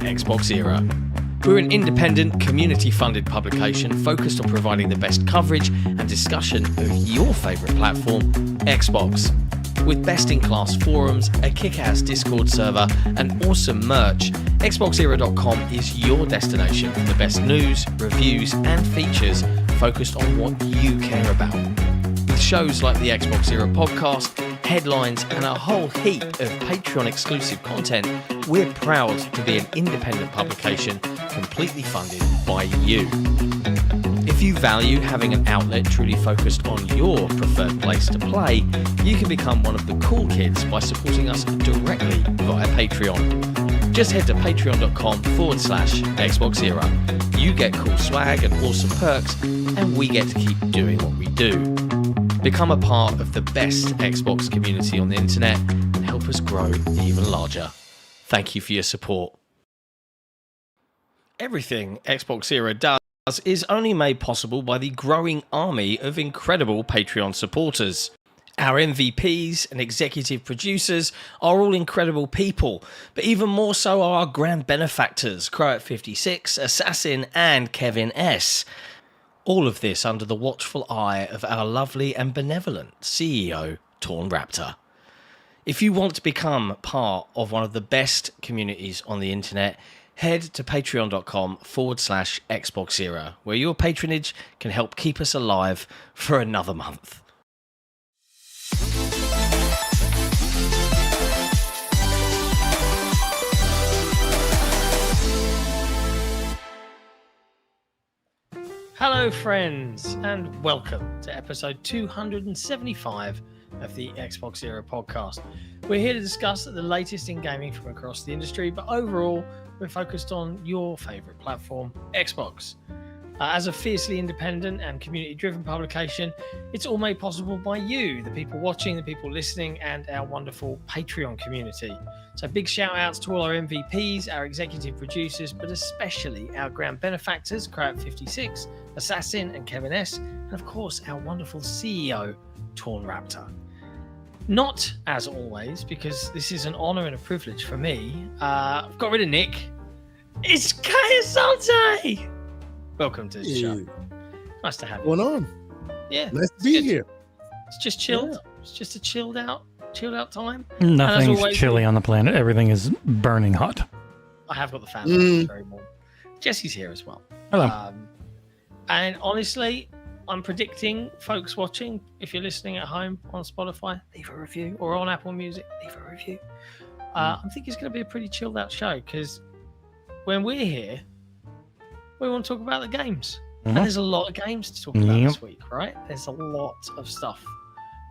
XboxEra. We're an independent, community-funded publication focused on providing the best coverage and discussion of your favourite platform, Xbox. With best-in-class forums, a kick-ass Discord server, and awesome merch, XboxEra.com is your destination for the best news, reviews, and features focused on what you care about. With shows like the XboxEra podcast, headlines, and a whole heap of Patreon-exclusive content, we're proud to be an independent publication completely funded by you. If you value having an outlet truly focused on your preferred place to play, you can become one of the cool kids by supporting us directly via Patreon. Just head to patreon.com/XboxEra. You get cool swag and awesome perks, and we get to keep doing what we do. Become a part of the best Xbox community on the internet and help us grow even larger. Thank you for your support. Everything XboxEra does is only made possible by the growing army of incredible Patreon supporters. Our MVPs and executive producers are all incredible people, but even more so are our grand benefactors, Croat56, Assassin, and Kevin S. All of this under the watchful eye of our lovely and benevolent CEO, Torn Raptor. If you want to become part of one of the best communities on the internet, head to patreon.com/XboxEra, where your patronage can help keep us alive for another month. Hello friends, and welcome to episode 275 of the XboxEra podcast. We're here to discuss the latest in gaming from across the industry, but overall we're focused on your favourite platform, Xbox. As a fiercely independent and community-driven publication, it's all made possible by you, the people watching, the people listening, and our wonderful Patreon community. So big shout-outs to all our MVPs, our executive producers, but especially our grand benefactors, Croat56, Assassin, and Kevin S, and of course our wonderful CEO, Torn Raptor. Not, as always, because this is an honour and a privilege for me, I've got rid of Nick. It's Asante! Welcome to the show. Nice to have you. What's going on? Yeah. Nice to be here. It's just chilled. Yeah. It's just a chilled out time. Nothing's chilly on the planet. Everything is burning hot. I have got the fan. It's very warm. Jesse's here as well. Hello. And honestly, I'm predicting folks watching, if you're listening at home on Spotify, leave a review, or on Apple Music, leave a review. I think it's going to be a pretty chilled out show, because when we're here, we want to talk about the games. And there's a lot of games to talk about this week, right? There's a lot of stuff.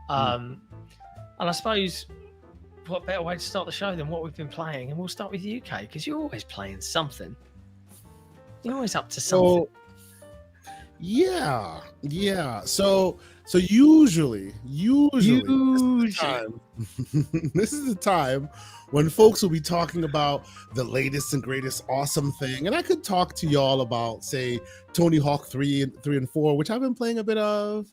And I suppose what better way to start the show than what we've been playing? And we'll start with you, Kay, because you're always playing something. You're always up to something. Yeah. So usually this is the time when folks will be talking about the latest and greatest awesome thing. And I could talk to y'all about, say, Tony Hawk 3 and 4, which I've been playing a bit of.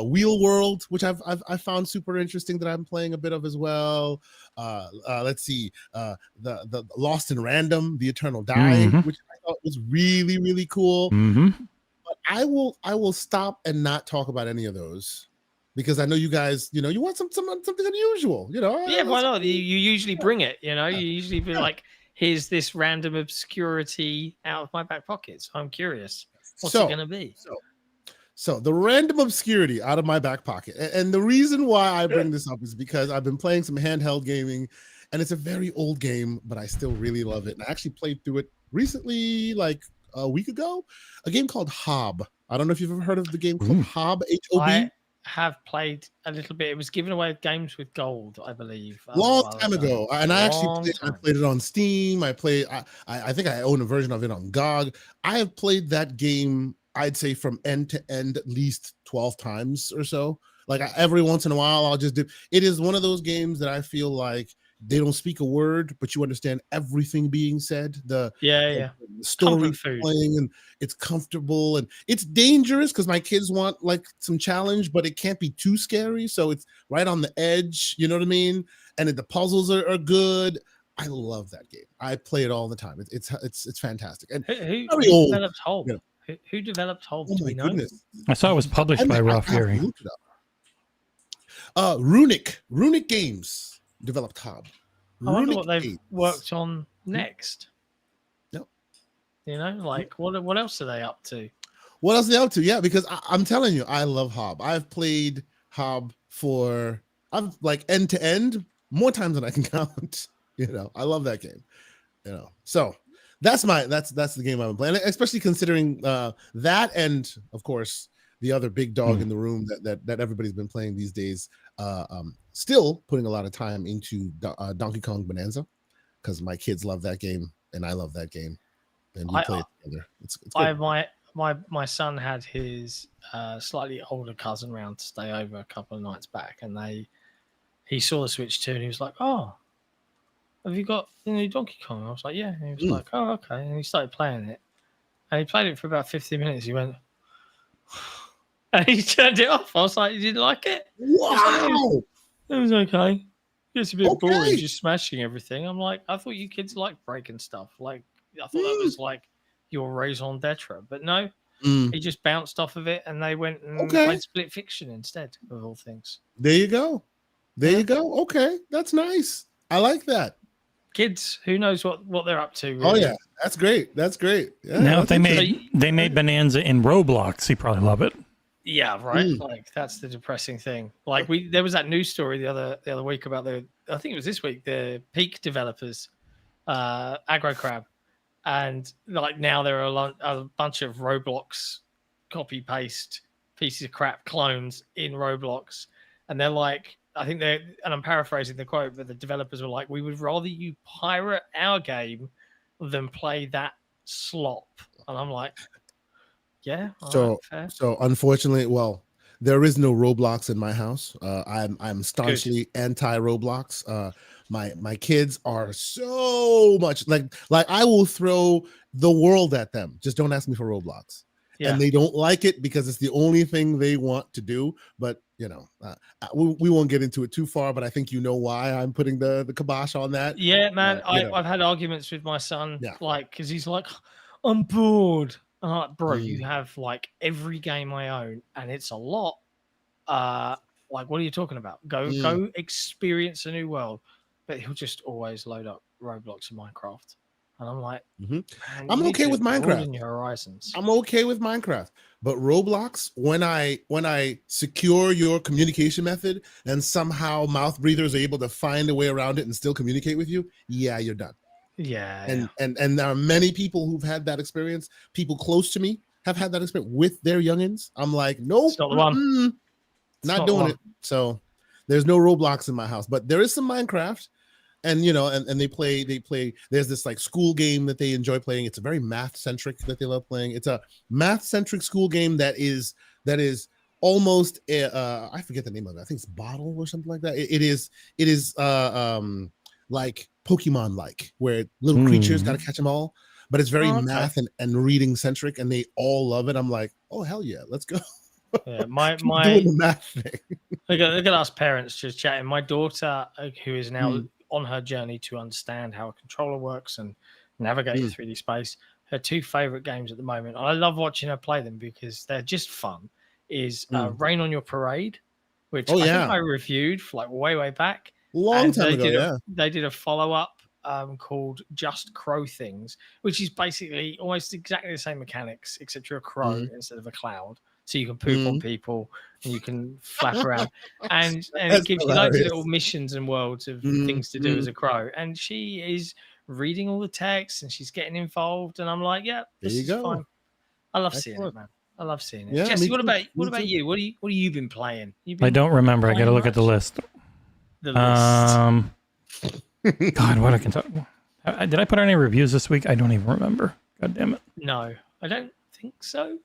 Wheel World, which I've found super interesting, that I'm playing a bit of as well. Let's see, the Lost in Random, The Eternal Die, which I thought was really, really cool. But I will stop and not talk about any of those, because I know you guys, you want something unusual, Yeah, why not? You usually bring it, you usually be like, here's this random obscurity out of my back pocket. So I'm curious, what's it going to be? So the random obscurity out of my back pocket. And the reason why I bring this up is because I've been playing some handheld gaming, and it's a very old game, but I still really love it. And I actually played through it recently, like a week ago, a game called Hob. I don't know if you've ever heard of the game called Hob, Hob. I have played a little bit. It was given away at Games with Gold, I believe. Long time ago. And I played it on Steam. I think I own a version of it on GOG. I have played that game, I'd say, from end to end at least 12 times or so. Like every once in a while, I'll just do. It is one of those games that I feel like they don't speak a word, but you understand everything being said. The story playing, and it's comfortable, and it's dangerous because my kids want like some challenge, but it can't be too scary. So it's right on the edge. You know what I mean? And the puzzles are good. I love that game. I play it all the time. It's fantastic. And who developed Hob? Who developed Hob? Oh my goodness! I saw it was published by Raw Fury. Runic Games developed Hob. I wonder what they've worked on next. Yep. Like what else are they up to? What else are they up to? Yeah, because I'm telling you, I love Hob. I've played Hob I've like end to end more times than I can count. I love that game. So that's the game I've been playing, especially considering that, and of course the other big dog in the room that everybody's been playing these days. Still putting a lot of time into Donkey Kong Bonanza, because my kids love that game and I love that game, and we play it together. It's good. My son had his slightly older cousin round to stay over a couple of nights back, and he saw the Switch 2 and he was like, "Oh, have you got the new Donkey Kong?" I was like, "Yeah." And he was like, "Oh, okay." And he started playing it, and he played it for about 15 minutes. He went, and he turned it off. I was like, "You didn't like it?" Wow. It was okay. It's a bit boring just smashing everything. I'm like, I thought you kids liked breaking stuff. Like, I thought that was like your raison d'etre. But no, he just bounced off of it, and they went and played Split Fiction instead, of all things. There you go. You go. Okay, that's nice. I like that. Kids, who knows what they're up to? Really. Oh yeah, that's great. Yeah, now, if they made Bonanza in Roblox, you probably love it. Yeah, right. Like that's the depressing thing. Like there was that news story the other week about I think it was this week, the Peak developers, Aggro Crab, and like now there are a bunch of Roblox copy paste pieces of crap clones in Roblox, and they're like, and I'm paraphrasing the quote, but the developers were like, "We would rather you pirate our game than play that slop," and I'm like. Yeah. So unfortunately, there is no Roblox in my house. I'm staunchly anti-Roblox. My kids are so much like I will throw the world at them. Just don't ask me for Roblox. Yeah. And they don't like it because it's the only thing they want to do. But we won't get into it too far. But I think why I'm putting the kibosh on that. Yeah, man. I've had arguments with my son, because he's like, "I'm bored." I'm like, "Bro, you have like every game I own, and it's a lot. Like, what are you talking about? Go experience a new world." But he'll just always load up Roblox and Minecraft, and I'm like, I'm okay with Minecraft. Your horizons. I'm okay with Minecraft, but Roblox, when I secure your communication method and somehow mouth breathers are able to find a way around it and still communicate with you, you're done. Yeah. And there are many people who've had that experience. People close to me have had that experience with their youngins. I'm like, nope, it's not the one. Not doing it. So There's no Roblox in my house, but there is some Minecraft. And and they play. There's this like school game that they enjoy playing. It's a very math centric that they love playing. It's a math centric school game that is almost I forget the name of it. I think it's Bottle or something like that. It is like Pokemon like, where little creatures got to catch them all. But it's very math and reading centric, and they all love it. I'm like, oh hell yeah, let's go. Yeah, my doing the math thing. look at us parents just chatting. My daughter, who is now on her journey to understand how a controller works and navigate 3D space, her two favorite games at the moment, I love watching her play them because they're just fun, is Rain on Your Parade, which I think I reviewed for like way back. Long time ago, they did a follow-up called Just Crow Things, which is basically almost exactly the same mechanics, except you're a crow instead of a cloud. So you can poop on people and you can flap around, and it gives you loads of little missions and worlds of things to do as a crow. And she is reading all the text and she's getting involved, and I'm like, yeah, this is fine. I love seeing it, man. I love seeing it. Yeah, Jesse, what about you? What have you been playing? I don't remember. I got to look at the list. God, what I can talk. Did I put any reviews this week? I don't even remember. God damn it. No, I don't think so.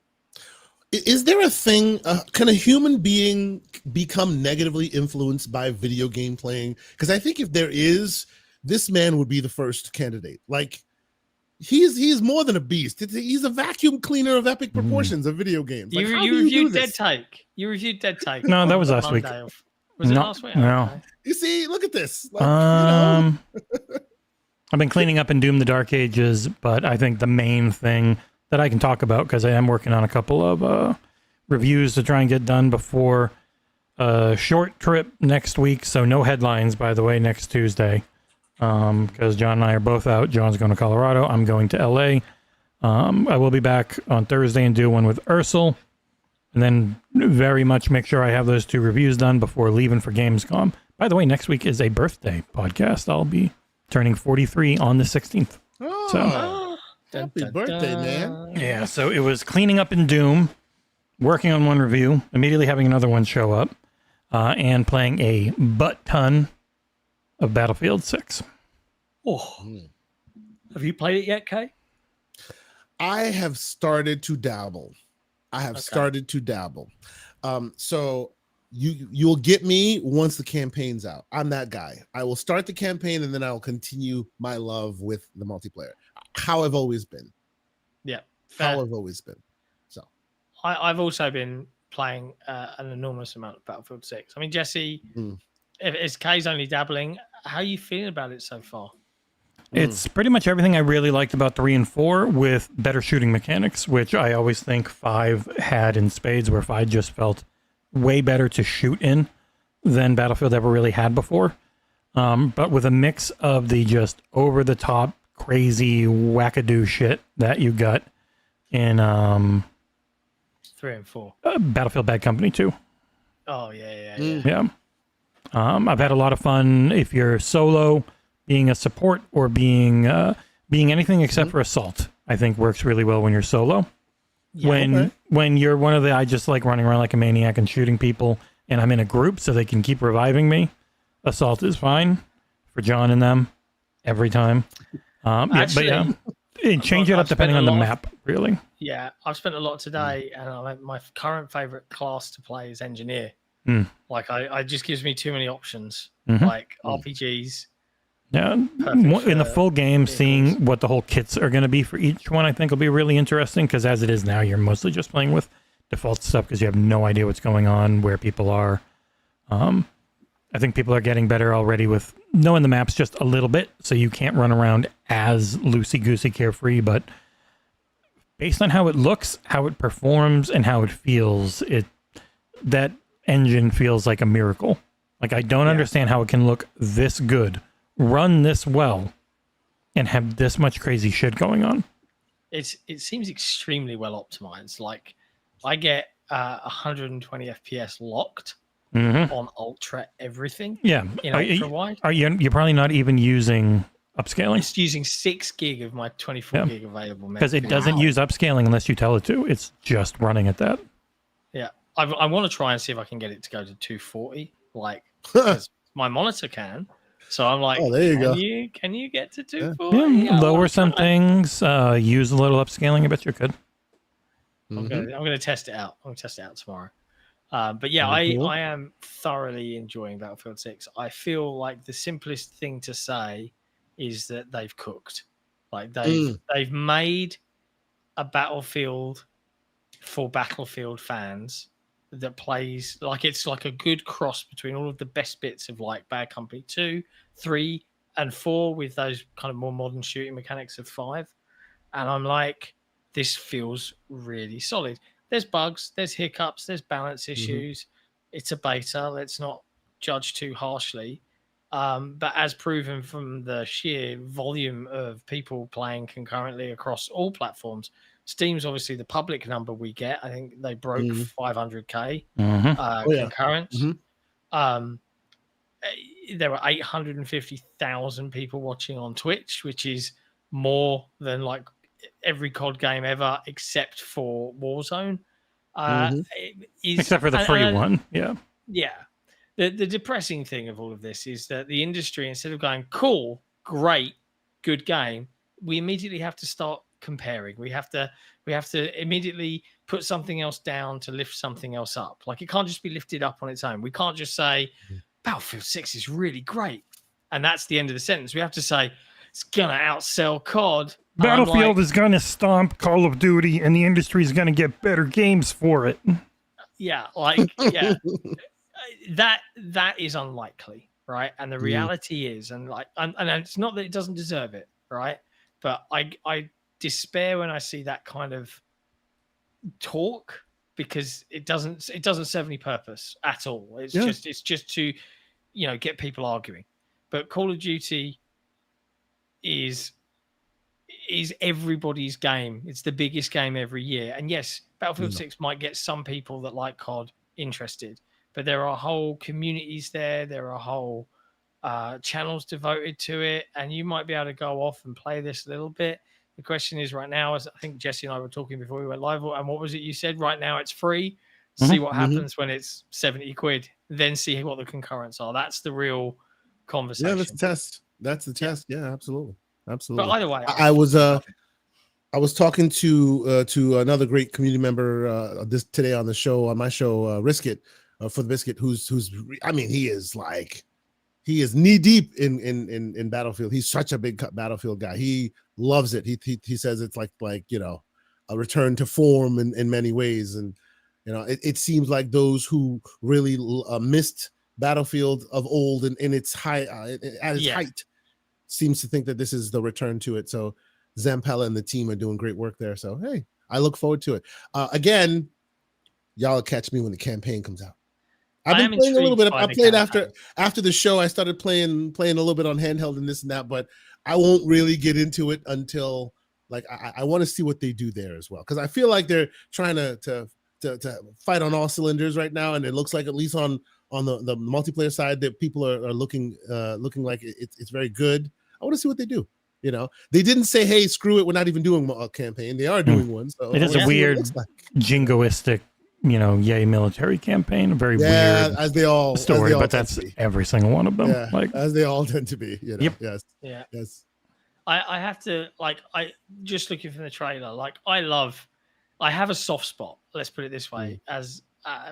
Is there a thing? Can a human being become negatively influenced by video game playing? Because I think if there is, this man would be the first candidate. Like, he's more than a beast. He's a vacuum cleaner of epic proportions of video games. Like, you reviewed Dead Take. You reviewed Dead Take. No, that was last week. Was it last week? No. Okay. You see, look at this. Like, I've been cleaning up in Doom the Dark Ages, but I think the main thing that I can talk about, because I am working on a couple of reviews to try and get done before a short trip next week. So no headlines, by the way, next Tuesday, because John and I are both out. John's going to Colorado. I'm going to LA. I will be back on Thursday and do one with Ursel, and then very much make sure I have those two reviews done before leaving for Gamescom. By the way, next week is a birthday podcast. I'll be turning 43 on the 16th. Oh. So. Happy birthday, man. Yeah, so it was cleaning up in Doom, working on one review, immediately having another one show up, and playing a butt ton of Battlefield 6. Oh. Have you played it yet, Kay? I have started to dabble. So you'll get me once the campaign's out. I'm that guy. I will start the campaign and then I'll continue my love with the multiplayer. How I've always been. Yeah. How I've always been. So I've also been playing an enormous amount of Battlefield 6. I mean, Jesse, if Kay's only dabbling, how are you feeling about it so far? It's pretty much everything I really liked about 3 and 4 with better shooting mechanics, which I always think 5 had in spades, where 5 just felt way better to shoot in than Battlefield ever really had before. But with a mix of the just over-the-top, crazy, wackadoo shit that you got in 3 and 4. Battlefield Bad Company 2. Oh, yeah. I've had a lot of fun if you're solo, being a support, or being anything except for assault. I think works really well when you're solo. Yeah, when you're one of the, I just like running around like a maniac and shooting people, and I'm in a group so they can keep reviving me. Assault is fine for John and them every time. Actually, change it up depending on the map, really. Yeah, I've spent a lot today, and my current favorite class to play is engineer. Like, I just gives me too many options, like RPGs. Yeah, in the full game, seeing what the whole kits are going to be for each one, I think will be really interesting, because as it is now, you're mostly just playing with default stuff because you have no idea what's going on, where people are. I think people are getting better already with knowing the maps just a little bit, so you can't run around as loosey-goosey carefree, but based on how it looks, how it performs, and how it feels, that engine feels like a miracle. Like, I don't understand how it can look this good, run this well, and have this much crazy shit going on. It seems extremely well optimized. Like, I get 120 FPS locked on ultra everything. Yeah. In ultra wide. You're probably not even using upscaling. It's using 6 gig of my 24 gig available. Because it doesn't use upscaling unless you tell it to. It's just running at that. Yeah. I want to try and see if I can get it to go to 240 like because my monitor can. So I'm like, oh, there you go. Can you get to 240? Yeah, lower some things. Use a little upscaling. I bet you could. I'm gonna test it out. I'm gonna test it out tomorrow. But yeah, Cool. I am thoroughly enjoying Battlefield 6. I feel like the simplest thing to say is that they've cooked. Like they've made a Battlefield for Battlefield fans that plays like it's like a good cross between all of the best bits of like Bad Company 2, 3, and 4 with those kind of more modern shooting mechanics of 5. And I'm like, this feels really solid. There's bugs, there's hiccups, there's balance issues. It's a beta. Let's not judge too harshly. But as proven from the sheer volume of people playing concurrently across all platforms, Steam's obviously the public number we get. I think they broke 500k concurrent. There were 850,000 people watching on Twitch, which is more than like every COD game ever except for Warzone. Except for the free one. Yeah. The depressing thing of all of this is that the industry, instead of going cool, great, good game, we immediately have to start comparing. We have to immediately put something else down to lift something else up. Like it can't just be lifted up on its own. We can't just say Battlefield 6 is really great and that's the end of the sentence. We have to say it's gonna outsell COD. Battlefield is gonna stomp Call of Duty and the industry is gonna get better games for it. That is unlikely, right? And the reality is, and it's not that it doesn't deserve it, right? But I despair when I see that kind of talk because it doesn't serve any purpose at all. It's just to get people arguing. But Call of Duty is everybody's game. It's the biggest game every year. And yes, Battlefield 6 might get some people that like COD interested, but there are whole communities there. There are whole channels devoted to it, and you might be able to go off and play this a little bit. The question is right now, as I think Jesse and I were talking before we went live, and what was it you said? Right now it's free. See what happens when it's 70 quid, then see what the concurrents are. That's the real conversation. Yeah, that's the test. That's the test. Yeah, absolutely. Absolutely. But either way, I was talking to another great community member today on my show, Riskit, for the Biscuit, who's I mean, he is knee deep in Battlefield. He's such a big Battlefield guy. He loves it. He says it's like a return to form in many ways. And it seems like those who really missed Battlefield of old and in its high at its height seems to think that this is the return to it. So Zampella and the team are doing great work there. So hey, I look forward to it. Again, y'all will catch me when the campaign comes out. I've been playing a little bit. I played after the show. I started playing a little bit on handheld and this and that, but I won't really get into it until I want to see what they do there as well, because I feel like they're trying to fight on all cylinders right now, and it looks like at least on the multiplayer side that people are looking like it's very good. I want to see what they do. They didn't say, "Hey, screw it, we're not even doing a campaign." They are doing one. So it is a weird, jingoistic, yay military campaign. A very weird as they all story, but that's every single one of them. Yeah, as they all tend to be. Yep. Yes. Yeah. Yes. I have to I just looking from the trailer. I have a soft spot. Let's put it this way, as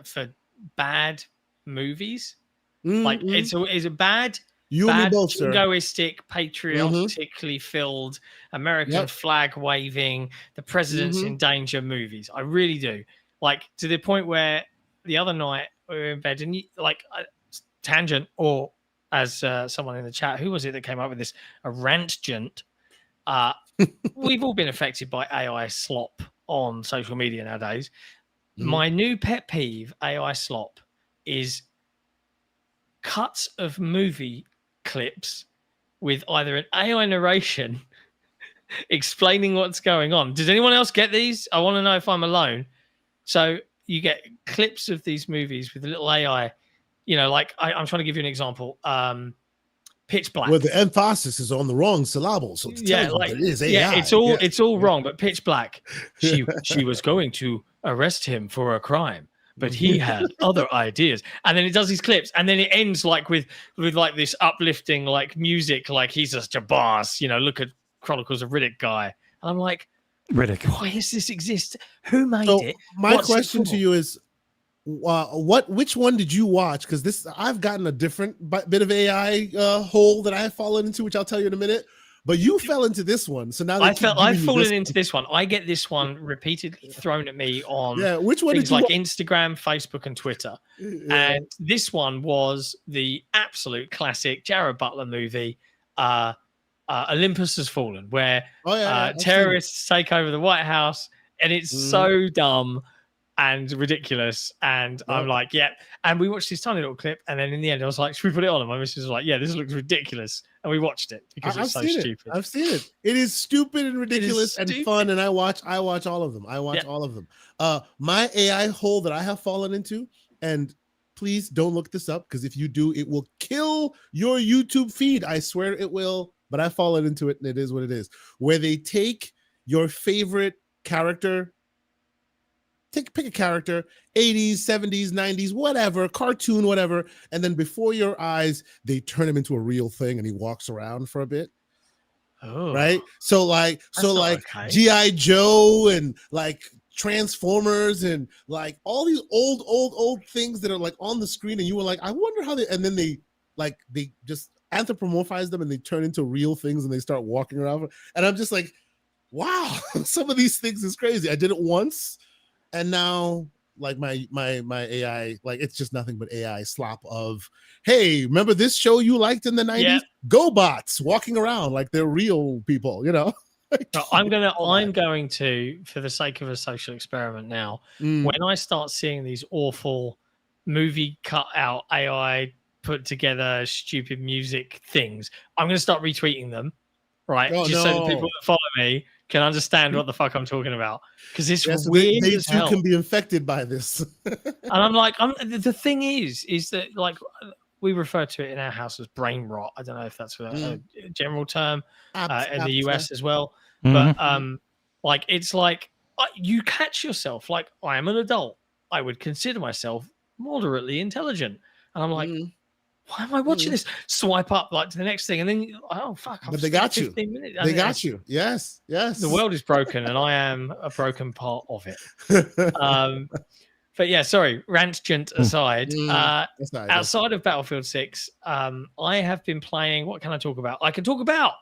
for bad movies. It's a bad. You and me both, sir. Jingoistic, patriotically filled, American flag waving, the president's in danger movies. I really do. To the point where the other night we were in bed and tangent, or as someone in the chat, who was it that came up with this? A rant-gent. We've all been affected by AI slop on social media nowadays. My new pet peeve, AI slop, is cuts of movie clips with either an AI narration explaining what's going on. Does anyone else get these? I want to know if I'm alone. So you get clips of these movies with a little AI, I'm trying to give you an example. Pitch Black. Well, the emphasis is on the wrong syllable. So it is AI. Yeah, it's all wrong. But Pitch Black, she was going to arrest him for a crime, but he had other ideas. And then it does these clips, and then it ends like with like this uplifting like music, like he's just a boss, look at Chronicles of Riddick guy. And I'm like, Riddick, why does this exist? Who made it? My question to you is, which one did you watch? Because I've gotten a different bit of AI hole that I have fallen into, which I'll tell you in a minute. But you fell into this one, so now I've fallen into this one. I get this one repeatedly thrown at me on which one things like Instagram, Facebook, and Twitter. Yeah. And this one was the absolute classic Jared Butler movie, Olympus Has Fallen, where terrorists take over the White House, and it's so dumb and ridiculous. And I'm like, yeah. And we watched this tiny little clip, and then in the end, I was like, should we put it on? And my missus was like, yeah, this looks ridiculous. And we watched it because it's so stupid. I've seen it. It is stupid and ridiculous and fun. And I watch all of them. All of them. My AI hole that I have fallen into, and please don't look this up, because if you do, it will kill your YouTube feed. I swear it will. But I've fallen into it, and it is what it is. Where they take your favorite character, pick a character, 80s, 70s, 90s, whatever, cartoon, whatever, and then before your eyes, they turn him into a real thing, and he walks around for a bit. Oh, right. So like okay. G.I. Joe and like Transformers and like all these old things that are like on the screen, and you were like, I wonder how they, and then they just anthropomorphize them and they turn into real things and they start walking around. And I'm just like, wow, some of these things is crazy. I did it once, and now like my AI, like it's just nothing but AI slop of, hey, remember this show you liked in the 90s? Yeah. GoBots walking around like they're real people, So I'm going to, for the sake of a social experiment now, when I start seeing these awful movie cut out AI put together stupid music things, I'm going to start retweeting them, right? So the people that follow me can understand what the fuck I'm talking about, because it's weird. They too can be infected by this. And I'm like, the thing is that like we refer to it in our house as brain rot. I don't know if that's a general term in the US as well. But like it's like you catch yourself like, I am an adult. I would consider myself moderately intelligent, and I'm like, why am I watching this? Swipe up like to the next thing, and then oh fuck! But they got you. They got you. Yes. The world is broken, and I am a broken part of it. But yeah, sorry. Rant aside. Outside of Battlefield 6, I have been playing. What can I talk about? I can talk about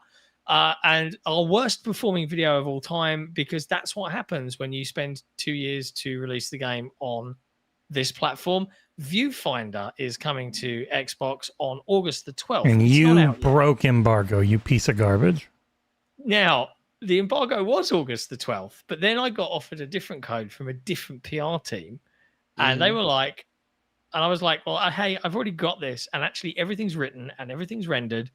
and our worst performing video of all time, because that's what happens when you spend 2 years to release the game on this platform. Viewfinder is coming to Xbox on August the 12th. And you broke embargo, you piece of garbage. Now, the embargo was August the 12th, but then I got offered a different code from a different PR team, and they were like, and I was like, well, hey, I've already got this, and actually everything's written and everything's rendered.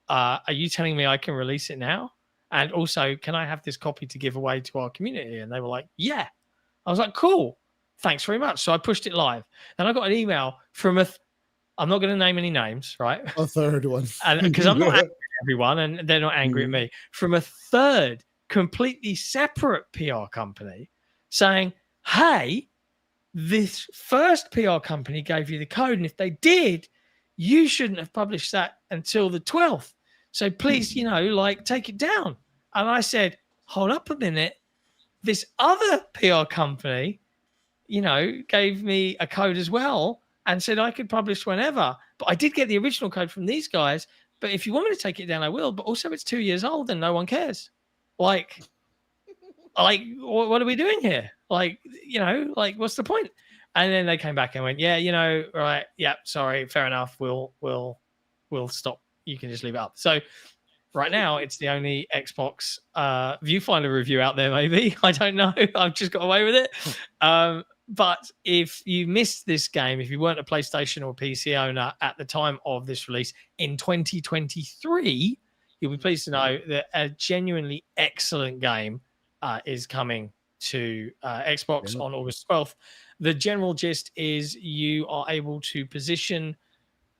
Are you telling me I can release it now? And also, can I have this copy to give away to our community? And they were like, yeah. I was like, cool. Thanks very much. So I pushed it live. And I got an email from I'm not going to name any names, right? A third one. Because I'm not angry at everyone, and they're not angry at me. From a third, completely separate PR company saying, hey, this first PR company gave you the code, and if they did, you shouldn't have published that until the 12th. So please, take it down. And I said, hold up a minute. This other PR company, gave me a code as well and said I could publish whenever. But I did get the original code from these guys. But if you want me to take it down, I will. But also it's 2 years old and no one cares. Like what are we doing here? What's the point? And then they came back and went, yeah, right. Yeah, sorry. Fair enough. We'll stop. You can just leave it up. So right now it's the only Xbox Viewfinder review out there, maybe. I don't know. I've just got away with it. But if you missed this game, if you weren't a PlayStation or PC owner at the time of this release in 2023, you'll be pleased to know that a genuinely excellent game is coming to Xbox on August 12th. The general gist is you are able to position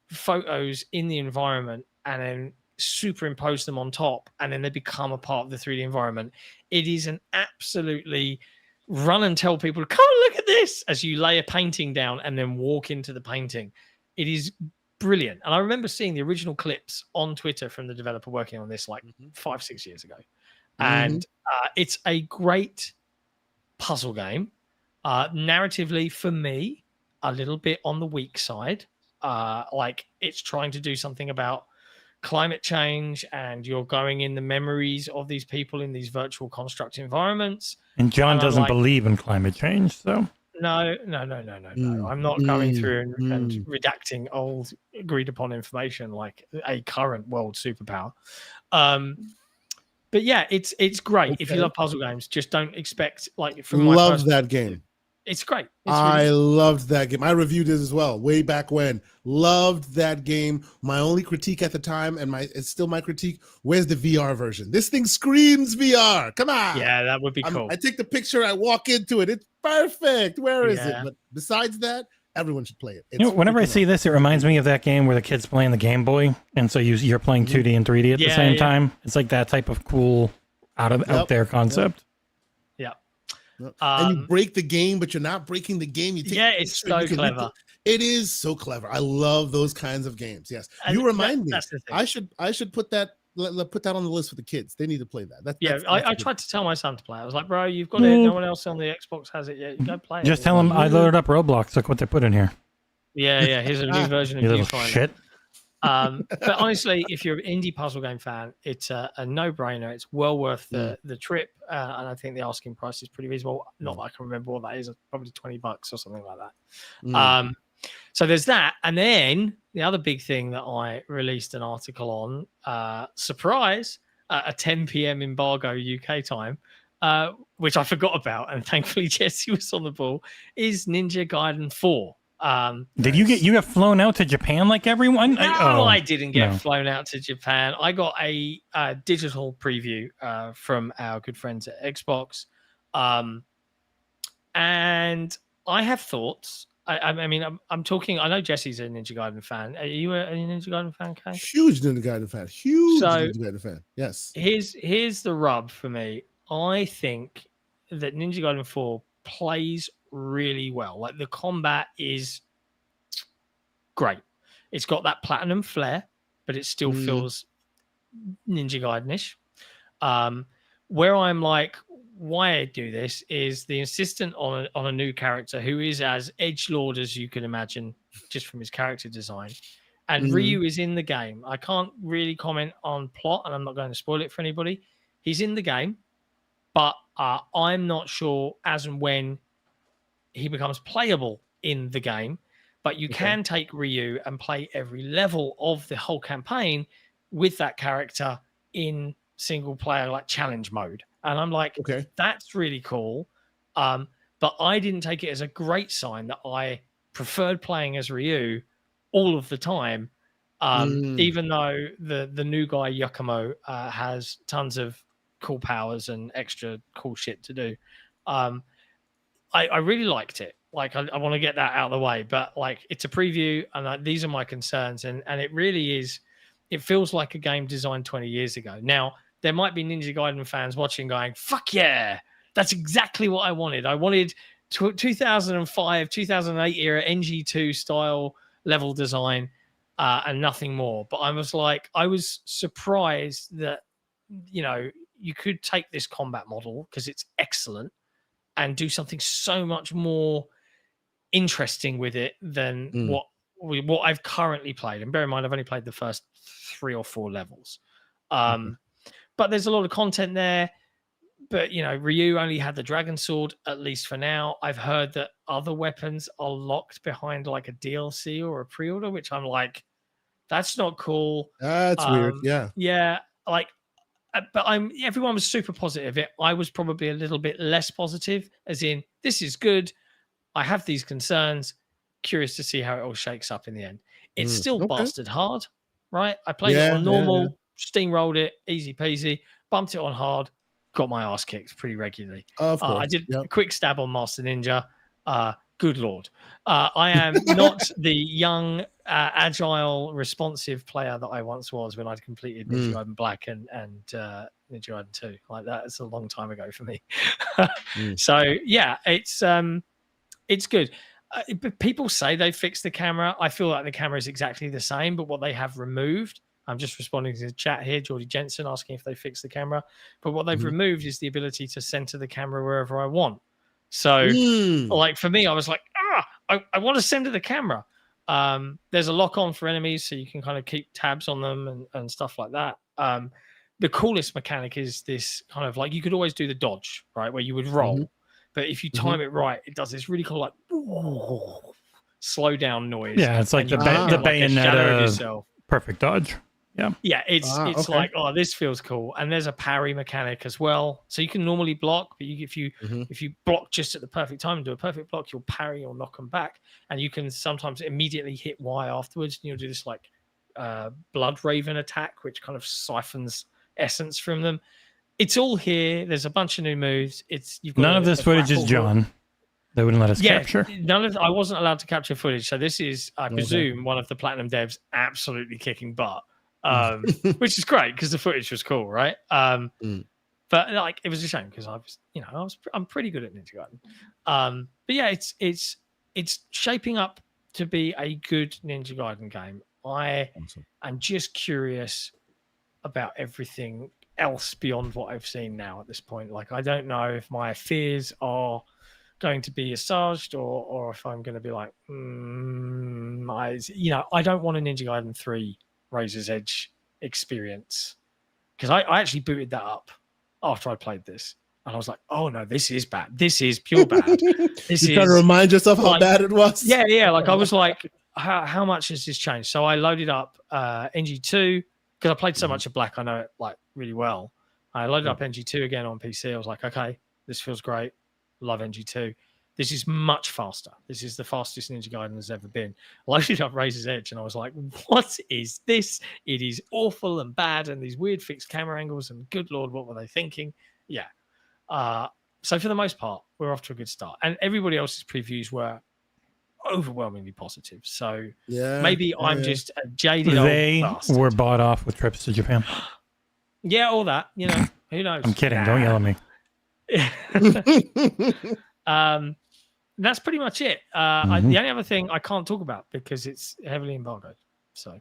photos in the environment and then superimpose them on top, and then they become a part of the 3D environment. It is an absolutely run and tell people, come and look at this, as you lay a painting down and then walk into the painting. It is brilliant. And I remember seeing the original clips on Twitter from the developer working on this like 5-6 years ago. And it's a great puzzle game. Narratively, for me, a little bit on the weak side. Like it's trying to do something about climate change, and you're going in the memories of these people in these virtual construct environments. And John doesn't believe in climate change, so no. I'm not going through and redacting old agreed upon information like a current world superpower. But yeah, it's great. If you love puzzle games, just don't expect like from my love that game. It's great. I loved that game. I reviewed it as well way back when. Loved that game. My only critique at the time, and it's still my critique, where's the VR version? This thing screams VR. Come on. Yeah, that would be cool. I take the picture, I walk into it. It's perfect. Where is it? But besides that, everyone should play it. Whenever I see this, it reminds me of that game where the kid's playing the Game Boy, and so you're playing 2D and 3D at the same time. It's like that type of cool out there concept. And you break the game, but you're not breaking the game. You take it's so clever. It is so clever. I love those kinds of games. Yes, and you remind me. I should put that on the list for the kids. They need to play that. I tried to tell my son to play. I was like, bro, you've got it. No one else on the Xbox has it yet. You go play it. Just tell him I loaded up Roblox. Look what they put in here. Yeah. Here's a new version of you little shit. But honestly, if you're an indie puzzle game fan, it's a no-brainer. It's well worth the trip, and I think the asking price is pretty reasonable. Not that I can remember what that is, probably $20 or something like that. So there's that, and then the other big thing that I released an article on, surprise, a 10 p.m. embargo UK time, which I forgot about, and thankfully Jesse was on the ball, is Ninja Gaiden 4. Did you get flown out to Japan like everyone? No, I didn't get flown out to Japan. I got a digital preview from our good friends at Xbox, and I have thoughts. I mean, I'm talking. I know Jesse's a Ninja Gaiden fan. Are you a Ninja Gaiden fan, Kay? Huge Ninja Gaiden fan. Ninja Gaiden fan. Yes. Here's the rub for me. I think that Ninja Gaiden 4 plays really well. Like the combat is great. It's got that platinum flair, but it still feels Ninja Gaiden-ish. Where I'm like, why I do this is the insistent on a new character who is as edgelord as you can imagine, just from his character design. And Ryu is in the game. I can't really comment on plot, and I'm not going to spoil it for anybody. He's in the game, but I'm not sure as and when he becomes playable in the game, but you can take Ryu and play every level of the whole campaign with that character in single player, like challenge mode. And I'm like, that's really cool. But I didn't take it as a great sign that I preferred playing as Ryu all of the time, even though the new guy, Yakumo, has tons of cool powers and extra cool shit to do. I really liked it. Like, I want to get that out of the way, but like, it's a preview, and these are my concerns. And it really is, it feels like a game designed 20 years ago. Now, there might be Ninja Gaiden fans watching going, fuck yeah, that's exactly what I wanted. I wanted 2005, 2008 era NG2 style level design and nothing more. But I was surprised that, you could take this combat model, because it's excellent, and do something so much more interesting with it than what I've currently played. And bear in mind, I've only played the first 3 or 4 levels. But there's a lot of content there. But, Ryu only had the dragon sword, at least for now. I've heard that other weapons are locked behind like a DLC or a pre-order, which I'm like, that's not cool. That's weird. Yeah. Yeah. Like, but everyone was super positive. I was probably a little bit less positive, as in, this is good. I have these concerns. Curious to see how it all shakes up in the end. It's still bastard hard, right? I played it on normal, steamrolled it, easy peasy, bumped it on hard, got my ass kicked pretty regularly. Of course. I did a quick stab on Master Ninja. Good Lord. I am not the young agile, responsive player that I once was when I'd completed Ninja Gaiden Black and Ninja Gaiden 2. Like that, it's a long time ago for me. So yeah, it's good. People say they fixed the camera. I feel like the camera is exactly the same, but what they have removed. I'm just responding to the chat here, Geordie Jensen asking if they fixed the camera. But what they've removed is the ability to center the camera wherever I want. So, like for me, I was like, I want to center the camera. There's a lock on for enemies, so you can kind of keep tabs on them and stuff like that. The coolest mechanic is this kind of like you could always do the dodge, right, where you would roll. But if you time it right, it does this really cool like slow down noise. Yeah, it's like the Bayonetta perfect dodge. Yeah, it's like, oh, this feels cool. And there's a parry mechanic as well. So you can normally block, but if you block just at the perfect time and do a perfect block, you'll parry or knock them back. And you can sometimes immediately hit Y afterwards, and you'll do this like Blood Raven attack, which kind of siphons essence from them. It's all here. There's a bunch of new moves. You've got none of this footage is John. They wouldn't let us capture. I wasn't allowed to capture footage. So this is, I presume, one of the Platinum devs absolutely kicking butt. Which is great because the footage was cool, right? But like it was a shame because I'm pretty good at Ninja Gaiden. But yeah, it's shaping up to be a good Ninja Gaiden game. I'm just curious about everything else beyond what I've seen now at this point. Like I don't know if my fears are going to be assuaged or if I'm going to be like, I don't want a Ninja Gaiden 3 Razor's Edge experience because I actually booted that up after I played this and I was like, oh no, this is bad. This is pure bad. You trying to remind yourself how bad it was? Yeah. Like I was like, how much has this changed? So I loaded up NG2 because I played so much of Black. I know it like really well. I loaded up NG2 again on PC. I was like, okay, this feels great. Love NG2. This is much faster. This is the fastest Ninja Gaiden has ever been. I loaded up Razor's Edge and I was like, what is this? It is awful and bad and these weird fixed camera angles and good Lord, what were they thinking? Yeah. So for the most part, we're off to a good start. And everybody else's previews were overwhelmingly positive. So maybe I'm just a jaded old bastard. Were bought off with trips to Japan. Yeah, all that. Who knows? I'm kidding. Don't yell at me. That's pretty much it. The only other thing I can't talk about because it's heavily embargoed. So,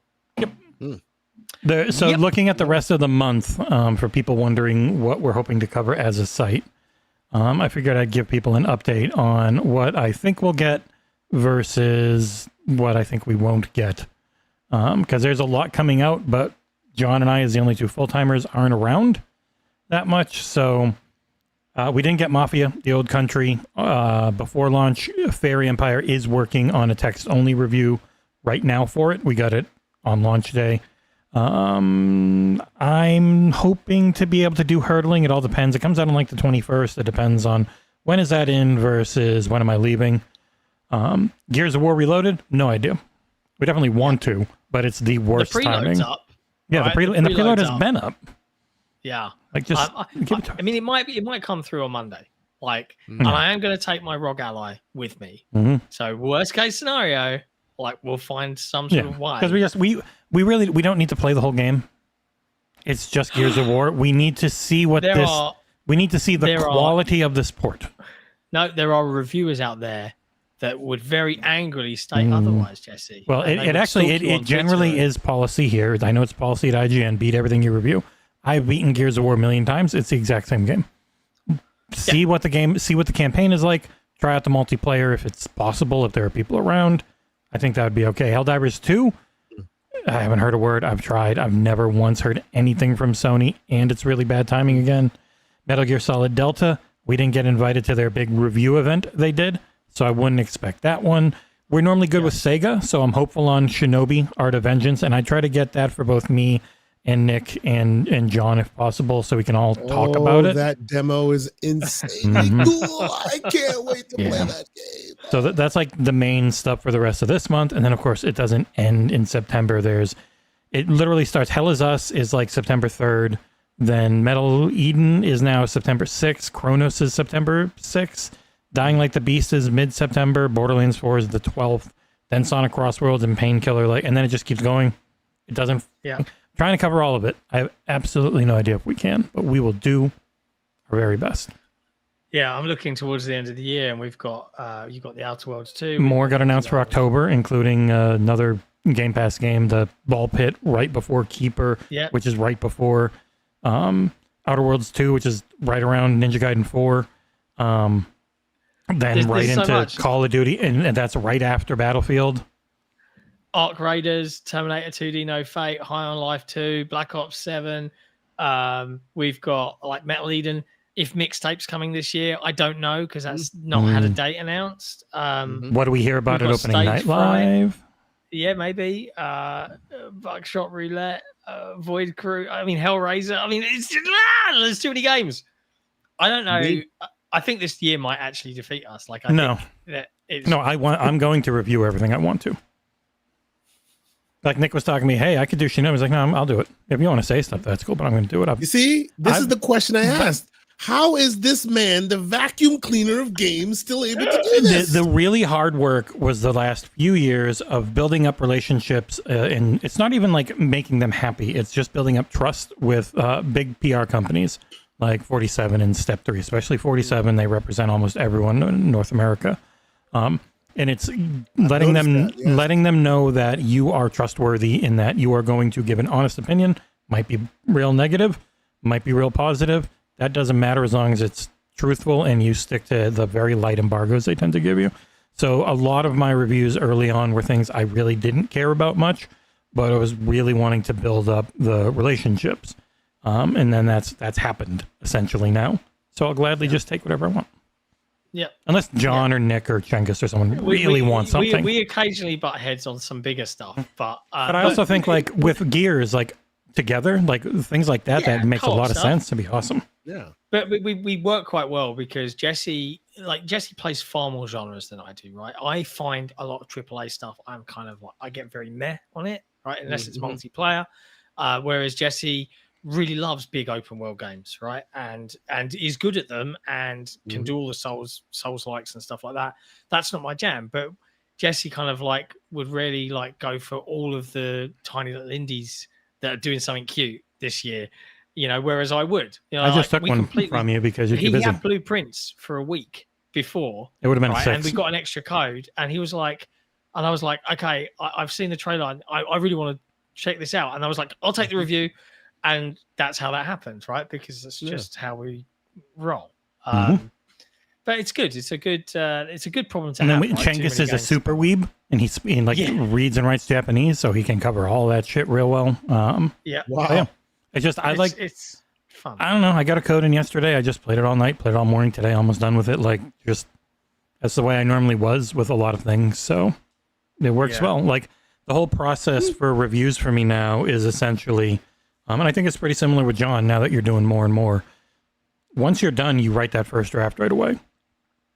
looking at the rest of the month, for people wondering what we're hoping to cover as a site, I figured I'd give people an update on what I think we'll get versus what I think we won't get. Because there's a lot coming out, but John and I, as the only two full-timers, aren't around that much. So we didn't get Mafia, the Old Country, before launch. Fairy Empire is working on a text-only review right now for it. We got it on launch day. I'm hoping to be able to do hurdling. It all depends. It comes out on like the 21st. It depends on when is that in versus when am I leaving. Gears of War Reloaded? No idea. We definitely want to, but it's the worst timing. Up. Yeah, right? the preload has been up. Yeah, like just. I mean, it might come through on Monday. Like, and I am going to take my ROG ally with me. So worst case scenario, like we'll find some sort of way. Because we don't need to play the whole game. It's just Gears of War. We need to see we need to see the quality of this port. No, there are reviewers out there that would very angrily state otherwise, Jesse. Well, it generally is policy here. I know it's policy at IGN. Beat everything you review. I've beaten Gears of War a million times. It's the exact same game. See what the campaign is like. Try out the multiplayer if it's possible, if there are people around. I think that would be okay. Helldivers 2, I haven't heard a word. I've tried. I've never once heard anything from Sony, and it's really bad timing again. Metal Gear Solid Delta, we didn't get invited to their big review event they did, so I wouldn't expect that one. We're normally good with Sega, so I'm hopeful on Shinobi, Art of Vengeance, and I try to get that for both me and Nick and John if possible, so we can all talk about it. That demo is insanely cool. I can't wait to play that game. So that's like the main stuff for the rest of this month, and then of course it doesn't end in September. It literally starts. Hell Is Us is like September 3rd. Then Metal Eden is now September 6th. Chronos is September 6th. Dying Like the Beast is mid-September. Borderlands 4 is the 12th. then Sonic Crossworlds and Painkiller, like, and then it just keeps going. It doesn't. Yeah. Trying to cover all of it. I have absolutely no idea if we can, but we will do our very best. Yeah, I'm looking towards the end of the year, and we've got you've got the Outer Worlds 2. More got announced for October, including another Game Pass game, the Ball Pit, right before Keeper, which is right before Outer Worlds 2, which is right around Ninja Gaiden 4. Then there's into Call of Duty, and that's right after Battlefield. Arc Raiders, Terminator 2D No Fate, High on Life 2, Black Ops 7. We've got like Metal Eden. If mixtape's coming this year, I don't know because that's not had a date announced. What do we hear about it opening night live? Yeah, maybe. Buckshot Roulette, Void Crew. I mean, Hellraiser. I mean, it's there's too many games. I don't know. I think this year might actually defeat us. Like, I'm going to review everything I want to. Like Nick was talking to me, hey, I could do Shinobi. I was like, no, I'll do it. If you want to say stuff, that's cool, but I'm going to do it. You see, this is the question I asked. How is this man, the vacuum cleaner of games, still able to do this? The really hard work was the last few years of building up relationships, and it's not even like making them happy. It's just building up trust with big PR companies like 47 and Step 3, especially 47. They represent almost everyone in North America. And it's letting them know that you are trustworthy in that you are going to give an honest opinion. Might be real negative, might be real positive. That doesn't matter as long as it's truthful and you stick to the very light embargoes they tend to give you. So a lot of my reviews early on were things I really didn't care about much, but I was really wanting to build up the relationships. And then that's happened essentially now. So I'll gladly just take whatever I want. Yeah. Unless John or Nick or Chengus or someone really wants something. We occasionally butt heads on some bigger stuff, but I also think like with Gears, like together, like things like that, that makes a lot of sense to be awesome. Yeah. But we work quite well because Jesse plays far more genres than I do, right? I find a lot of AAA stuff, I'm kind of like, I get very meh on it, right? Unless it's multiplayer. Whereas Jesse really loves big open world games, right? And is good at them and can do all the Souls likes and stuff like that. That's not my jam, but Jesse kind of like would really like go for all of the tiny little indies that are doing something cute this year, you know, whereas I would. You know, I just took one from you because you're too busy. He had Blueprints for a week before. It would have been right? 6. And we got an extra code, and he was like, and I was like, okay, I've seen the trailer, and I really want to check this out. And I was like, I'll take the review, and that's how that happens, right? Because that's just how we roll. But it's good. It's a good problem to have. And then Chengus is a super weeb, and he reads and writes Japanese, so he can cover all that shit real well. Wow. Yeah. It's fun. I don't know. I got a code in yesterday. I just played it all night, played it all morning today, almost done with it. Like, just that's the way I normally was with a lot of things. So it works well. Like the whole process for reviews for me now is essentially, and I think it's pretty similar with John now that you're doing more and more. Once you're done, you write that first draft right away.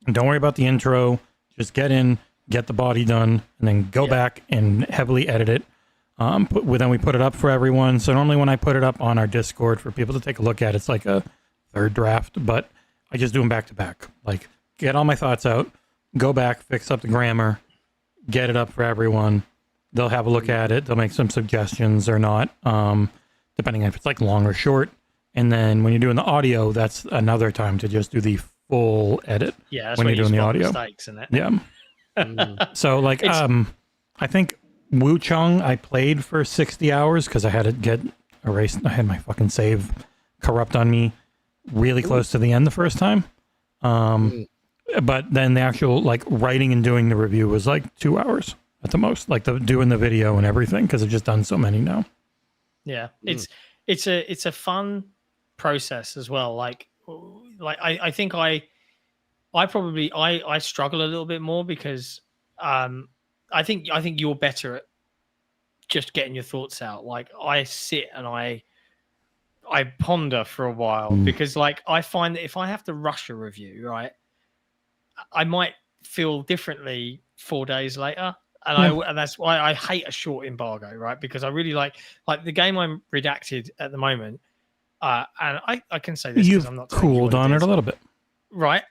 And don't worry about the intro. Just get in, get the body done, and then go back and heavily edit it. Then we put it up for everyone. So normally when I put it up on our Discord for people to take a look at, it's like a third draft, but I just do them back to back. Like, get all my thoughts out, go back, fix up the grammar, get it up for everyone. They'll have a look at it. They'll make some suggestions or not, depending on if it's like long or short. And then when you're doing the audio, that's another time to just do the full edit. Yeah, that's when you're doing the audio. Mistakes in it. Yeah. So like, I think Wu Chang I played for 60 hours because I had to get erased. I had my fucking save corrupt on me really close to the end the first time. But then the actual like writing and doing the review was like 2 hours at the most, like doing the video and everything because I've just done so many now. Yeah, it's a fun process as well. Like I think I probably struggle a little bit more because I think you're better at just getting your thoughts out. Like I sit and I ponder for a while because like I find that if I have to rush a review, right, I might feel differently 4 days later. And that's why I hate a short embargo, right? Because I really like the game I'm redacted at the moment. And I can say this because I'm not cooled on it a little bit. Right.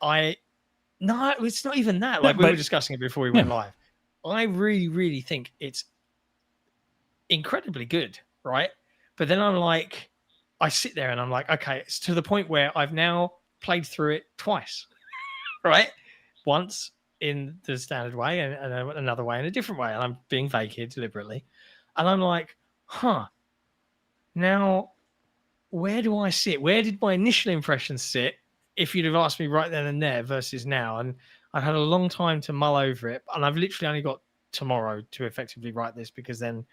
No, it's not even that. Like we were discussing it before we went live. I really, really think it's incredibly good, right? But then I sit there and I'm like, okay, it's to the point where I've now played through it twice, right? Once in the standard way and another way in a different way. And I'm being vague here deliberately. And I'm like, now where do I sit? Where did my initial impressions sit if you'd have asked me right then and there versus now? And I've had a long time to mull over it. And I've literally only got tomorrow to effectively write this, because then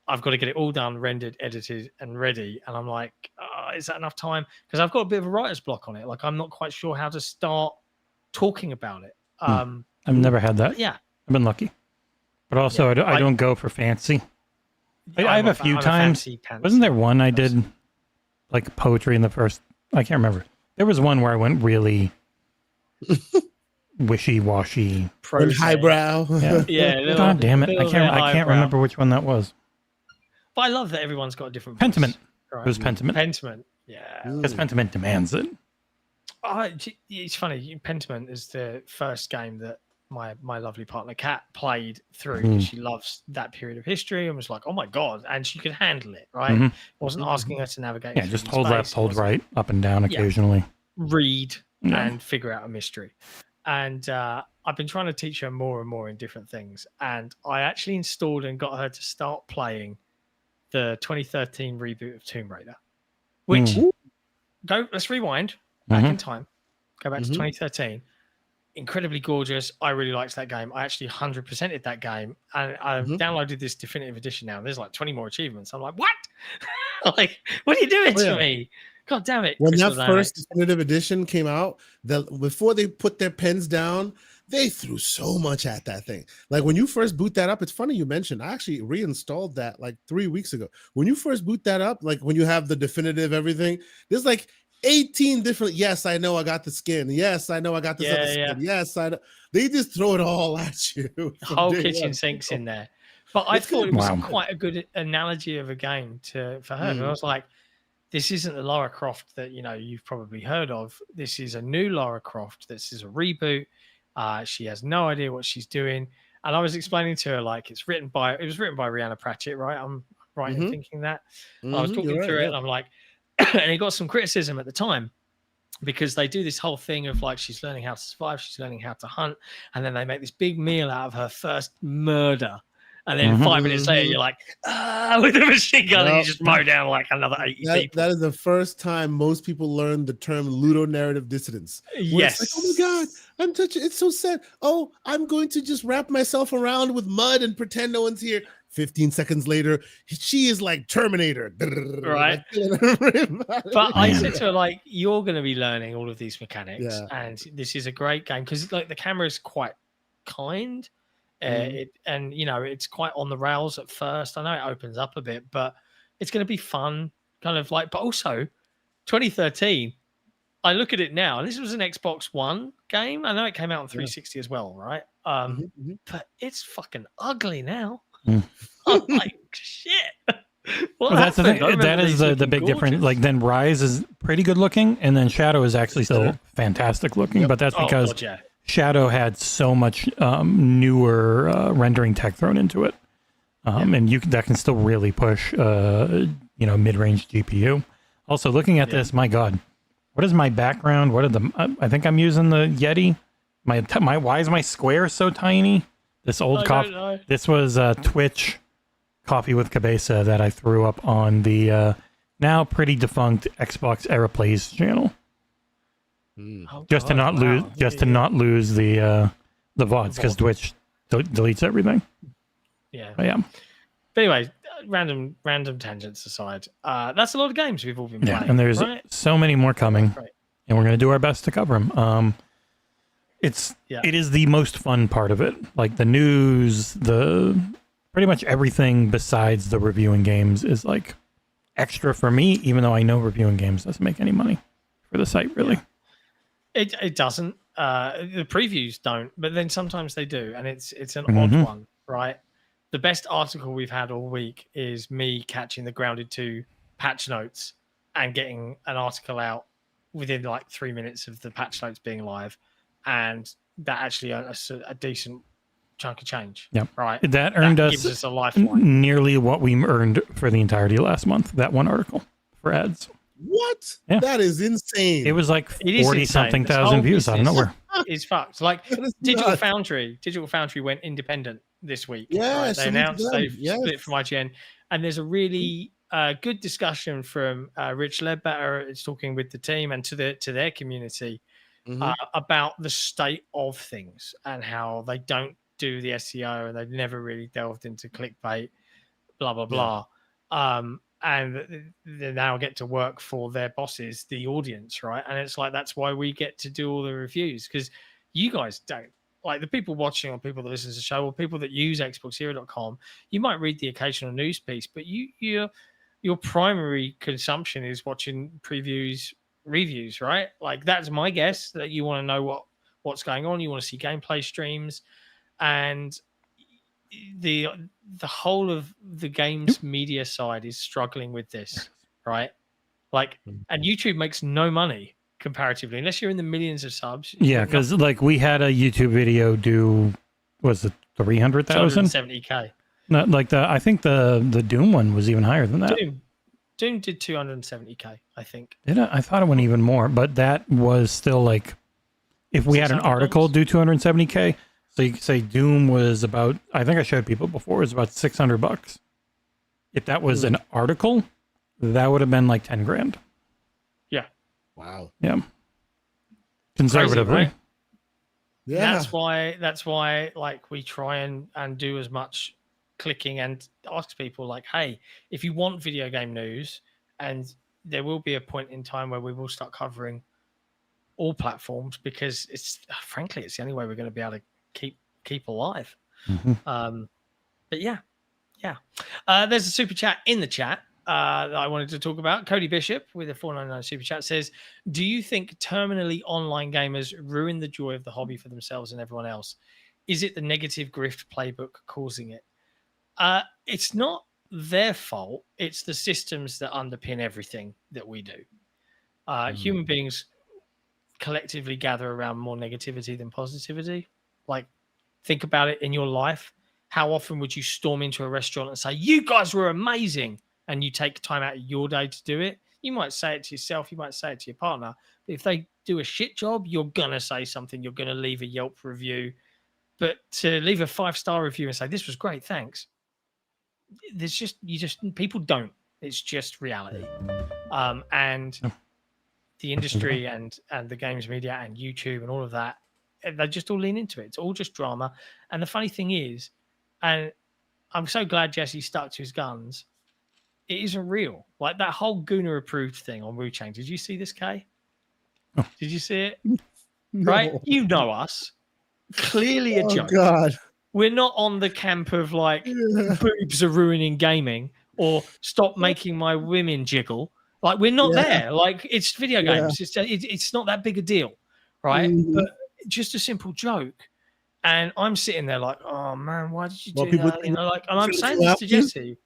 I've got to get it all done, rendered, edited, and ready. And I'm like, is that enough time? Because I've got a bit of a writer's block on it. Like, I'm not quite sure how to start talking about it. I've never had that. Yeah. I've been lucky. But also, I don't go for fancy. I have a few times. Wasn't there one I did, like poetry in the first? I can't remember. There was one where I went really wishy-washy. Highbrow. Yeah. God damn it. I can't remember which one that was. But I love that everyone's got a different voice. Pentiment. Right? It was Pentiment. Pentiment, yeah. Because Pentiment demands it. It's funny. Pentiment is the first game that my lovely partner Kat played through. Because she loves that period of history and was like, oh my God. And she could handle it, right? Mm-hmm. Wasn't asking her to navigate. Yeah, just hold left, hold right, up and down occasionally. Read and figure out a mystery. And I've been trying to teach her more and more in different things. And I actually installed and got her to start playing the 2013 reboot of Tomb Raider, which let's rewind back in time, go back to 2013. Incredibly gorgeous. I really liked that game. I actually 100%ed that game, and I've downloaded this definitive edition now. There's like 20 more achievements. I'm like, what? Like, what are you doing to me? God damn it. When that first definitive edition came out, before they put their pens down, they threw so much at that thing. Like when you first boot that up, it's funny you mentioned, I actually reinstalled that like 3 weeks ago. When you first boot that up, like when you have the definitive everything, there's like 18 different, yes, I know I got the skin. Yes, I know I got this other skin. Yes, I know. They just throw it all at you. The whole kitchen sink's in there. But I thought it was quite a good analogy of a game for her. And I was like, this isn't the Lara Croft that you've probably heard of. This is a new Lara Croft. This is a reboot. She has no idea what she's doing. And I was explaining to her, like, it was written by Rhianna Pratchett, right? I'm right in thinking that. I was talking through it, and I'm like, and he got some criticism at the time because they do this whole thing of like, she's learning how to survive, she's learning how to hunt, and then they make this big meal out of her first murder. And then 5 minutes later, you're like, with a machine gun, and you just mow down like another 80 people. That is the first time most people learn the term ludonarrative dissonance. Yes. It's like, oh my God, I'm touching. It's so sad. Oh, I'm going to just wrap myself around with mud and pretend no one's here. 15 seconds later, she is like Terminator. Right. But I said to her, like, you're going to be learning all of these mechanics. Yeah. And this is a great game because like the camera is quite kind. It's quite on the rails at first. I know it opens up a bit, but it's going to be fun, kind of like. But also, 2013. I look at it now, and this was an Xbox One game. I know it came out on 360 as well, right? But it's fucking ugly now. I'm like, shit. That's the thing. That is the big difference. Like, then Rise is pretty good looking, and then Shadow is actually still fantastic looking. But that's because Shadow had so much newer rendering tech thrown into it, and that can still really push mid-range GPU. Also, looking at this, my God, what is my background? What are I think I'm using the Yeti. Why is my square so tiny? This old coffee. This was Twitch Coffee with Cabeza that I threw up on the now pretty defunct XboxEra Plays channel. Just to not lose the VODs because Twitch deletes everything. Yeah. But anyway, random tangents aside, that's a lot of games we've all been playing. And there's so many more coming, and we're going to do our best to cover them. It is the most fun part of it. Like the news, pretty much everything besides the reviewing games is like extra for me, even though I know reviewing games doesn't make any money for the site, really. Yeah. It doesn't. The previews don't, but then sometimes they do, and it's an odd one, right? The best article we've had all week is me catching the Grounded 2 patch notes and getting an article out within like 3 minutes of the patch notes being live. And that actually a decent chunk of change. Yep. Right. That earned gives us a lifeline. nearly what we earned for the entirety of last month. That one article for ads. What? Yeah. That is insane. It was like It is 40-something insane. thousand views out of nowhere. It's fucked. Like That is Digital nuts. Foundry went independent this week. Yeah, right? They announced they've yes. split from IGN, and there's a really good discussion from Rich Ledbetter. It's talking with the team and to their community about the state of things and how they don't do the SEO and they've never really delved into clickbait, blah blah blah. And they now get to work for their bosses, the audience, right? And it's like that's why we get to do all the reviews, because you guys don't. Like the people watching or people that listen to the show or people that use XboxEra.com, you might read the occasional news piece, but your primary consumption is watching previews, reviews, right? Like that's my guess, that you want to know what's going on. You want to see gameplay streams, and the whole of the games media side is struggling with this, right? Like, and YouTube makes no money comparatively, unless you're in the millions of subs. Yeah, because like we had a YouTube video do, was it 300,000? 270K. Not like I think the Doom one was even higher than that. Doom did 270K, I think. Did it? I thought it went even more, but that was still like, if we had an article do 270K, so you could say Doom was about, I think I showed people before, it was about $600. If that was an article, that would have been like 10 grand. Yeah. Wow. Yeah. Conservatively. Crazy, right? Yeah. That's why like we try and do as much clicking and ask people like, hey, if you want video game news, and there will be a point in time where we will start covering all platforms, because it's frankly it's the only way we're going to be able to keep alive. But yeah. There's a super chat in the chat that I wanted to talk about. Cody Bishop with a $4.99 super chat says, do you think terminally online gamers ruin the joy of the hobby for themselves and everyone else? Is it the negative grift playbook causing it? It's not their fault. It's the systems that underpin everything that we do. Human beings collectively gather around more negativity than positivity. Like, think about it in your life. How often would you storm into a restaurant and say, you guys were amazing, and you take time out of your day to do it? You might say it to yourself, you might say it to your partner, but if they do a shit job, you're gonna say something, you're gonna leave a Yelp review. But to leave a 5-star review and say, this was great, thanks, people don't. It's just reality. And the industry and the games media and YouTube and all of that, they just all lean into it. It's all just drama. And the funny thing is, and I'm so glad Jesse stuck to his guns, it isn't real. Like that whole Guna approved thing on WuChain. Did you see this, Kay? Oh. Did you see it? No. Right? You know us. Clearly a joke. God. We're not on the camp of like boobs are ruining gaming or stop making my women jiggle. Like we're not there. Like it's video games. It's not that big a deal, right? But just a simple joke. And I'm sitting there like, oh man, why did you do that? You know, like, and I'm saying this to Jesse.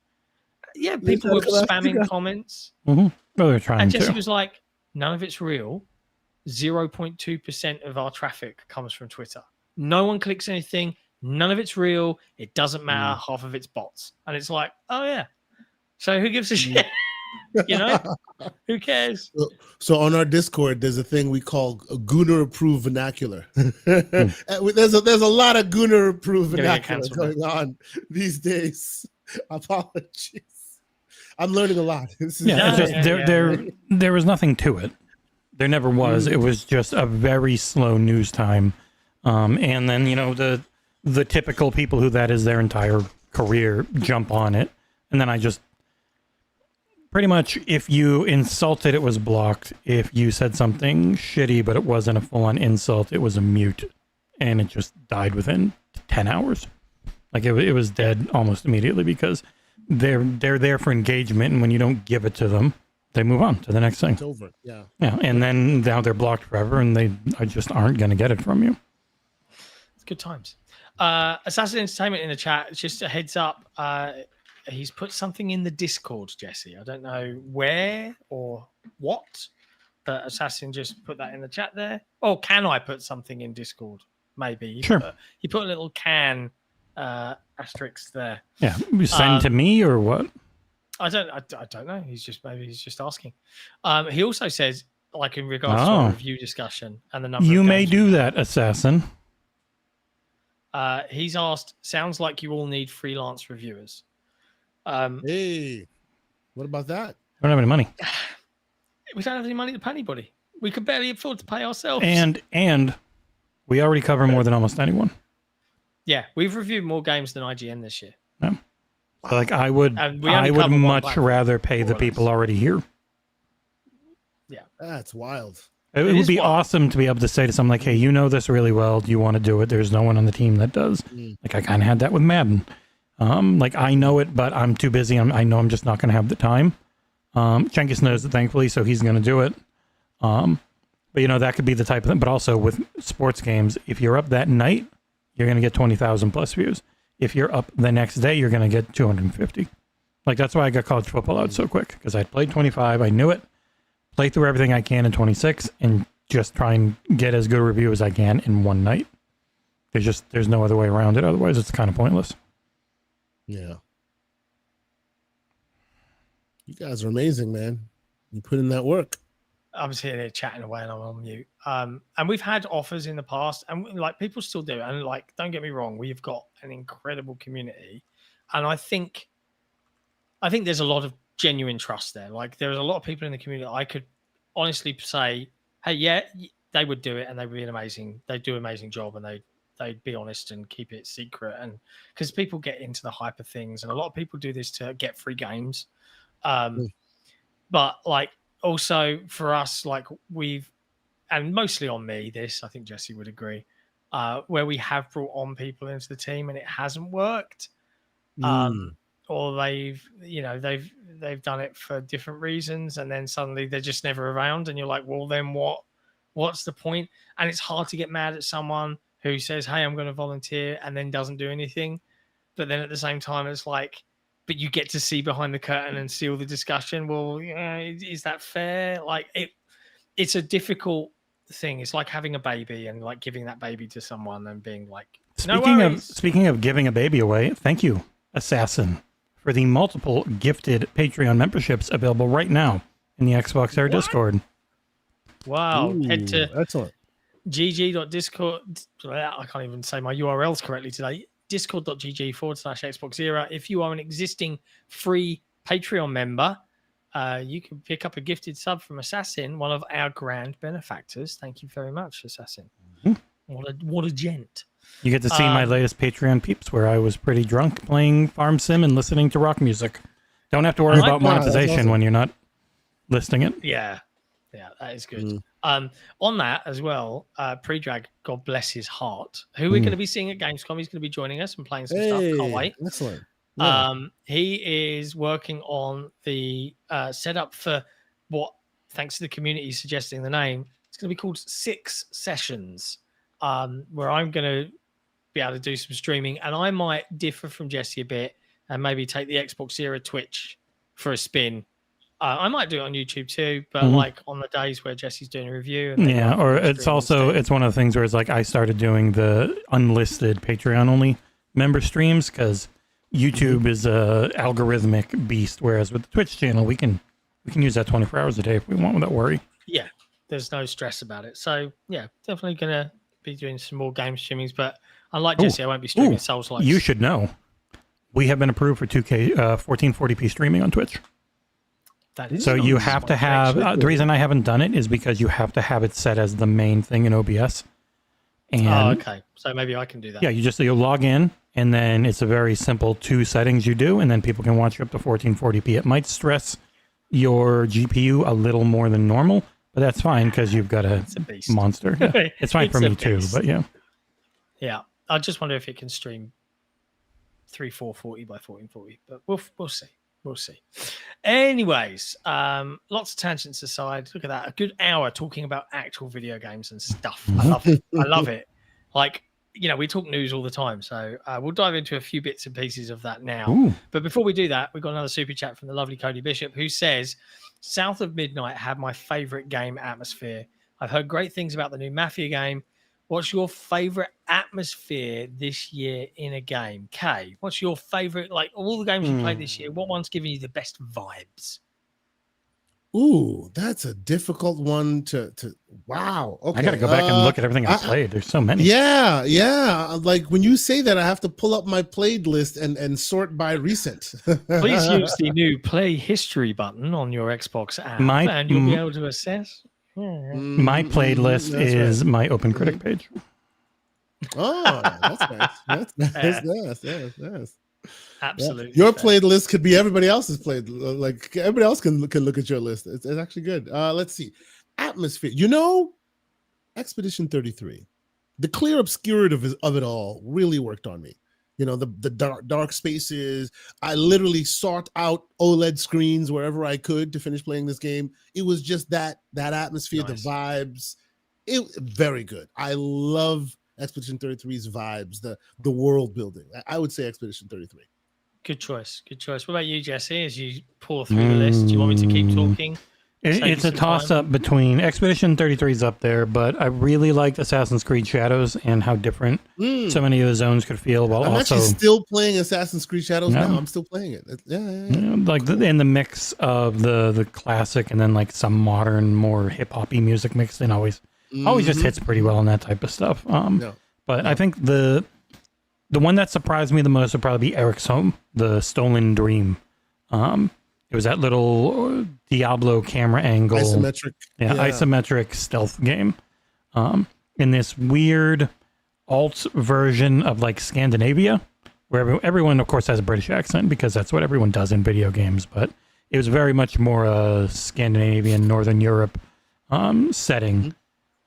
Yeah, people were spamming comments. Well, they're trying and Jesse to. was like, none of it's real. 0.2% of our traffic comes from Twitter. No one clicks anything. None of it's real. It doesn't matter. Half of it's bots. And it's like, oh yeah. So who gives a shit? You know? Who cares? So on our Discord, there's a thing we call a Gunner approved vernacular. There's a lot of Gunner approved vernacular going on these days. Apologies. I'm learning a lot. There was nothing to it. There never was. It was just a very slow news time. And then, you know, the typical people who that is their entire career jump on it. And then I just pretty much, if you insulted, it was blocked. If you said something shitty, but it wasn't a full-on insult, it was a mute. And it just died within 10 hours. Like it was dead almost immediately because they're there for engagement. And when you don't give it to them, they move on to the next thing. It's over. Yeah. Yeah. And then now they're blocked forever and they just aren't going to get it from you. It's good times. Assassin Entertainment in the chat, just a heads up. He's put something in the Discord, Jesse. I don't know where or what, but Assassin just put that in the chat there. Oh, can I put something in Discord? Maybe. Sure. He put a little can asterisks there. Yeah, you send to me or what? I don't know. He's just asking. He also says, like in regards to our review discussion and the number. You of may games do that, Assassin. He's asked. Sounds like you all need freelance reviewers. Hey, what about that? I don't have any money. We don't have any money to pay anybody. We could barely afford to pay ourselves. And we already cover more than almost anyone. Yeah, we've reviewed more games than IGN this year. Yeah. Like I would much rather pay the people already here. Yeah, that's wild. It would be awesome to be able to say to someone like, "Hey, you know this really well. Do you want to do it?" There's no one on the team that does. Like I kind of had that with Madden. Like I know it, but I'm too busy. I know I'm just not going to have the time. Cengiz knows it, thankfully, so he's going to do it. But that could be the type of thing. But also with sports games, if you're up that night, you're going to get 20,000 plus views. If you're up the next day, you're going to get 250. Like that's why I got college football out so quick, because I played 25. I knew it. Play through everything I can in 26 and just try and get as good a review as I can in one night. There's no other way around it. Otherwise, it's kind of pointless. Yeah. You guys are amazing, man. You put in that work. I'm sitting here chatting away and I'm on mute. And we've had offers in the past, and like people still do. And like, don't get me wrong, we've got an incredible community, and I think there's a lot of genuine trust there. Like, there's a lot of people in the community I could honestly say, hey, yeah, they would do it, and they would be they'd do an amazing job, and they'd be honest and keep it secret. And because people get into the hype of things, and a lot of people do this to get free games. But like, also for us, like and mostly on me, I think Jesse would agree, where we have brought on people into the team and it hasn't worked, or they've done it for different reasons, and then suddenly they're just never around, and you're like, well, then what's the point? And it's hard to get mad at someone who says, hey, I'm going to volunteer, and then doesn't do anything. But then at the same time, it's like, but you get to see behind the curtain and see all the discussion. Well, is that fair? Like it's a difficult thing. It's like having a baby and like giving that baby to someone and being like, speaking of giving a baby away, thank you, Assassin, for the multiple gifted Patreon memberships available right now in the XboxEra Discord. Wow. Ooh, head to excellent. gg.discord. I can't even say my URLs correctly today. discord.gg/XboxEra. If you are an existing free Patreon member, you can pick up a gifted sub from Assassin, one of our grand benefactors. Thank you very much, Assassin. What a gent. You get to see my latest Patreon peeps where I was pretty drunk playing Farm Sim and listening to rock music. Don't have to worry about monetization when you're not listing it. Yeah, that is good. On that as well, Pre-Drag, God bless his heart, who we're going to be seeing at Gamescom. He's going to be joining us and playing some stuff. Can't wait. Excellent. Yeah. He is working on the setup for what, thanks to the community suggesting the name, it's going to be called 6 Sessions, where I'm going to be able to do some streaming, and I might differ from Jesse a bit and maybe take the XboxEra Twitch for a spin. I might do it on YouTube too, but like on the days where Jesse's doing a review. And or it's also, it's one of the things where it's like I started doing the unlisted Patreon only member streams because YouTube is a algorithmic beast, whereas with the Twitch channel, we can use that 24 hours a day if we want without worry. Yeah, there's no stress about it. So yeah, definitely going to be doing some more game streamings, but unlike Jesse, I won't be streaming Souls-like. You should know. We have been approved for 2K 1440p streaming on Twitch. That is so you have to have the reason I haven't done it is because you have to have it set as the main thing in OBS. And okay. So maybe I can do that. Yeah, you log in, and then it's a very simple 2 settings you do, and then people can watch you up to 1440p. It might stress your GPU a little more than normal, but that's fine because you've got a monster. Yeah. It's fine for me too, but yeah. Yeah, I just wonder if it can stream 440 by 1440, but we'll see. We'll see. Anyways, lots of tangents aside. Look at that. A good hour talking about actual video games and stuff. I love it. I love it. Like, we talk news all the time. So we'll dive into a few bits and pieces of that now. Ooh. But before we do that, we've got another super chat from the lovely Cody Bishop, who says, South of Midnight had my favorite game atmosphere. I've heard great things about the new Mafia game. What's your favorite atmosphere this year in a game? Kay, what's your favorite, like all the games you played this year, what one's giving you the best vibes? Ooh, that's a difficult one to wow. Okay. I gotta go back and look at everything I played. There's so many. Yeah. Like when you say that, I have to pull up my played list and sort by recent. Please use the new play history button on your Xbox app and you'll be able to assess. My played list is my Open Critic page. Oh, that's nice. That's nice. Yes. Absolutely. Your played list could be everybody else's played. Like everybody else can look at your list. It's actually good. Let's see. Atmosphere. Expedition 33. The clear obscurity of it all really worked on me. The dark spaces. I literally sought out OLED screens wherever I could to finish playing this game. It was just that atmosphere, nice. The vibes. It very good. I love Expedition 33's vibes, the world building. I would say Expedition 33. Good choice. What about you, Jesse, as you pour through the list? Do you want me to keep talking? It's a toss-up between Expedition 33 is up there, but I really liked Assassin's Creed Shadows and how different so many of the zones could feel. While I'm also actually still playing Assassin's Creed Shadows now. I'm still playing it. Like in the mix of the classic and then like some modern, more hip-hoppy music mixed in always just hits pretty well on that type of stuff. But I think the one that surprised me the most would probably be Eric's Home, the Stolen Dream. It was that little Diablo camera angle, isometric stealth game, in this weird alt version of like Scandinavia, where everyone, of course, has a British accent because that's what everyone does in video games. But it was very much more a Scandinavian, Northern Europe setting,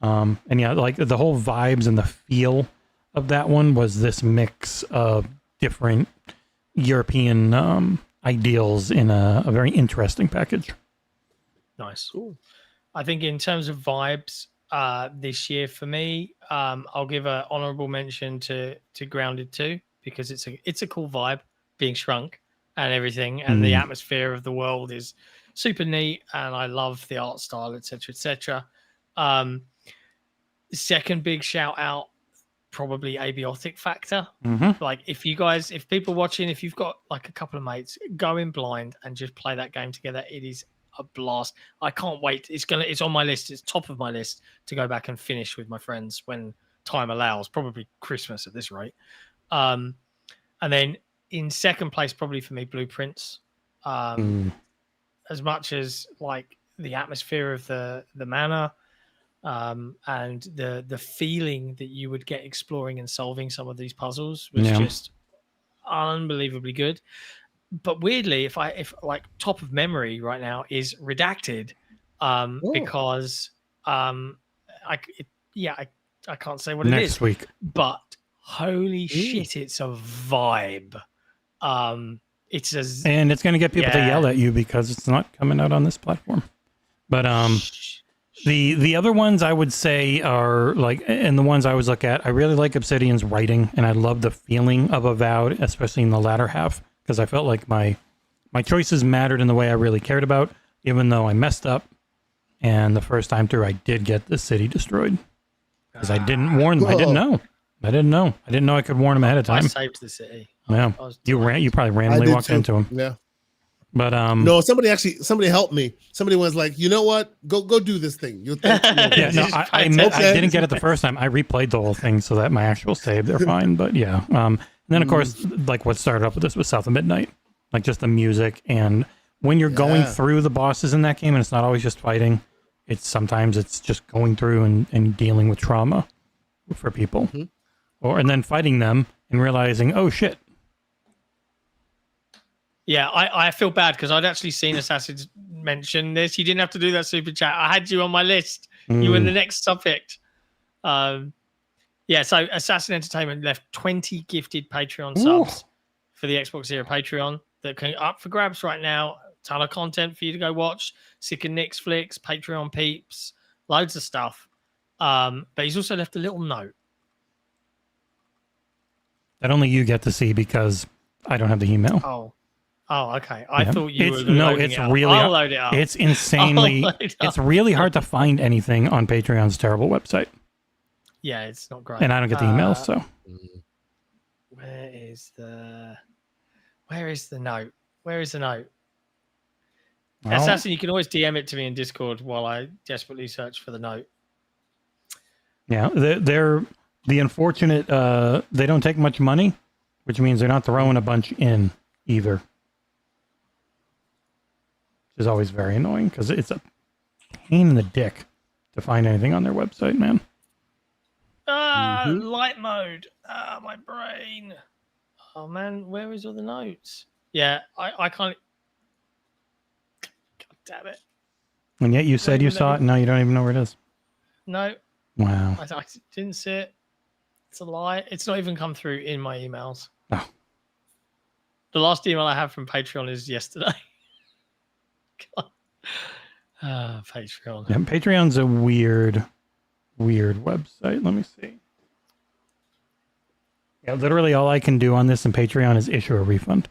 and like the whole vibes and the feel of that one was this mix of different European ideals in a very interesting package. Nice. Cool. I think in terms of vibes this year for me, I'll give an honorable mention to Grounded 2 because it's a cool vibe being shrunk and everything, and the atmosphere of the world is super neat, and I love the art style, etc. Second big shout out, probably Abiotic Factor. Like if people watching, if you've got like a couple of mates, go in blind and just play that game together. It is a blast. I can't wait. It's on my list. It's top of my list to go back and finish with my friends when time allows, probably Christmas at this rate. And then in second place, probably for me, Blueprints. As much as like the atmosphere of the manor, and the feeling that you would get exploring and solving some of these puzzles was just unbelievably good. But weirdly, if like top of memory right now is Redacted, because I can't say what it is next week, but holy shit, it's a vibe. And it's going to get people to yell at you because it's not coming out on this platform. But the other ones I would say are like, and the ones I always look at, I really like Obsidian's writing, and I love the feeling of Avowed, especially in the latter half, because I felt like my choices mattered in the way I really cared about, even though I messed up. And the first time through, I did get the city destroyed because I didn't warn them. I didn't know. I didn't know I could warn them ahead of time. I saved the city. Yeah, you probably randomly walked into them. Yeah. But no, somebody helped me. Somebody was like, you know what? Go do this thing. You'll think I didn't get it the first time. I replayed the whole thing so that my actual save, they're fine. But yeah. And then of course, like what started up with this was South of Midnight, like just the music. And when you're going through the bosses in that game, and it's not always just fighting, sometimes it's just going through and dealing with trauma for people, and then fighting them and realizing, oh shit. Yeah, I feel bad because I'd actually seen Assassin mention this. You didn't have to do that super chat. I had you on my list. You were the next subject. So Assassin Entertainment left 20 gifted Patreon subs for the XboxEra Patreon that can up for grabs right now. Ton of content for you to go watch. Sick and Nick's flicks, Patreon peeps, loads of stuff. But he's also left a little note that only you get to see because I don't have the email. Oh, okay. I thought you were loading it up. I'll load it up. It's insanely. It's really hard to find anything on Patreon's terrible website. Yeah, it's not great. And I don't get the emails, so. Where is the note? Where is the note? Well, Assassin, you can always DM it to me in Discord while I desperately search for the note. yeah, they're the unfortunate. They don't take much money, which means they're not throwing a bunch in either, which is always very annoying because it's a pain in the dick to find anything on their website, man. Light mode. My brain. Oh man, where is all the notes? Yeah, I can't. God damn it. And yet you said you saw it, and now you don't even know where it is. No. Wow. I didn't see it. It's a lie. It's not even come through in my emails. Oh. The last email I have from Patreon is yesterday. God. Patreon. Yeah, Patreon's a weird website. Let me see. Yeah, literally all I can do on this in Patreon is issue a refund.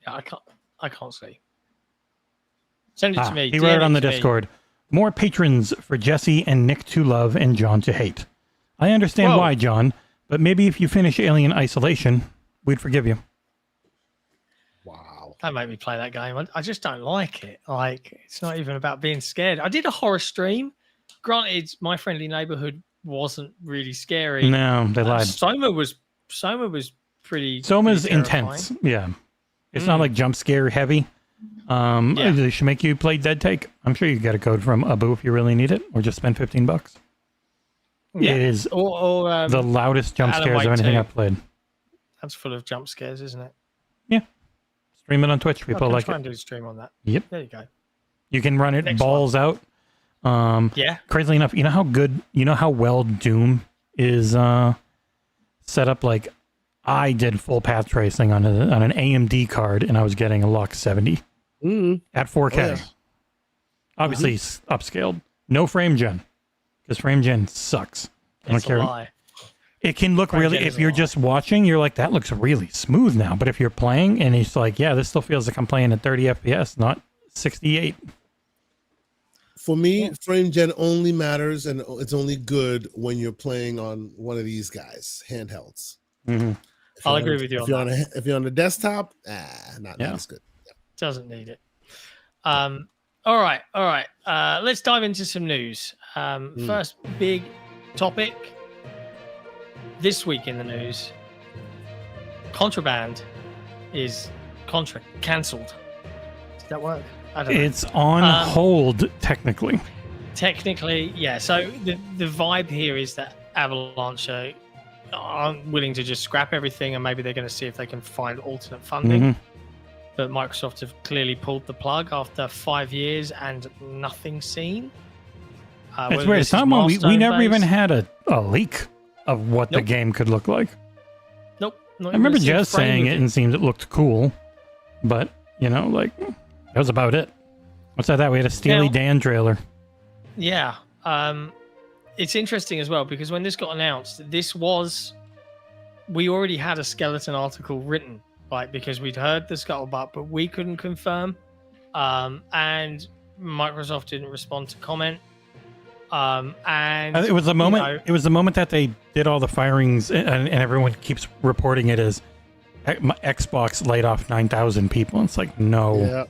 Yeah, I can't see. Send it to me. He wrote it on the Discord. More patrons for Jesse and Nick to love and John to hate. I understand why, John, but maybe if you finish Alien Isolation, we'd forgive you. Wow. Don't make me play that game. I just don't like it. Like, it's not even about being scared. I did a horror stream. Granted, My Friendly Neighborhood wasn't really scary. No, they lied. Soma was pretty. Soma's pretty intense. Yeah. It's not like jump scare heavy. They should make you play Dead Take. I'm sure you can get a code from Abu if you really need it, or just spend $15. Yeah. It is or the loudest jump Alan scares Wake of anything 2. I've played. That's full of jump scares, isn't it? Yeah. Stream it on Twitch. People like try it. and do a stream on that. Yep. There you go. You can run it balls out. Yeah. Crazily enough, you know how well Doom is set up? Like, I did full path tracing on an AMD card, and I was getting a Lux 70 at 4K. Oh, yeah. Obviously, it's upscaled. No frame gen, because frame gen sucks. I don't care. A lie. It can look Frame really, gen is if a you're lie. just watching, you're like, that looks really smooth now. But if you're playing, and it's like, yeah, this still feels like I'm playing at 30 FPS, not 68. For me, frame gen only matters, and it's only good when you're playing on one of these guys, handhelds. Mm-hmm. I'll agree with you on that. If you're on the desktop, not as good. Doesn't need it. All right. Let's dive into some news. First big topic this week in the news: Contraband is cancelled. Did that work? I don't know. It's on hold, technically. Technically, yeah. So the vibe here is that Avalanche aren't willing to just scrap everything, and maybe they're going to see if they can find alternate funding. But Microsoft have clearly pulled the plug after 5 years and nothing seen. It's weird. It's not one we never even had a leak of what the game could look like. Nope. I remember Jez saying it and it seemed it looked cool, but like that was about it. What's that? We had a Steely Dan trailer. Yeah. It's interesting as well because when this got announced, we already had a skeleton article written, like because we'd heard the scuttlebutt, but we couldn't confirm. And Microsoft didn't respond to comment. And it was the moment. It was the moment that they did all the firings, and everyone keeps reporting it as Xbox laid off 9,000 people. It's like no,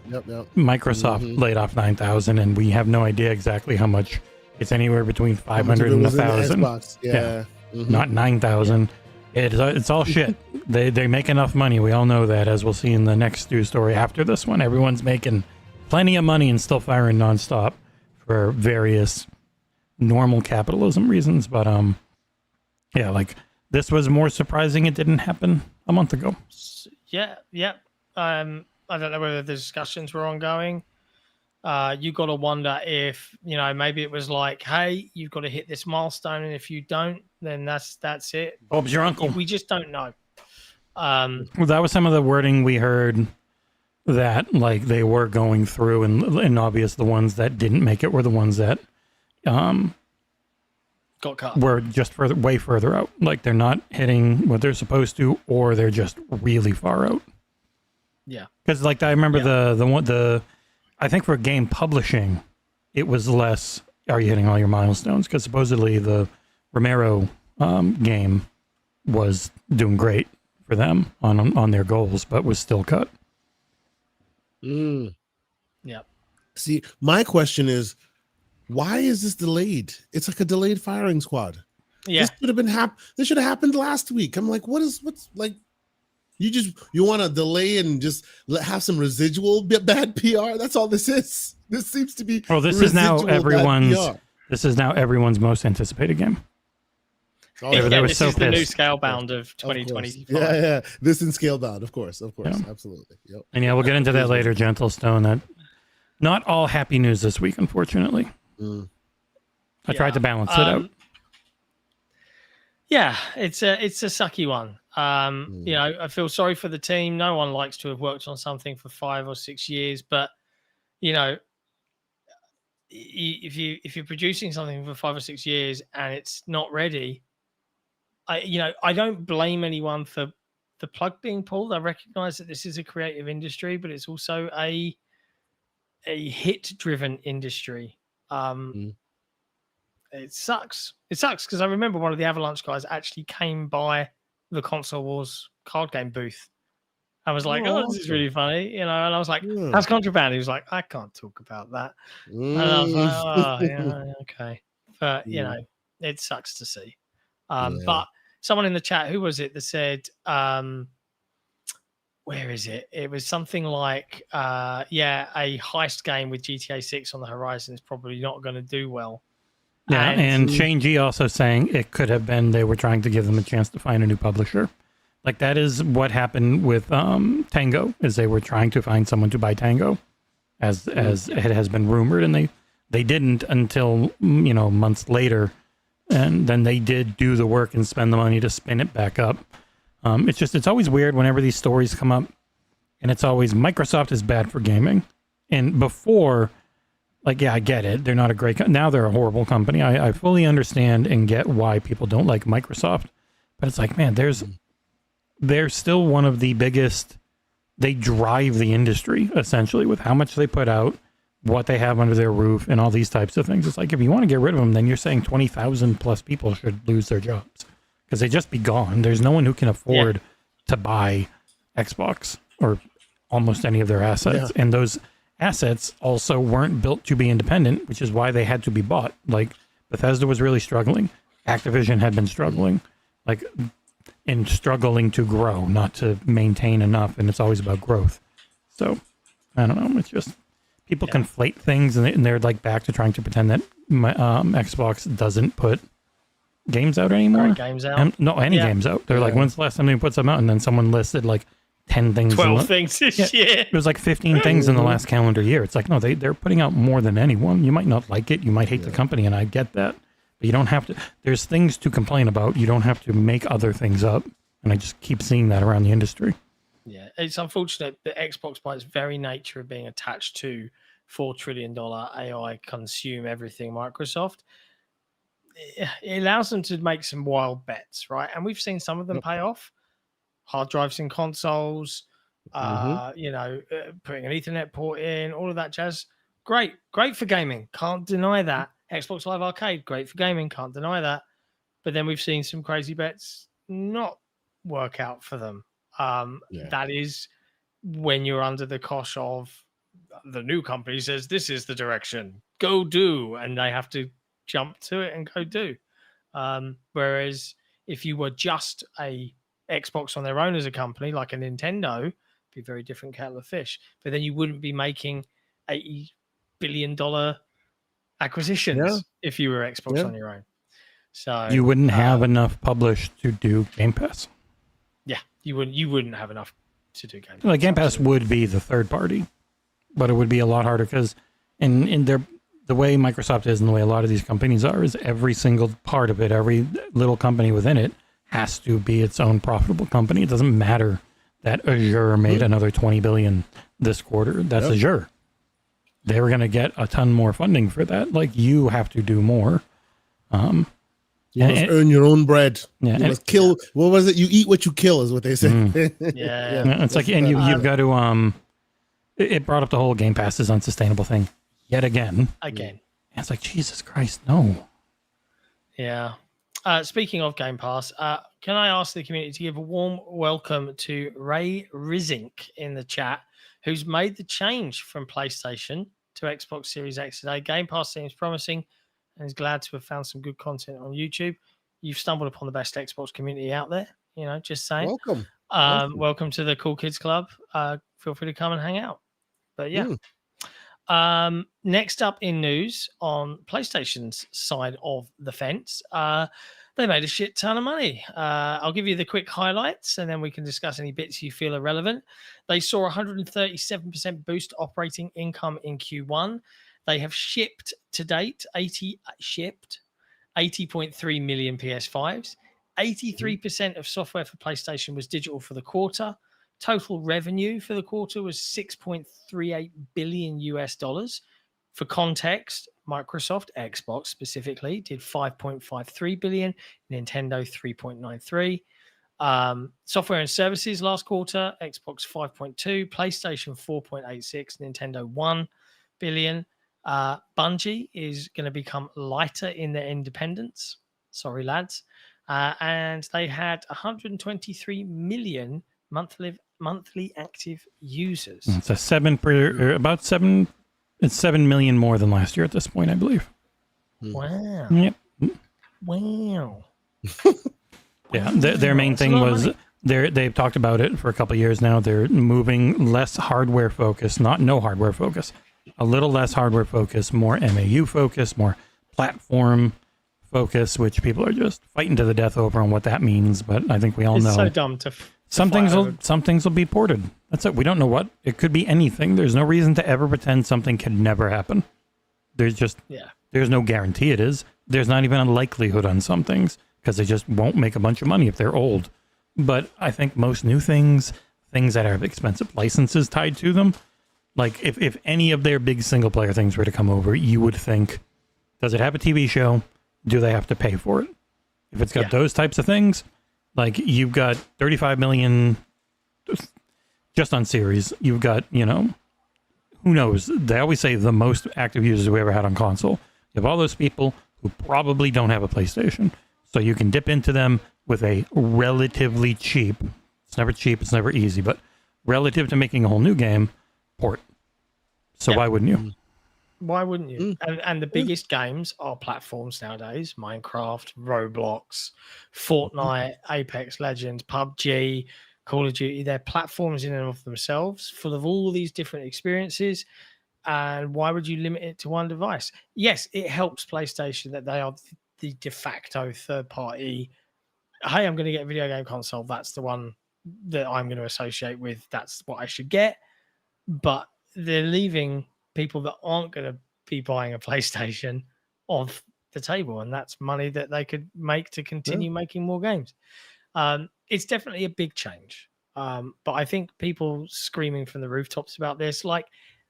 Microsoft laid off 9,000, and we have no idea exactly how much. It's anywhere between 500 and 1,000. Not 9,000. It's all shit. They make enough money. We all know that, as we'll see in the next news story after this one. Everyone's making plenty of money and still firing nonstop for various normal capitalism reasons. But like this was more surprising. It didn't happen a month ago. Yeah. I don't know whether the discussions were ongoing. You got to wonder if maybe it was like, hey, you've got to hit this milestone, and if you don't, then that's it. Bob's your uncle. We just don't know. Well, that was some of the wording we heard that like they were going through, and obvious the ones that didn't make it were the ones that got cut. Were just way further out. Like they're not hitting what they're supposed to, or they're just really far out. Yeah, because like I remember the I think for game publishing, it was less. are you hitting all your milestones? Because supposedly the Romero game was doing great for them on their goals, but was still cut. Mm. Yeah. See, my question is, why is this delayed? It's like a delayed firing squad. Yeah. This should have been this should have happened last week. I'm like, what's like? You want to delay and just have some residual bad PR? That's all this is. This seems to be. Well, this is now everyone's most anticipated game. Oh, yeah, they were this so is the new pissed. Scalebound of 2025. Yeah. This in Scalebound, of course, Yeah. absolutely. Yep. And yeah, we'll get into that later, Gentlestone. That not all happy news this week, unfortunately. I tried to balance it out. Yeah, it's a sucky one. You know, I feel sorry for the team. No one likes to have worked on something for 5 or 6 years, but you know, if you're producing something for 5 or 6 years and it's not ready, I don't blame anyone for the plug being pulled. I recognize that this is a creative industry, but it's also a hit-driven industry. It sucks. It sucks because I remember one of the Avalanche guys actually came by the Console Wars card game booth. I was like, "Oh, this is really funny," you know. And I was like, "How's Contraband?" He was like, "I can't talk about that." And I was like, "Oh, yeah, okay." But you know, it sucks to see. But someone in the chat, who was it that said, where is it? It was something like, a heist game with GTA 6 on the horizon is probably not going to do well. Yeah, and Shane G also saying it could have been they were trying to give them a chance to find a new publisher. Like that is what happened with Tango, is they were trying to find someone to buy Tango, as it has been rumored, and they didn't until months later, and then they did do the work and spend the money to spin it back up. It's always weird whenever these stories come up, and it's always Microsoft is bad for gaming, and before. Like, yeah, I get it. They're not a great now they're a horrible company. I fully understand and get why people don't like Microsoft. But it's like, man, they're still one of the biggest. They drive the industry, essentially, with how much they put out, what they have under their roof, and all these types of things. It's like, if you want to get rid of them, then you're saying 20,000 plus people should lose their jobs. Because they just be gone. There's no one who can afford to buy Xbox or almost any of their assets. Yeah. And those assets also weren't built to be independent, which is why they had to be bought. Like Bethesda was really struggling. Activision had been struggling, and struggling to grow, not to maintain enough. And it's always about growth. So I don't know. It's just people conflate things, and they're like back to trying to pretend that Xbox doesn't put games out anymore. Games out. Any games out. They're like, when's the last time they put something out? And then someone listed like 10 things. 12 things this year. It was like 15 things in the last calendar year. It's like, no, they're putting out more than anyone. You might not like it. You might hate the company, and I get that. But you don't have to. There's things to complain about. You don't have to make other things up. And I just keep seeing that around the industry. Yeah, it's unfortunate that Xbox, by its very nature of being attached to $4 trillion AI consume everything Microsoft, it allows them to make some wild bets, right? And we've seen some of them pay off. Hard drives in consoles, putting an Ethernet port in, all of that jazz. Great for gaming. Can't deny that. Xbox Live Arcade, great for gaming. Can't deny that. But then we've seen some crazy bets not work out for them. That is when you're under the cosh of the new company says, this is the direction, go do. And they have to jump to it and go do. Whereas if you were just a Xbox on their own as a company, like a Nintendo, it'd be a very different kettle of fish. But then you wouldn't be making $80 billion acquisitions if you were Xbox on your own. So you wouldn't have enough published to do Game Pass. Yeah, you wouldn't have enough to do Game Pass. Well, Game Pass would be the third party, but it would be a lot harder because in the way Microsoft is and the way a lot of these companies are is every single part of it, every little company within it has to be its own profitable company. It doesn't matter that Azure made another $20 billion this quarter. That's Azure. They were going to get a ton more funding for that. Like, you have to do more. You must earn your own bread. Yeah, you must kill. What was it? You eat what you kill, is what they say. It's like, and you've got to. It brought up the whole Game Pass is unsustainable thing yet again. And it's like, Jesus Christ, no. Yeah. Speaking of Game Pass, can I ask the community to give a warm welcome to Ray Rizink in the chat, who's made the change from PlayStation to Xbox Series X today. Game Pass seems promising and is glad to have found some good content on YouTube. You've stumbled upon the best Xbox community out there, just saying. Welcome to the Cool Kids Club. Feel free to come and hang out. But yeah. Next up in news on PlayStation's side of the fence, they made a shit ton of money. I'll give you the quick highlights and then we can discuss any bits you feel are relevant. They saw 137% boost operating income in Q1. They have shipped to date 80.3 million PS5s. 83% of software for PlayStation was digital for the quarter. Total revenue for the quarter was $6.38 billion US. For context, Microsoft, Xbox specifically, did 5.53 billion, Nintendo 3.93. Software and services last quarter, Xbox 5.2, PlayStation 4.86, Nintendo 1 billion. Bungie is going to become lighter in their independence. Sorry, lads. And they had 123 million monthly active users. It's a about 7. It's 7 million more than last year at this point, I believe. Wow. Yep. Wow. Yeah, their main thing was they've talked about it for a couple of years now. They're moving less hardware focus, no hardware focus, a little less hardware focus, more MAU focus, more platform focus, which people are just fighting to the death over on what that means. But I think we all know. It's so dumb to some things will be ported. That's it. We don't know what. It could be anything. There's no reason to ever pretend something can never happen. There's no guarantee it is. There's not even a likelihood on some things because they just won't make a bunch of money if they're old. But I think most new things that have expensive licenses tied to them, like if any of their big single player things were to come over, you would think, does it have a TV show? Do they have to pay for it? If it's got those types of things, like you've got 35 million just on series. You've got, who knows? They always say the most active users we ever had on console. You have all those people who probably don't have a PlayStation. So you can dip into them with a relatively cheap, it's never cheap, it's never easy, but relative to making a whole new game, port. So why wouldn't you? Why wouldn't you? And the biggest games are platforms nowadays: Minecraft, Roblox, Fortnite, Apex Legends, PUBG, Call of Duty. They're platforms in and of themselves, full of all these different experiences. And why would you limit it to one device? Yes, it helps PlayStation that they are the de facto third party. Hey, I'm going to get a video game console. That's the one that I'm going to associate with. That's what I should get. But they're leaving people that aren't going to be buying a PlayStation off the table, and that's money that they could make to continue making more games. It's definitely a big change, but I think people screaming from the rooftops about this,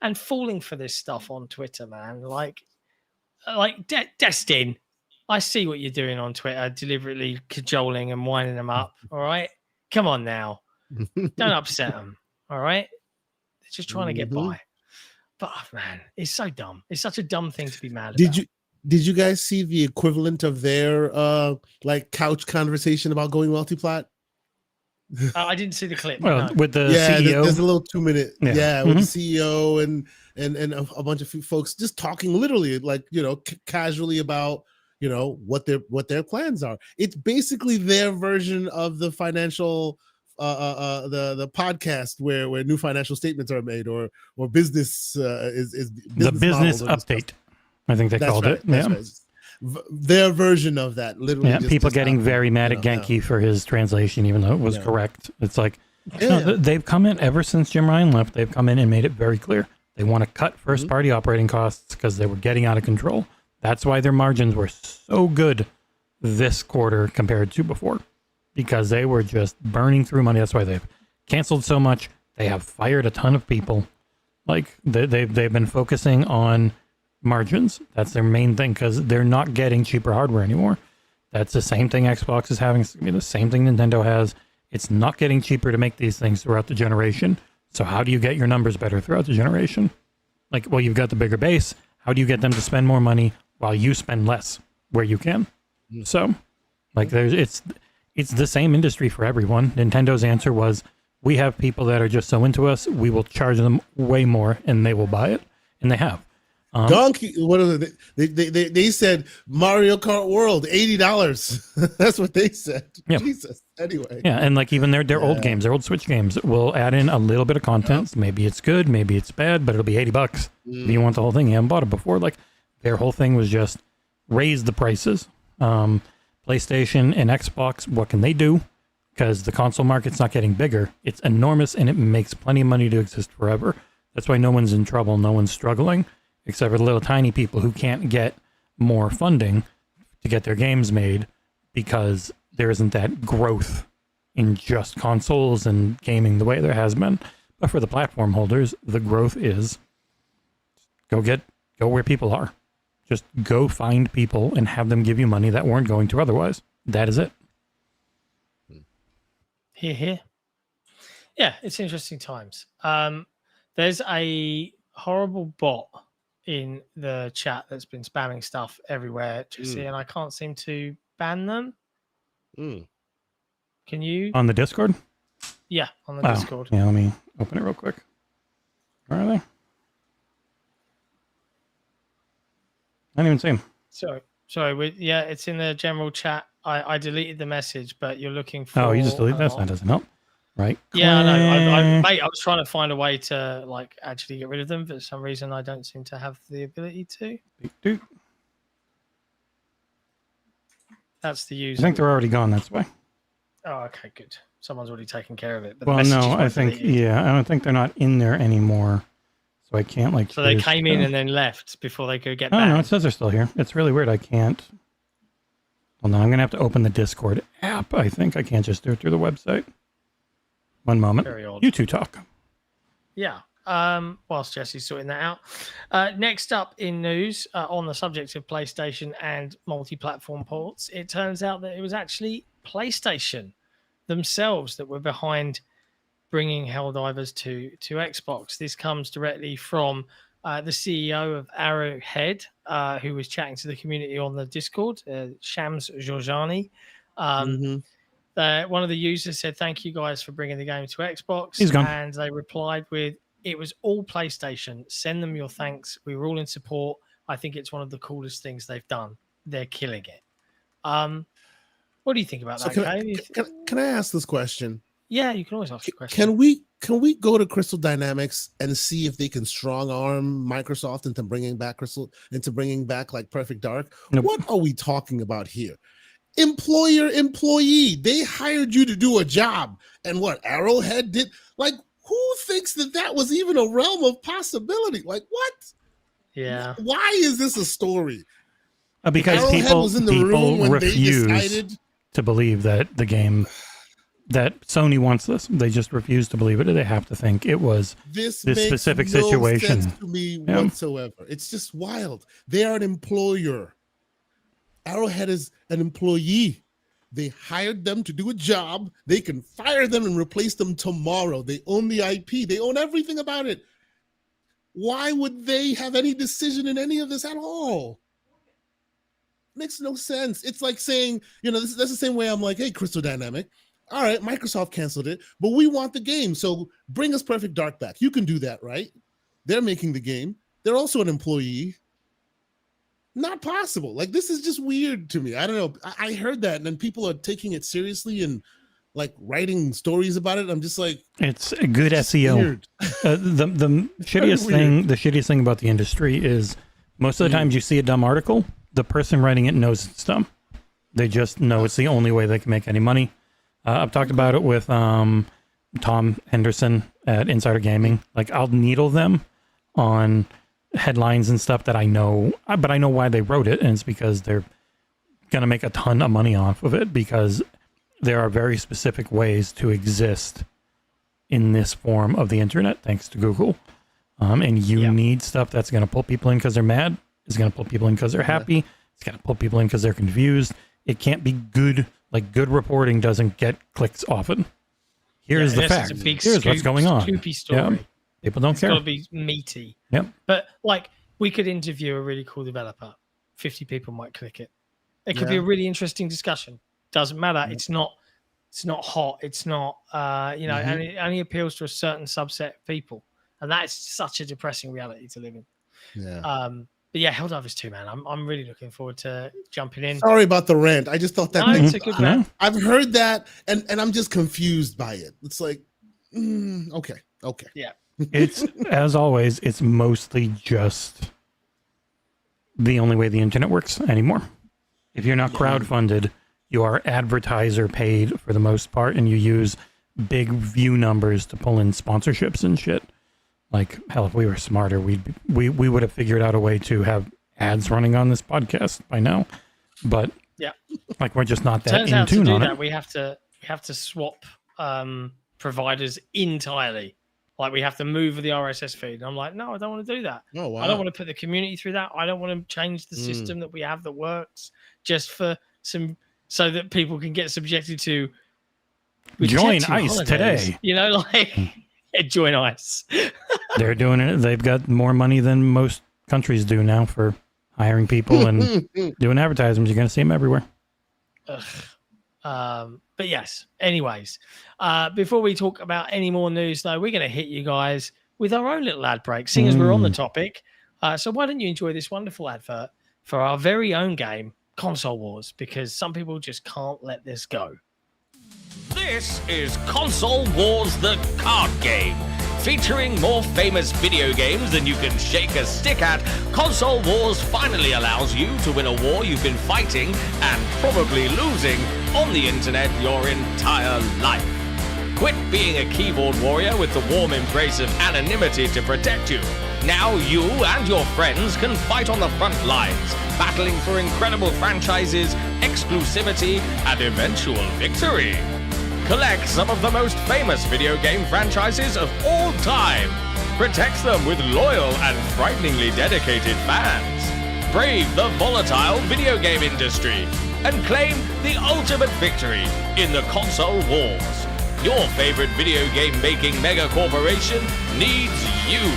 and falling for this stuff on Twitter, man, Destin, I see what you're doing on Twitter, deliberately cajoling and winding them up. All right, come on now, don't upset them. All right, they're just trying to get by. But man, it's so dumb. It's such a dumb thing to be mad about. Did you guys see the equivalent of their couch conversation about going multi-plat? I didn't see the clip. Well, no. With the CEO, there's a little 2-minute, with the CEO and a bunch of folks just talking literally casually about what their plans are. It's basically their version of the financial. The podcast where new financial statements are made or business is the business update. I think they called it. Yeah. Right. Their version of that, literally. Yeah, people getting very mad at Genki for his translation, even though it was correct. It's like they've come in ever since Jim Ryan left. They've come in and made it very clear they want to cut first-party operating costs because they were getting out of control. That's why their margins were so good this quarter compared to before. Because they were just burning through money. That's why they've canceled so much. They have fired a ton of people. They've been focusing on margins. That's their main thing because they're not getting cheaper hardware anymore. That's the same thing Xbox is having. It's the same thing Nintendo has. It's not getting cheaper to make these things throughout the generation. So how do you get your numbers better throughout the generation? You've got the bigger base. how do you get them to spend more money while you spend less where you can? So, like, it's the same industry for everyone. Nintendo's answer was, we have people that are just so into us, we will charge them way more, and they will buy it, and they have. Donkey, what are they said Mario Kart World, $80. That's what they said. Yep. Jesus. Anyway. Yeah, and like even their old games, their old Switch games will add in a little bit of content. Maybe it's good, maybe it's bad, but it'll be $80. If you want the whole thing, you haven't bought it before. Like their whole thing was just raise the prices. PlayStation and Xbox, what can they do? Because the console market's not getting bigger. It's enormous and it makes plenty of money to exist forever. That's why no one's in trouble, no one's struggling. Except for the little tiny people who can't get more funding to get their games made because there isn't that growth in just consoles and gaming the way there has been. But for the platform holders, the growth is go where people are. Just go find people and have them give you money that weren't going to otherwise. That is it. Here. Yeah, it's interesting times. There's a horrible bot in the chat that's been spamming stuff everywhere, Jesse, and I can't seem to ban them. Can you? On the Discord? Yeah, on the Discord. Yeah, let me open it real quick. Where are they? I didn't even see them. Sorry. Yeah, it's in the general chat. I deleted the message, but you're looking for... Oh, you just deleted that? That doesn't help. Right. Yeah, I know. Mate, I was trying to find a way to like actually get rid of them, but for some reason I don't seem to have the ability to. That's the user. I think they're already gone. That's why. Oh, okay, good. Someone's already taken care of it. But well, no, I think I don't think they're not in there anymore, so I can't like. So they came in and then left before they could get back. Oh no, it says they're still here. It's really weird. I can't. Well, no, I'm gonna have to open the Discord app. I think I can't just do it through the website. One moment. Very odd. You two talk. Yeah. Whilst Jesse's sorting that out. Next up in news, on the subject of PlayStation and multi-platform ports, it turns out that it was actually PlayStation themselves that were behind bringing Helldivers to Xbox. This comes directly from the CEO of Arrowhead, who was chatting to the community on the Discord, Shams Georgiani. One of the users said, "Thank you guys for bringing the game to Xbox." He's gone. And they replied with, "It was all PlayStation. Send them your thanks. We were all in support. I think it's one of the coolest things they've done. They're killing it." What do you think about that? Can I ask this question? Yeah, you can always ask a question. Can we go to Crystal Dynamics and see if they can strong arm Microsoft into bringing back like Perfect Dark? Nope. What are we talking about here? Employer, employee. They hired you to do a job, and what Arrowhead did? Like, who thinks that was even a realm of possibility? Like, what? Yeah. Why is this a story? Because Arrowhead people was in the room when refuse they decided to believe that the game, that Sony wants this. They just refuse to believe it. They have to think it was this specific situation. Sense to me whatsoever. It's just wild. They are an employer. Arrowhead is an employee. They hired them to do a job. They can fire them and replace them tomorrow. They own the IP. They own everything about it. Why would they have any decision in any of this at all? Makes no sense. It's like saying, that's the same way I'm like, hey, Crystal Dynamic, all right, Microsoft canceled it, but we want the game, so bring us Perfect Dark back. You can do that, right? They're making the game. They're also an employee. Not possible. Like, this is just weird to me. I don't know. I heard that, and then people are taking it seriously and like writing stories about it. I'm just like, it's a good SEO. The shittiest thing about the industry is most of the times you see a dumb article, the person writing it knows it's dumb. They just know it's the only way they can make any money. I've talked about it with Tom Henderson at Insider Gaming. Like, I'll needle them on headlines and stuff that I know, but I know why they wrote it, and it's because they're going to make a ton of money off of it, because there are very specific ways to exist in this form of the internet, thanks to Google. And you need stuff that's going to pull people in because they're mad. It's going to pull people in because they're happy. It's going to pull people in because they're confused. It can't be good. Like, good reporting doesn't get clicks often. Here's the fact. Here's what's going on. Scoopy story. Yeah. People don't care. It's got to be meaty. Yep. But like, we could interview a really cool developer. 50 people might click it. It could be a really interesting discussion. Doesn't matter. It's not hot. It's not, and it only appeals to a certain subset of people. And that is such a depressing reality to live in. Yeah. But yeah, Helldivers 2, man. I'm really looking forward to jumping in. Sorry about the rant. I just thought that it's a good rant. I've heard that, and I'm just confused by it. It's like, okay. Yeah. It's, as always, it's mostly just the only way the internet works anymore. If you're not crowdfunded, you are advertiser paid for the most part, and you use big view numbers to pull in sponsorships and shit. Like, hell, if we were smarter, we would have figured out a way to have ads running on this podcast by now. But like, we're just not that in tune on it. We have to swap providers entirely. Like, we have to move the RSS feed. And I'm like, no, I don't want to do that. Oh, wow. I don't want to put the community through that. I don't want to change the system that we have that works just for so that people can get subjected to join ICE today. You know, like join ICE. They're doing it. They've got more money than most countries do now for hiring people and doing advertisements. You're going to see them everywhere. But yes, anyways, before we talk about any more news, though, we're going to hit you guys with our own little ad break, seeing as we're on the topic. So why don't you enjoy this wonderful advert for our very own game, Console Wars, because some people just can't let this go. This is Console Wars, the card game. Featuring more famous video games than you can shake a stick at, Console Wars finally allows you to win a war you've been fighting and probably losing on the internet your entire life. Quit being a keyboard warrior with the warm embrace of anonymity to protect you. Now you and your friends can fight on the front lines, battling for incredible franchises, exclusivity, and eventual victory. Collect some of the most famous video game franchises of all time. Protect them with loyal and frighteningly dedicated fans. Brave the volatile video game industry and claim the ultimate victory in the Console Wars. Your favorite video game making mega corporation needs you.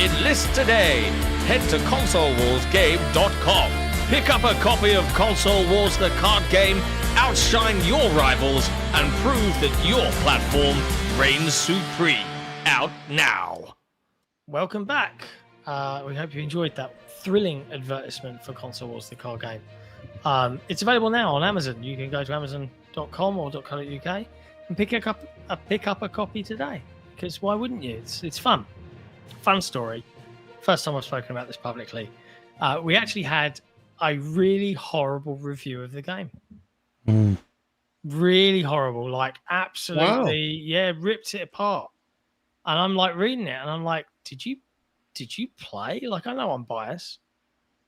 Enlist today. Head to consolewarsgame.com. Pick up a copy of Console Wars, the card game, outshine your rivals, and prove that your platform reigns supreme. Out now. Welcome back. We hope you enjoyed that thrilling advertisement for Console Wars, the card game. It's available now on Amazon. You can go to amazon.com or .co.uk and pick up a copy today. Because why wouldn't you? It's fun. Fun story. First time I've spoken about this publicly. We actually had a really horrible review of the game. Really horrible, like absolutely, ripped it apart. And I'm like reading it, and I'm like, did you play? Like, I know I'm biased,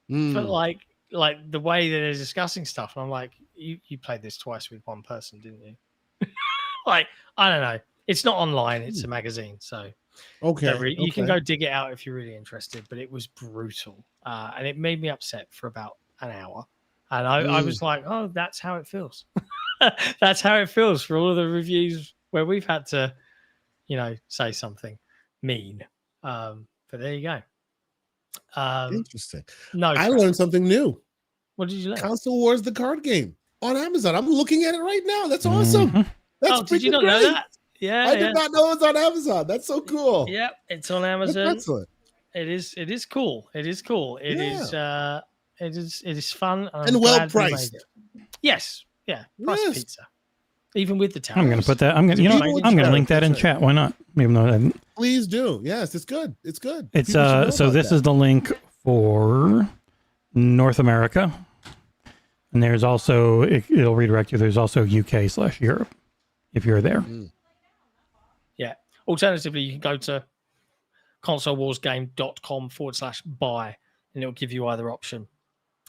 but like the way that they're discussing stuff, and I'm like, you played this twice with one person, didn't you? Like, I don't know. It's not online; it's a magazine, so you can go dig it out if you're really interested. But it was brutal, and it made me upset for about an hour. And I was like, oh, that's how it feels. That's how it feels for all of the reviews where we've had to, say something mean. But there you go. Interesting. No, I learned something new. What did you learn? Console Wars, the card game on Amazon. I'm looking at it right now. That's awesome. That's did you not know that? Yeah, I did not know it was on Amazon. That's so cool. Yep, it's on Amazon. That's excellent. It is cool. It is cool. It is fun and well priced. Yes. Yeah. Price pizza. Even with the tariffs. I'm going to put that. I'm going to link that in chat. Why not? Even though I didn't. Please do. Yes, it's good. It's good. It's so this is the link for North America, and there's also it'll redirect you. There's also UK/Europe if you're there. Yeah. Alternatively, you can go to consolewarsgame.com/buy, and it'll give you either option.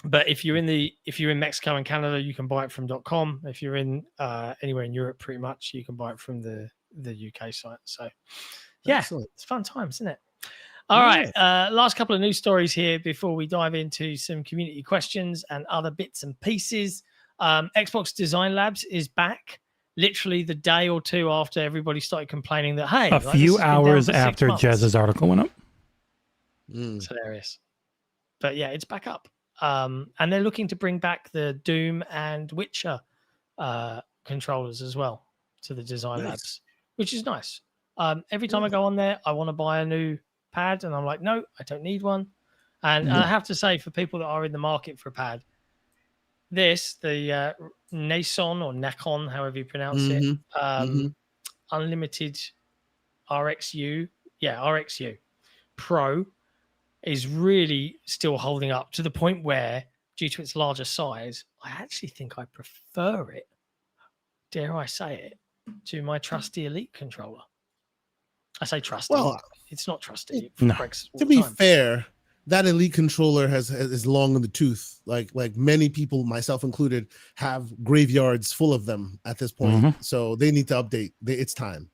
But if you're in Mexico and Canada, you can buy it from .com. If you're in anywhere in Europe, pretty much, you can buy it from the UK site. So, yeah, excellent. It's fun times, isn't it? All right, last couple of news stories here before we dive into some community questions and other bits and pieces. Xbox Design Labs is back. Literally the day or two after everybody started complaining that, hey, a few hours after Jez's article went up. It's hilarious. but yeah, it's back up. And they're looking to bring back the Doom and Witcher controllers as well to the design labs, which is nice. Every time I go on there, I want to buy a new pad, and I'm like, no, I don't need one. And I have to say, for people that are in the market for a pad, the Nason or Nakon, however you pronounce it, Unlimited RXU, RXU Pro is really still holding up to the point where, due to its larger size, I actually think I prefer it, dare I say it, to my trusty Elite controller. I say trusty. Well, it's not trusty. To be fair, that Elite controller is long in the tooth. Like many people, myself included, have graveyards full of them at this point. So they need to update. It's time.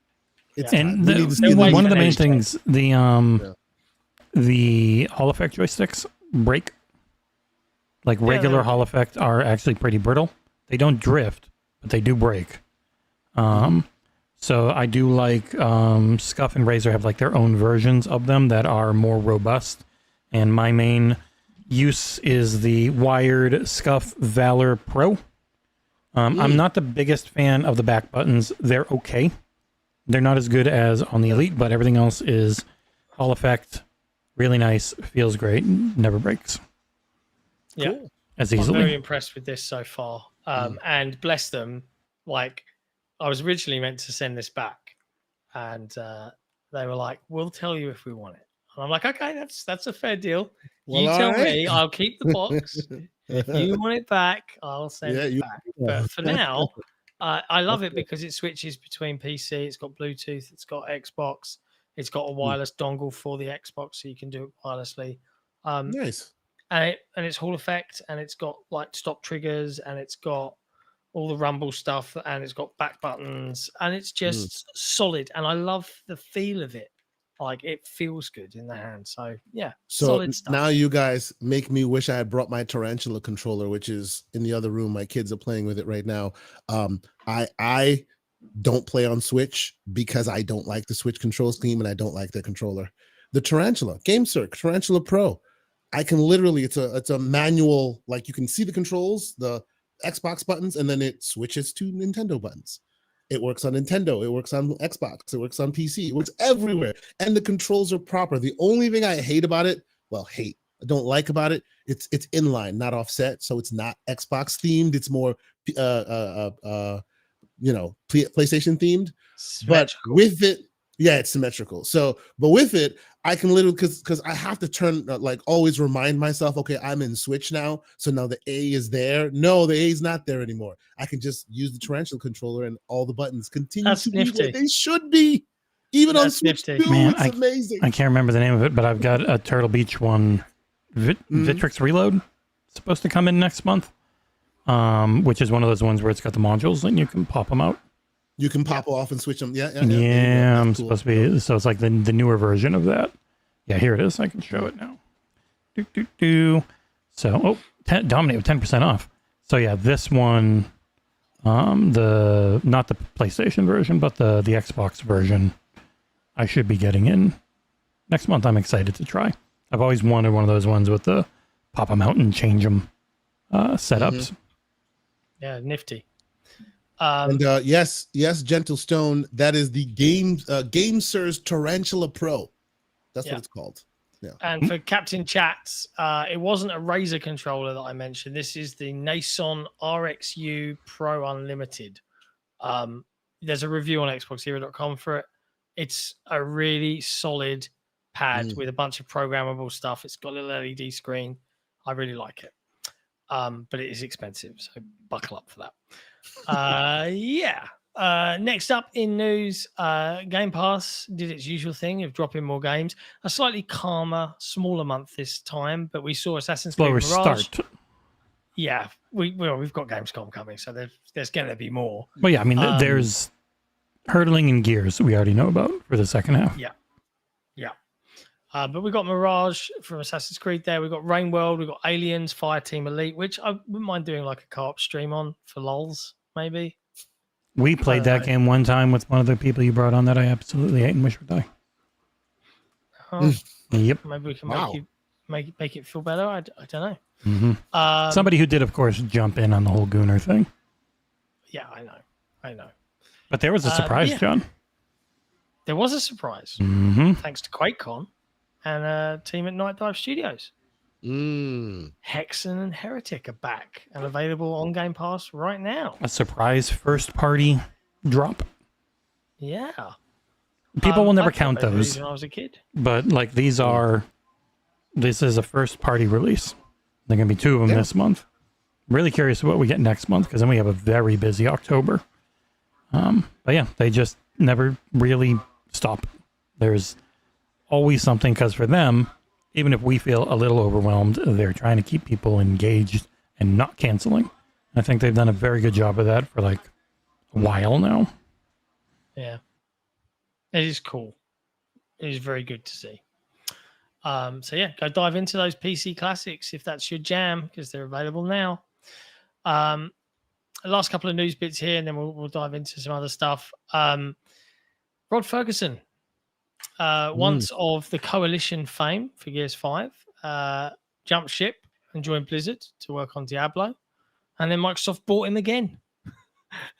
It's time. One of the main things, the Hall Effect joysticks break. Like regular Hall Effect are actually pretty brittle. They don't drift, but they do break. So I do like Scuff and Razer have like their own versions of them that are more robust. And my main use is the wired Scuff Valor Pro. I'm not the biggest fan of the back buttons. They're okay. They're not as good as on the Elite, but everything else is Hall Effect. Really nice. Feels great. Never breaks. Yeah. Cool. As easily. I'm very impressed with this so far. And bless them, like, I was originally meant to send this back, and they were like, we'll tell you if we want it. And I'm like, okay, that's a fair deal. You tell me, I'll keep the box. If you want it back, I'll send it back. But for now, I love it because it switches between PC. It's got Bluetooth. It's got Xbox. It's got a wireless dongle for the Xbox, so you can do it wirelessly. Nice. And it's Hall Effect, and it's got like stop triggers, and it's got all the rumble stuff, and it's got back buttons, and it's just solid. And I love the feel of it. Like, it feels good in the hand. So yeah, solid stuff. Now you guys make me wish I had brought my Tarantula controller, which is in the other room. My kids are playing with it right now. I don't play on Switch because I don't like the Switch control scheme, and I don't like the controller. The Tarantula, GameCirc, Tarantula Pro. I can literally, it's a manual, like you can see the controls, the Xbox buttons, and then it switches to Nintendo buttons. It works on Nintendo, it works on Xbox, it works on PC, it works everywhere, and the controls are proper. The only thing I hate about it, I don't like about it, it's inline, not offset, so it's not Xbox themed. It's more PlayStation themed. But with it, it's symmetrical. So, but with it, I can literally, because I have to turn, always remind myself, okay, I'm in Switch now, so now the A is there. No, the A is not there anymore. I can just use the Tarantula controller, and all the buttons continue to be where they should be, even on Switch 2. Man, it's amazing. I can't remember the name of it, but I've got a Turtle Beach one, Victrix Reload, supposed to come in next month, which is one of those ones where it's got the modules, and you can pop them out. You can pop off and switch them. Yeah, I'm supposed to be. So it's like the newer version of that. Yeah, here it is. I can show it now. So, Dominate with 10% off. So yeah, this one, not the PlayStation version, but the Xbox version, I should be getting in next month. I'm excited to try. I've always wanted one of those ones with the pop them out and change them setups. Yeah, nifty. And yes, Gentle Stone, that is the GameSir's Tarantula Pro. That's what it's called. Yeah. And for Captain Chats, it wasn't a Razer controller that I mentioned. This is the Nason RXU Pro Unlimited. There's a review on XboxEra.com for it. It's a really solid pad with a bunch of programmable stuff. It's got a little LED screen. I really like it. But it is expensive, so buckle up for that. Next up in news, Game Pass did its usual thing of dropping more games. A slightly calmer, smaller month this time, but we saw Assassin's Creed Mirage. Start. Yeah, we've got Gamescom coming, so there's going to be more. Well, yeah, I mean, there's hurtling and Gears that we already know about for the second half. Yeah. But we got Mirage from Assassin's Creed there. We got Rain World. We got Aliens, Fireteam Elite, which I wouldn't mind doing like a co-op stream on for lols, maybe. We played that game one time with one of the people you brought on that I absolutely hate and wish would die. Oh, yep. Maybe we can make it feel better. I don't know. Mm-hmm. Somebody who did, of course, jump in on the whole Gooner thing. Yeah, I know. But there was a surprise, John. There was a surprise, thanks to QuakeCon and a team at Night Dive Studios. Hexen and Heretic are back and available on Game Pass right now. A surprise first-party drop. Yeah. People will never count those. When I was a kid. But like this is a first-party release. There are going to be 2 of them this month. Really curious what we get next month, because then we have a very busy October. But yeah, they just never really stop. There's always something, because for them, even if we feel a little overwhelmed, they're trying to keep people engaged and not canceling. I think they've done a very good job of that for like a while now. Yeah. It is cool. It is very good to see. So yeah, go dive into those PC classics if that's your jam, because they're available now. The last couple of news bits here, and then we'll dive into some other stuff. Rod Fergusson, once of the Coalition fame for Gears 5, jumped ship and joined Blizzard to work on Diablo, and then Microsoft bought him again.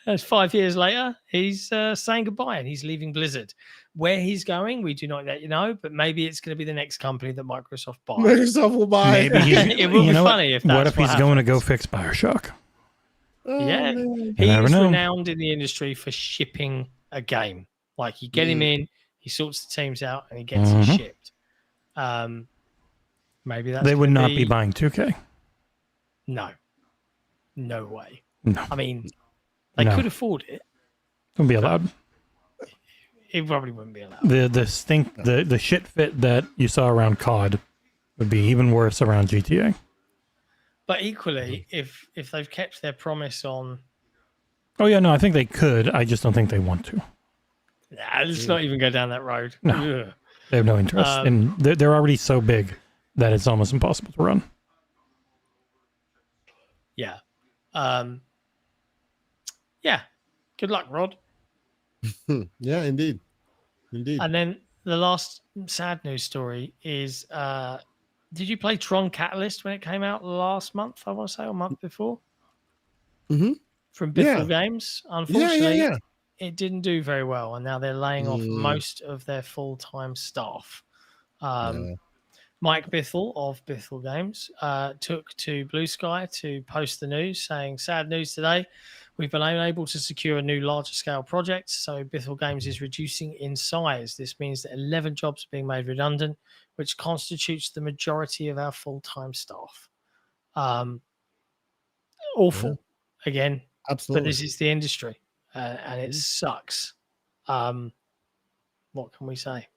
That's 5 years later. He's saying goodbye and he's leaving Blizzard. Where he's going, we do not yet know, but maybe it's going to be the next company that Microsoft buys. Microsoft will buy. Maybe it will be funny if that's what if he's happens. going to go fix BioShock? Yeah, Man. he never is know. renowned in the industry for shipping a game. Like you get him in, he sorts the teams out, and he gets it shipped. Maybe that's They would not be buying 2K. No way. No, I mean, they could afford it. wouldn't be allowed. It probably wouldn't be allowed. The shit fit that you saw around COD would be even worse around GTA. But equally, if they've kept their promise on, Oh yeah, no, I think they could. I just don't think they want to. let's not even go down that road. No. Ugh. They have no interest, and they're already so big that it's almost impossible to run. Yeah. Yeah. Good luck, Rod. Yeah, indeed. And then the last sad news story is, did you play Tron Catalyst when it came out last month, I want to say, or month before? From Bithel Games. Unfortunately, it didn't do very well, and now they're laying off most of their full-time staff. Mike Bithel of Bithel Games took to Blue Sky to post the news saying, sad news today. We've been unable to secure a new larger scale project, so Bithel Games is reducing in size. This means that 11 jobs are being made redundant, which constitutes the majority of our full-time staff. Awful. Again, Absolutely. but this is the industry, and it sucks. What can we say?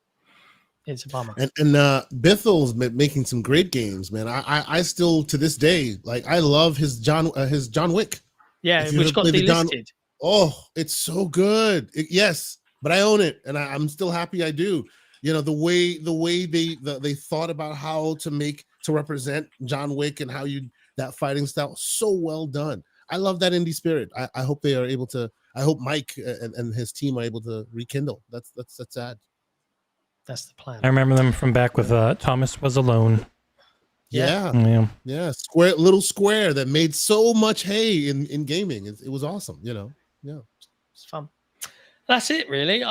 It's a bummer. And Bithel's making some great games, man. I still to this day I love his John Wick. Yeah, which got delisted. It's so good. Yes, but I own it, and I'm still happy I do. You know, the way they thought about how to represent John Wick and how that fighting style, so well done. I love that indie spirit. I hope they are able to. I hope Mike and his team are able to rekindle. That's sad. That's the plan. I remember them from back with Thomas Was Alone. Yeah. Little square that made so much hay in gaming. It was awesome. It's fun. That's it, really.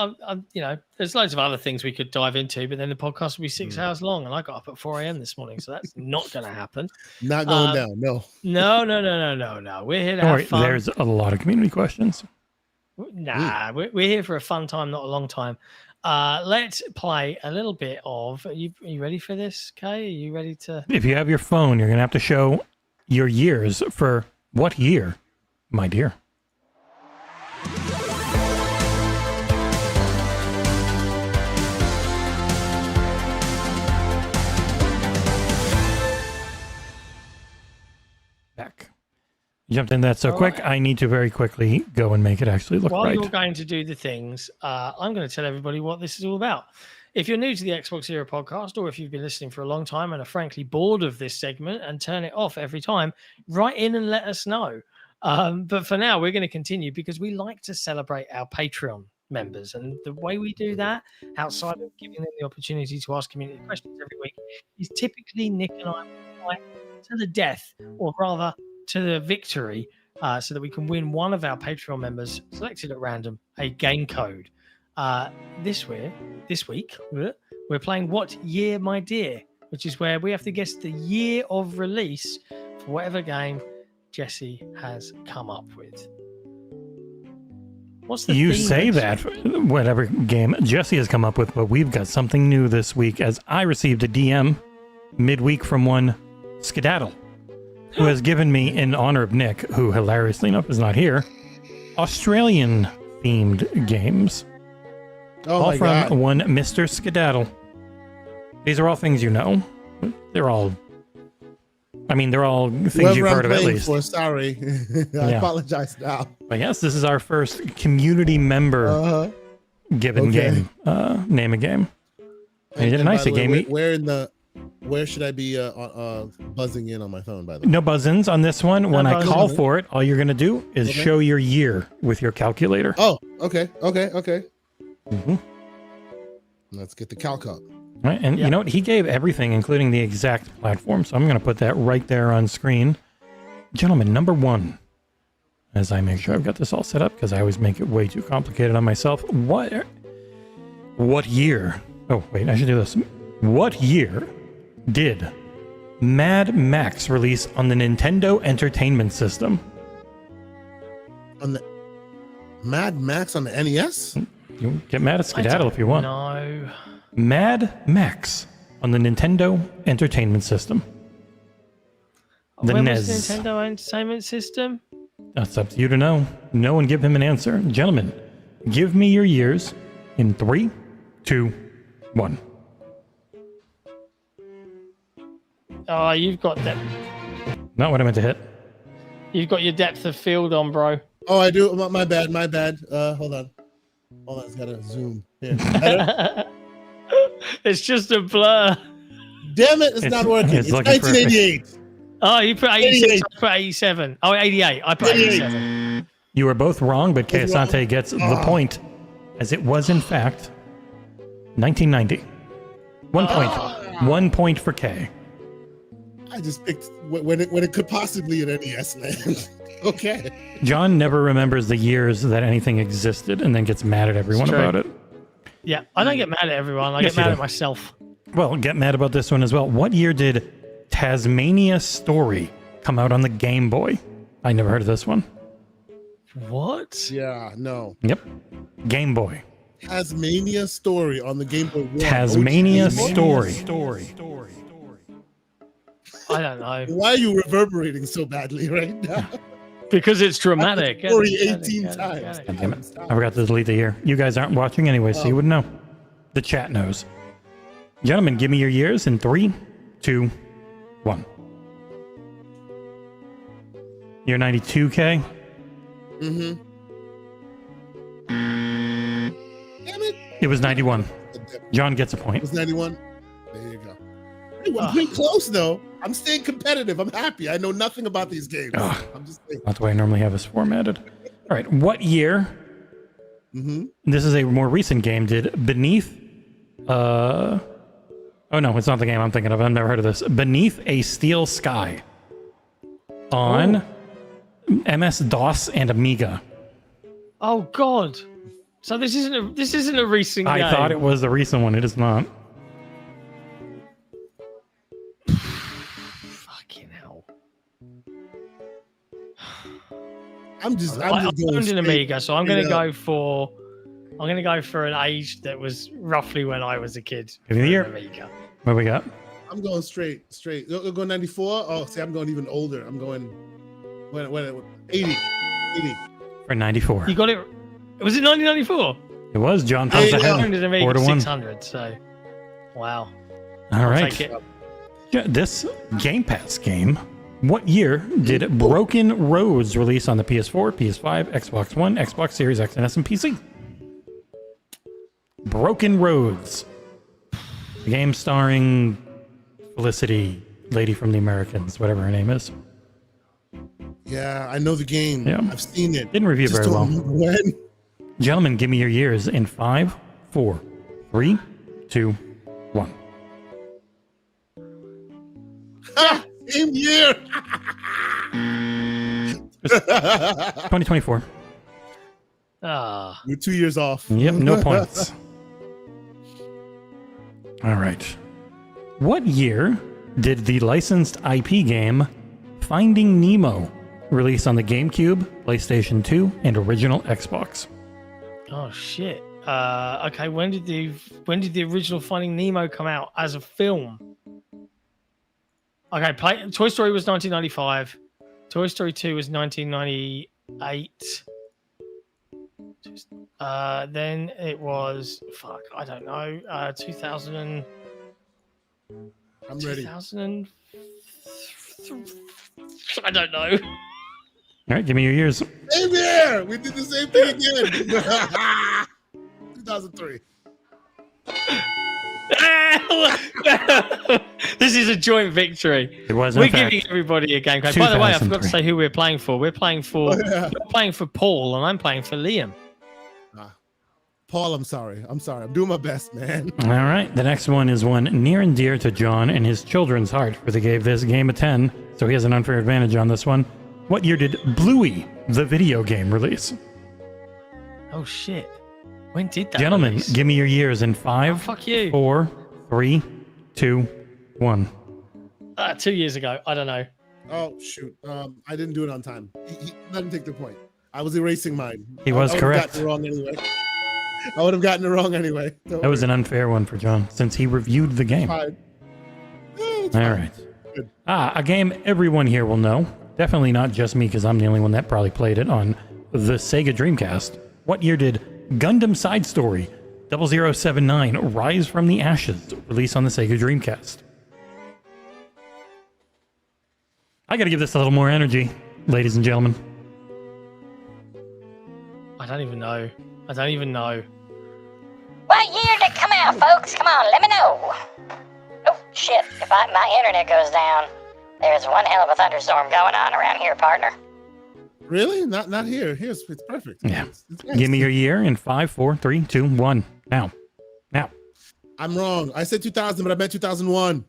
There's loads of other things we could dive into, but then the podcast will be 6 hours long, and I got up at 4 a.m. this morning, so that's not going to happen. Not going down. No. No. We're here to have fun. There's a lot of community questions. Nah, we're here for a fun time, not a long time. Let's play a little bit of. Are you ready for this, Kay? Are you ready to? If you have your phone, you're going to have to show your years for what year, my dear. Back. You jumped in that so quick. I need to very quickly go and make it actually look While right. you're going to do the things, I'm going to tell everybody what this is all about. If you're new to the Xbox Era podcast, or if you've been listening for a long time and are frankly bored of this segment and turn it off every time, write in and let us know. But for now, we're going to continue because we like to celebrate our Patreon members. And the way we do that, outside of giving them the opportunity to ask community questions every week, is typically Nick and I fight to the death, or rather to the victory, so that we can win one of our Patreon members, selected at random, a game code. This week, we're playing What Year, My Dear, which is where we have to guess the year of release for whatever game Jesse has come up with. What's the You theme say next that, week? whatever game Jesse has come up with, but we've got something new this week, as I received a DM midweek from one Skedaddle, who has given me, in honor of Nick, who hilariously enough is not here, Australian-themed games. Oh all my from God. one Mr. Skedaddle. These are all things you know. They're all things Whoever you've I'm heard of at playing least. for, sorry. I apologize now. But yes, this is our first community member given game. Name a game. And you did a nice by the way, game. Where should I be buzzing in on my phone, by the way? No buzz-ins on this one. When I buzzing. call for it, all you're going to do is show your year with your calculator. Oh, okay. Mhm. Let's get the calc up. Right, and you know what? He gave everything, including the exact platform. So I'm going to put that right there on screen. Gentlemen, number one, as I make sure I've got this all set up, because I always make it way too complicated on myself. What year? Oh, wait, I should do this. What year did Mad Max release on the Nintendo Entertainment System? On the Mad Max on the NES? You can get mad at Skedaddle if you want. No. Mad Max on the Nintendo Entertainment System. The When NES. was the Nintendo Entertainment System? That's up to you to know. No one give him an answer. Gentlemen, give me your years in 3, 2, 1. Oh, you've got that. Not what I meant to hit. You've got your depth of field on, bro. Oh, I do. My bad. Hold on. It's got to zoom. Here. It's just a blur. Damn it, it's not working. It's looking for a 1988. Oh, you put 86, 88. I put 87. Oh, 88. I put 87. You were both wrong, but Both wrong. Asante gets the point, as it was in fact 1990. 1 point. 1 point for K. I just picked when it could possibly in NES land. Okay. John never remembers the years that anything existed and then gets mad at everyone True. about it. Yeah, I don't get mad at everyone. I Yes, get mad you at do. myself. Well, get mad about this one as well. What year did Tasmania Story come out on the Game Boy? I never heard of this one. What? Yeah, no. Yep. Game Boy. Tasmania Story on the Game Boy. Tasmania OG. Story. I don't know. Why are you reverberating so badly right now? Because it's dramatic. Story Get it, 18 get it, times. get it. God damn it. I forgot to delete the year. You guys aren't watching anyway, so you wouldn't know. The chat knows. Gentlemen, give me your years in 3, 2, 1. Year 92K? Mm-hmm. Damn it. It was 91. John gets a It point. was 91. There you go. Hey, we're pretty close though. I'm staying competitive. I'm happy. I know nothing about these games. Ugh. I'm just saying. Not the way I normally have this formatted. All right, what year? This is a more recent game. Did Beneath? Oh no, it's not the game I'm thinking of. I've never heard of this. Beneath a Steel Sky on MS DOS and Amiga. Oh God! So this isn't a recent game. I thought it was the recent one. It is not. Fucking hell! I'm just I going owned an straight. Amiga, so I'm going to Yeah. go for. I'm going to go for an age that was roughly when I was a kid. Give me the for year. an Amiga. What we got? I'm going straight. You'll go 94. Oh, see, I'm going even older. I'm going when 80. For 94. You got it. Was it 1994? It was John Hey, Pumps yeah. I owned ahead. an Amiga 4-1. 600. So, wow. All I'll right. take it. Yeah, this Game Pass game. What year did Broken Roads release on the PS4, PS5, Xbox One, Xbox Series X and S, and PC? Broken Roads. The game starring Felicity, lady from The Americans, whatever her name is. Yeah, I know the game. Yeah. I've seen it. Didn't review Just very don't well. remember when. Gentlemen, give me your years in 5, 4, 3, 2, 1. Same year. 2024. Ah. We're 2 years off. Yep, no points. All right. What year did the licensed IP game Finding Nemo release on the GameCube, PlayStation 2, and original Xbox? Oh shit. Okay, when did the original Finding Nemo come out as a film? Okay, Toy Story was 1995. Toy Story 2 was 1998. Then it was I don't know. 2000. I'm ready. 2000. I don't know. All right, give me your years. Same year. We did the same thing again. 2003. This is a joint victory. It was. We're giving everybody a game code. By the way, I forgot to 2003. say who we're playing for. We're playing for you're playing for Paul, and I'm playing for Liam. Paul, I'm sorry. I'm doing my best, man. All right, the next one is one near and dear to John and his children's heart, for they gave this game a 10, so he has an unfair advantage on this one. What year did Bluey, the video game, release? Oh shit! When did that? Gentlemen, release? give me your years in 5, Oh, fuck you. 4, 3, 2, 1. 2 years ago. I don't know. Oh shoot. I didn't do it on time. He let him take the point. I was erasing mine. He was correct. I would have gotten it wrong anyway. That was an unfair one for John, since he reviewed the game. Fine. All right. Good. A game everyone here will know. Definitely not just me, because I'm the only one that probably played it on the Sega Dreamcast. What year did Gundam Side Story 0079 Rise from the Ashes release on the Sega Dreamcast? I gotta give this a little more energy, ladies and gentlemen. I don't even know. What year did it come out, folks? Come on, let me know. Oh, shit. If my internet goes down, there's one hell of a thunderstorm going on around here, partner. Really? Not here. It's perfect. Yeah. It's nice. Give me your year in 5, 4, 3, 2, 1. Now. I'm wrong. I said 2000, but I meant 2001.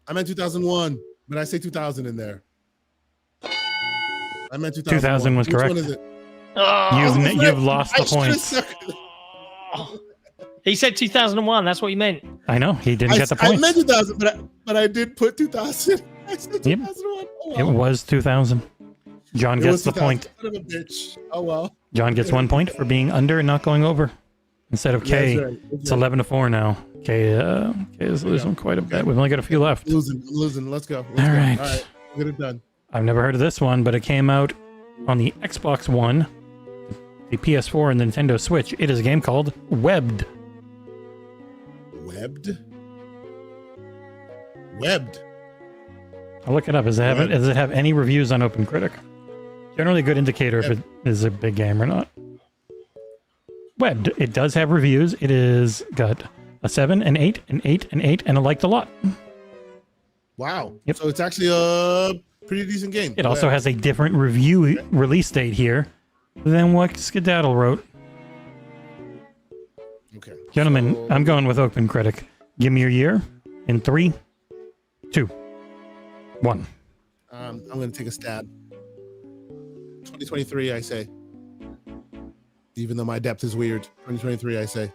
I meant 2001, but I say 2000 in there. I meant 2001. 2000 was Which correct. one is it? Oh, You've lost the I should've points. stuck- he said 2001. That's what he meant. I know, he didn't get the I points. meant 2000, but I did put 2000. I said 2001. Oh, It well. was 2000. John It gets was the 2000. point. Son of a bitch. Oh well. John gets 1 point for being under and not going over. Instead of K, Yeah, that's right. it's 11-4 now. K is losing quite a bit. We've only got a few left. I'm losing. Let's go. All right. All right. Get it done. I've never heard of this one, but it came out on the Xbox One, the PS4, and the Nintendo Switch. It is a game called Webbed. Webbed. I'll look it up. Does it have any reviews on OpenCritic? Generally a good indicator if it is a big game or not. Webbed. It does have reviews. It is got a 7, an 8, an 8, an 8, and a liked a lot. Wow. Yep. So it's actually a pretty decent game. It also has a different review release date here than what Skedaddle wrote. Okay. Gentlemen, So- I'm going with OpenCritic. Give me your year in 3, 2, 1. I'm going to take a stab. 2023, I say. Even though my depth is weird. 2023, I say.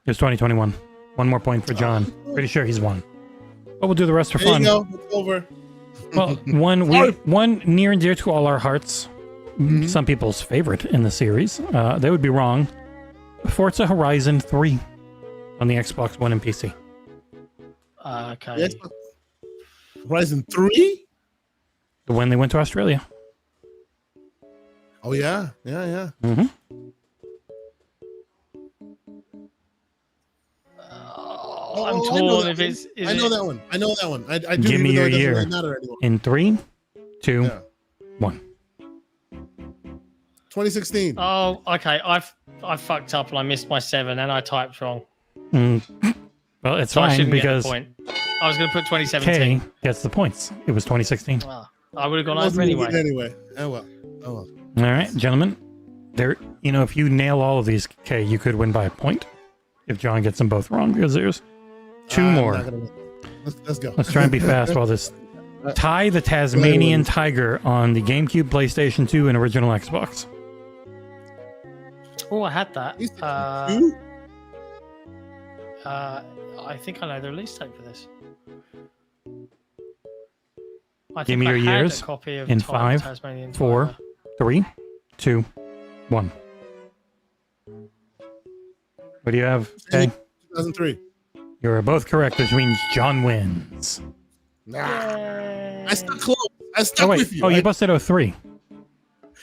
It's 2021. One more point for John. Pretty sure he's won. But we'll do the rest for There fun. you go. It's over. Well, one near and dear to all our hearts. Some people's favorite in the series. They would be wrong. Forza Horizon 3 on the Xbox One and PC. Okay. The Xbox- Horizon 3? When they went to Australia. Oh, yeah. Yeah. Mm-hmm. I'm I know torn that if it's. I know that one. I do. Give me even though your it doesn't year. really matter anymore. In 3, 2, Yeah. 1. 2016. Oh, okay. I fucked up and I missed my 7 and I typed wrong. Well, it's So I fine shouldn't get the because point. I was going to put 2017. K gets the points. It was 2016. I would have gone It wasn't over even anyway. good anyway. Oh well. All right, gentlemen. you know, if you nail all of these, Kay, you could win by a point. If John gets them both wrong, because there's two more. Let's go. Let's try and be fast while this. Ty the Tasmanian Tiger on the GameCube, PlayStation 2, and original Xbox. Oh, I had that. Two? I think I know the release date for this. Give me your years. In 5, 4, 3, 2, 1. What do you have? Okay. 2003. You're both correct, which means John wins. Nah. I stuck close. I stuck with you. Oh, you busted 03.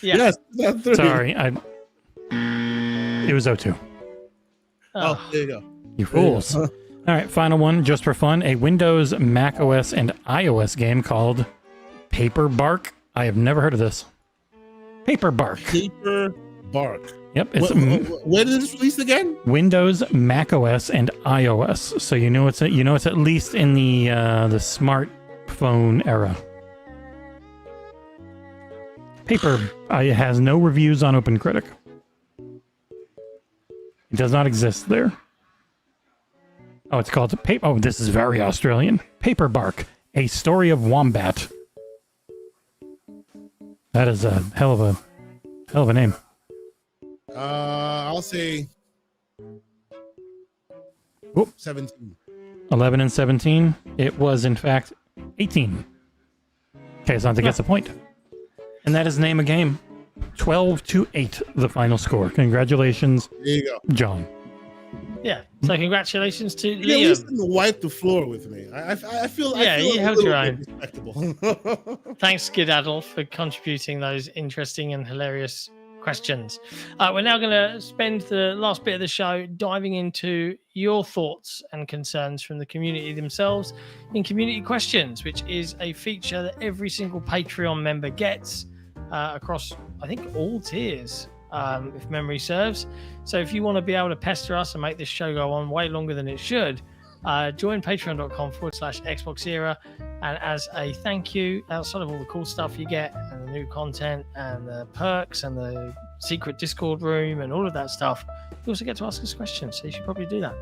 Yeah. Yes, 2003. Sorry. It was 02. Oh, there you go. You fools. All right, final one, just for fun. A Windows, Mac OS, and iOS game called Paper Bark. I have never heard of this. Paper Bark. Paper Bark. Yep. It's where did this release again? Windows, Mac OS, and iOS. So you know it's at least in the smartphone era. Paper it has no reviews on OpenCritic. It does not exist there. Oh, it's called Paper. Oh, this is very Australian. Paper Bark, a story of wombat. That is a hell of a name. I'll say 17. 11 and 17. It was, in fact, 18. Okay, Asante gets a point. And that is name a game. 12-8, the final score. Congratulations. There you go. John. Yeah. So congratulations to You Liam. didn't wipe the floor with me. I feel. Yeah, I feel you a held little your bit own. Respectable. Thanks, Skedaddle, for contributing those interesting and hilarious questions. We're now going to spend the last bit of the show diving into your thoughts and concerns from the community themselves in Community Questions, which is a feature that every single Patreon member gets across, I think, all tiers, if memory serves. So if you want to be able to pester us and make this show go on way longer than it should, join patreon.com/XboxEra. And as a thank you, outside of all the cool stuff you get and the new content and the perks and the secret Discord room and all of that stuff, you also get to ask us questions. So you should probably do that.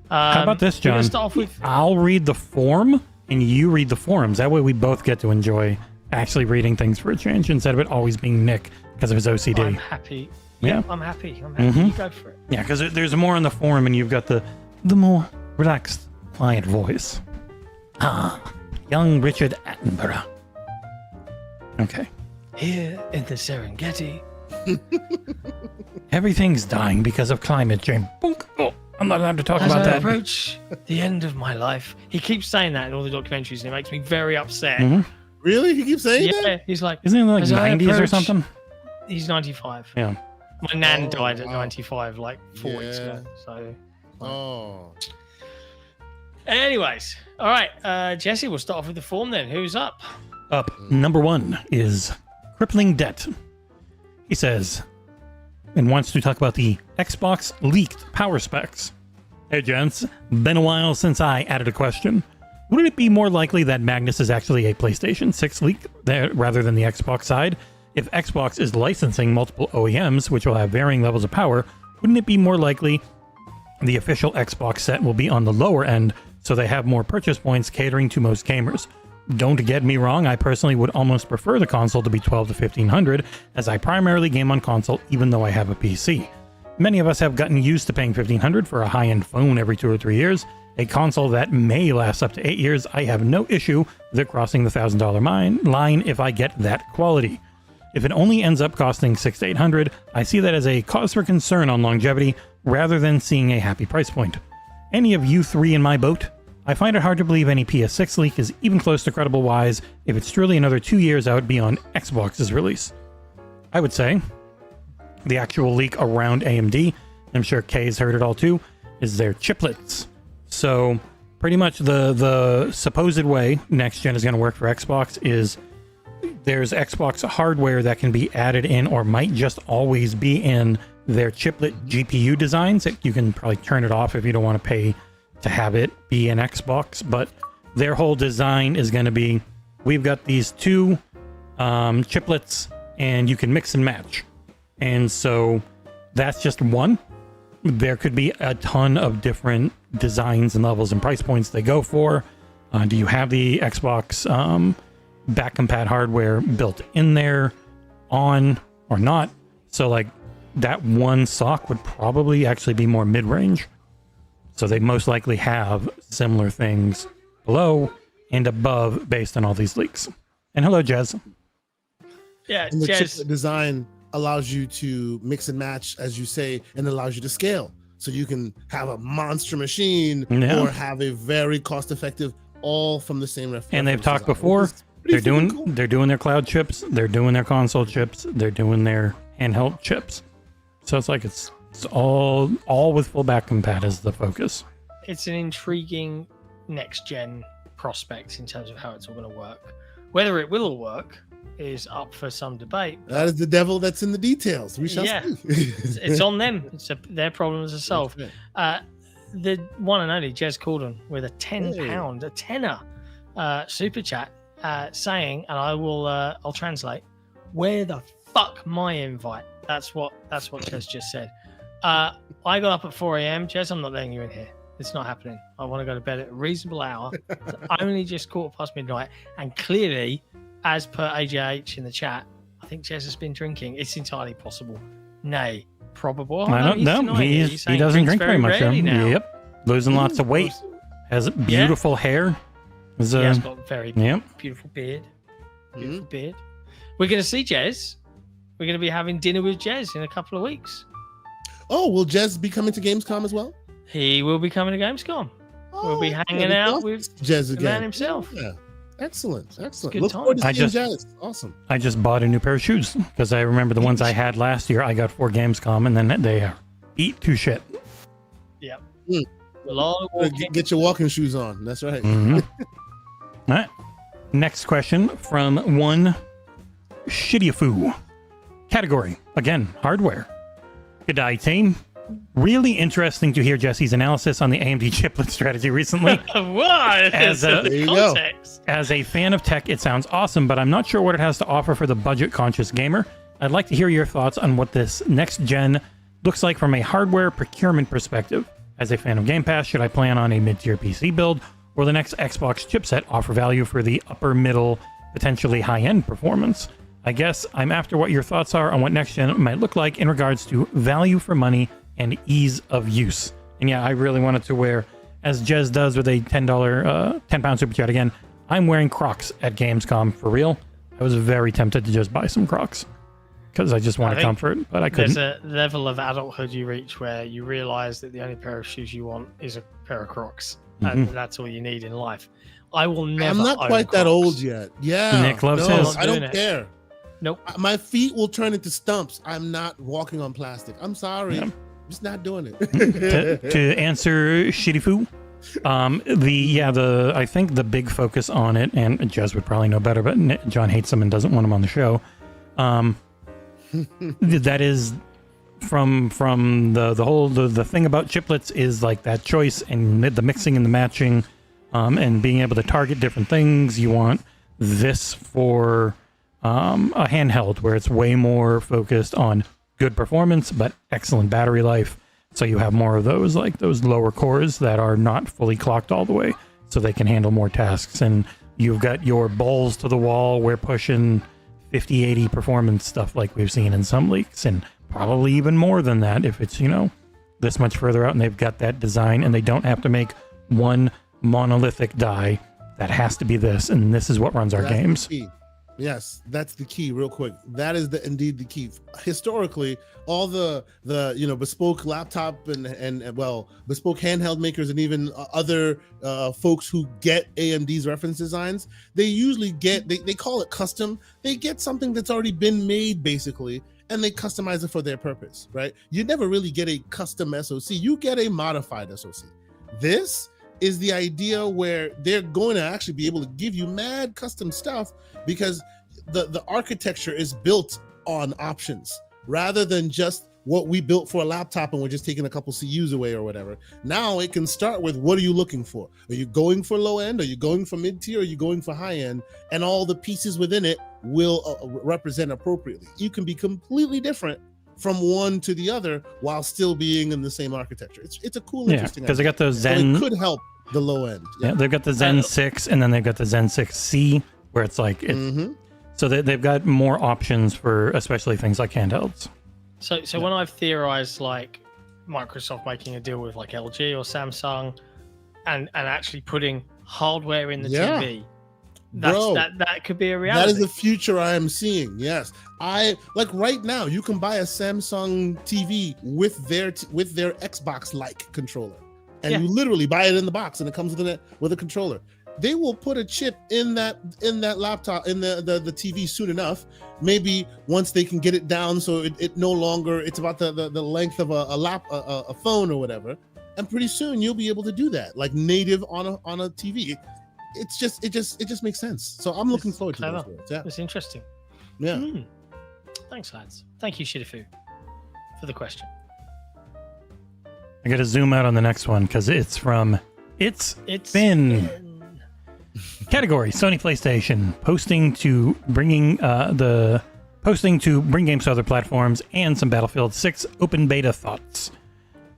How about this, John? Start off with... I'll read the form and you read the forums. That way we both get to enjoy actually reading things for a change instead of it always being Nick because of his OCD. I'm happy. Yeah. I'm happy. Mm-hmm. You go for it. Yeah, because there's more on the forum and you've got the more relaxed, quiet voice. Young Richard Attenborough. Okay. Here in the Serengeti. Everything's dying because of climate change. Boink. Oh, I'm not allowed to talk As about I that. approach the end of my life. He keeps saying that in all the documentaries and it makes me very upset. Mm-hmm. Really? He keeps saying that? Yeah, he's like... Isn't it like as I 90s or approach- something? He's 95. Yeah. My nan died at wow. 95 like 4 weeks ago. So... Oh. Anyways, all right, Jesse, we'll start off with the form then. Who's up? Up. Number 1 is Crippling Debt. He says, and wants to talk about the Xbox leaked power specs. Hey, gents. Been a while since I added a question. Would it be more likely that Magnus is actually a PlayStation 6 leak there rather than the Xbox side? If Xbox is licensing multiple OEMs, which will have varying levels of power, wouldn't it be more likely the official Xbox set will be on the lower end, so they have more purchase points catering to most gamers? Don't get me wrong, I personally would almost prefer the console to be $1,200 to $1,500, as I primarily game on console even though I have a PC. Many of us have gotten used to paying $1,500 for a high-end phone every 2 or 3 years. A console that may last up to 8 years, I have no issue with it crossing the $1,000 line if I get that quality. If it only ends up costing $600 to $800, I see that as a cause for concern on longevity rather than seeing a happy price point. Any of you three in my boat? I find it hard to believe any PS6 leak is even close to credible-wise if it's truly another 2 years out beyond Xbox's release. I would say the actual leak around AMD, I'm sure Kay's heard it all too, is their chiplets. So pretty much the supposed way next gen is going to work for Xbox is there's Xbox hardware that can be added in or might just always be in their chiplet GPU designs. You can probably turn it off if you don't want to pay to have it be an Xbox, but their whole design is going to be, we've got these two chiplets and you can mix and match. And so that's just one. There could be a ton of different designs and levels and price points they go for. Do you have the Xbox back compat hardware built in there on or not? So like that one sock would probably actually be more mid-range. So they most likely have similar things below and above based on all these leaks. And hello, Jez. Yeah, And the Jez. chiplet design allows you to mix and match, as you say, and allows you to scale. So you can have a monster machine or have a very cost-effective, all from the same reference. And they've talked before. They're doing their cloud chips. They're doing their console chips. They're doing their handheld chips. So it's like it's all with full back compat as the focus. It's an intriguing next gen prospect in terms of how it's all going to work. Whether it will all work is up for some debate. That is the devil that's in the details. We shall see. It's on them. Their problems are solved. The one and only Jez Corden with a £10, a tenner super chat saying, and I'll translate, where the fuck my invite? That's what Jez just said. I got up at 4 a.m. Jez, I'm not letting you in here. It's not happening. I want to go to bed at a reasonable hour. It's only just midnight, and clearly, as per AJH in the chat, I think Jez has been drinking. It's entirely possible. Nay, probable. I don't know. He doesn't drink very much. Yep. Losing lots of weight. Has beautiful hair. He has got very beautiful beard. Beautiful beard. We're going to see Jez. We're going to be having dinner with Jez in a couple of weeks. Oh, will Jez be coming to Gamescom as well? He will be coming to Gamescom. We'll be hanging out with Jez again. The man himself. Yeah. Excellent. Good Look forward to seeing Jez. Awesome. I just bought a new pair of shoes because I remember the ones I had last year I got for Gamescom, and then they beat to shit. Yep. A lot of walking. Get your walking shoes on. That's right. Mm-hmm. All right. Next question from one Shitty-a-foo. Category, again, hardware. Good day, team. Really interesting to hear Jesse's analysis on the AMD chiplet strategy recently. What? As Context. As a fan of tech, it sounds awesome, but I'm not sure what it has to offer for the budget-conscious gamer. I'd like to hear your thoughts on what this next gen looks like from a hardware procurement perspective. As a fan of Game Pass, should I plan on a mid-tier PC build, or the next Xbox chipset offer value for the upper middle, potentially high-end performance? I guess I'm after what your thoughts are on what next gen might look like in regards to value for money and ease of use. And yeah, I really wanted to wear, as Jez does with a £10 super chat again, I'm wearing Crocs at Gamescom for real. I was very tempted to just buy some Crocs because I just wanted comfort, but I couldn't. There's a level of adulthood you reach where you realize that the only pair of shoes you want is a pair of Crocs. And that's all you need in life. I will never. I'm not quite that old yet. Yeah. Nick loves his. I don't care. Nope. My feet will turn into stumps. I'm not walking on plastic. I'm sorry. I'm just not doing it. to answer Shitty-foo, I think the big focus on it, and Jez would probably know better, but John hates him and doesn't want him on the show. That is from the thing about chiplets is like that choice and the mixing and the matching, and being able to target different things. You want this for a handheld where it's way more focused on good performance but excellent battery life, so you have more of those, like those lower cores that are not fully clocked all the way, so they can handle more tasks. And you've got your balls to the wall, we're pushing 50-80 performance stuff like we've seen in some leaks, and probably even more than that if it's this much further out, and they've got that design and they don't have to make one monolithic die that has to be this, and this is what runs our games. Yes, that's the key. Real quick, that is indeed the key. Historically, all the bespoke laptop and bespoke handheld makers and even other folks who get AMD's reference designs, they usually get they call it custom. They get something that's already been made basically, and they customize it for their purpose. Right? You never really get a custom SoC. You get a modified SoC. This is the idea where they're going to actually be able to give you mad custom stuff, because the architecture is built on options rather than just what we built for a laptop and we're just taking a couple CUs away or whatever. Now it can start with, what are you looking for? Are you going for low end? Are you going for mid tier? Are you going for high end? And all the pieces within it will represent appropriately. You can be completely different from one to the other while still being in the same architecture. It's a cool, interesting. Because they got those Zen. So it could help the low end. Yeah, they've got the Zen 6, and then they've got the Zen 6C, where it's like so they've got more options for especially things like handhelds. So when I've theorized like Microsoft making a deal with like LG or Samsung and actually putting hardware in the TV, that could be a reality. That is the future I am seeing. Yes. Like right now you can buy a Samsung TV with their Xbox like controller. And you literally buy it in the box and it comes with a controller. They will put a chip in that laptop, in the TV soon enough. Maybe once they can get it down so it no longer, it's about the length of a phone or whatever. And pretty soon you'll be able to do that, like native on a TV. It just makes sense. So I'm looking forward to those words. Yeah. It's interesting. Yeah. Thanks, lads. Thank you, Shidafu, for the question. I got to zoom out on the next one because it's from It's Finn. Category: Sony PlayStation posting to bring games to other platforms and some Battlefield 6 open beta thoughts.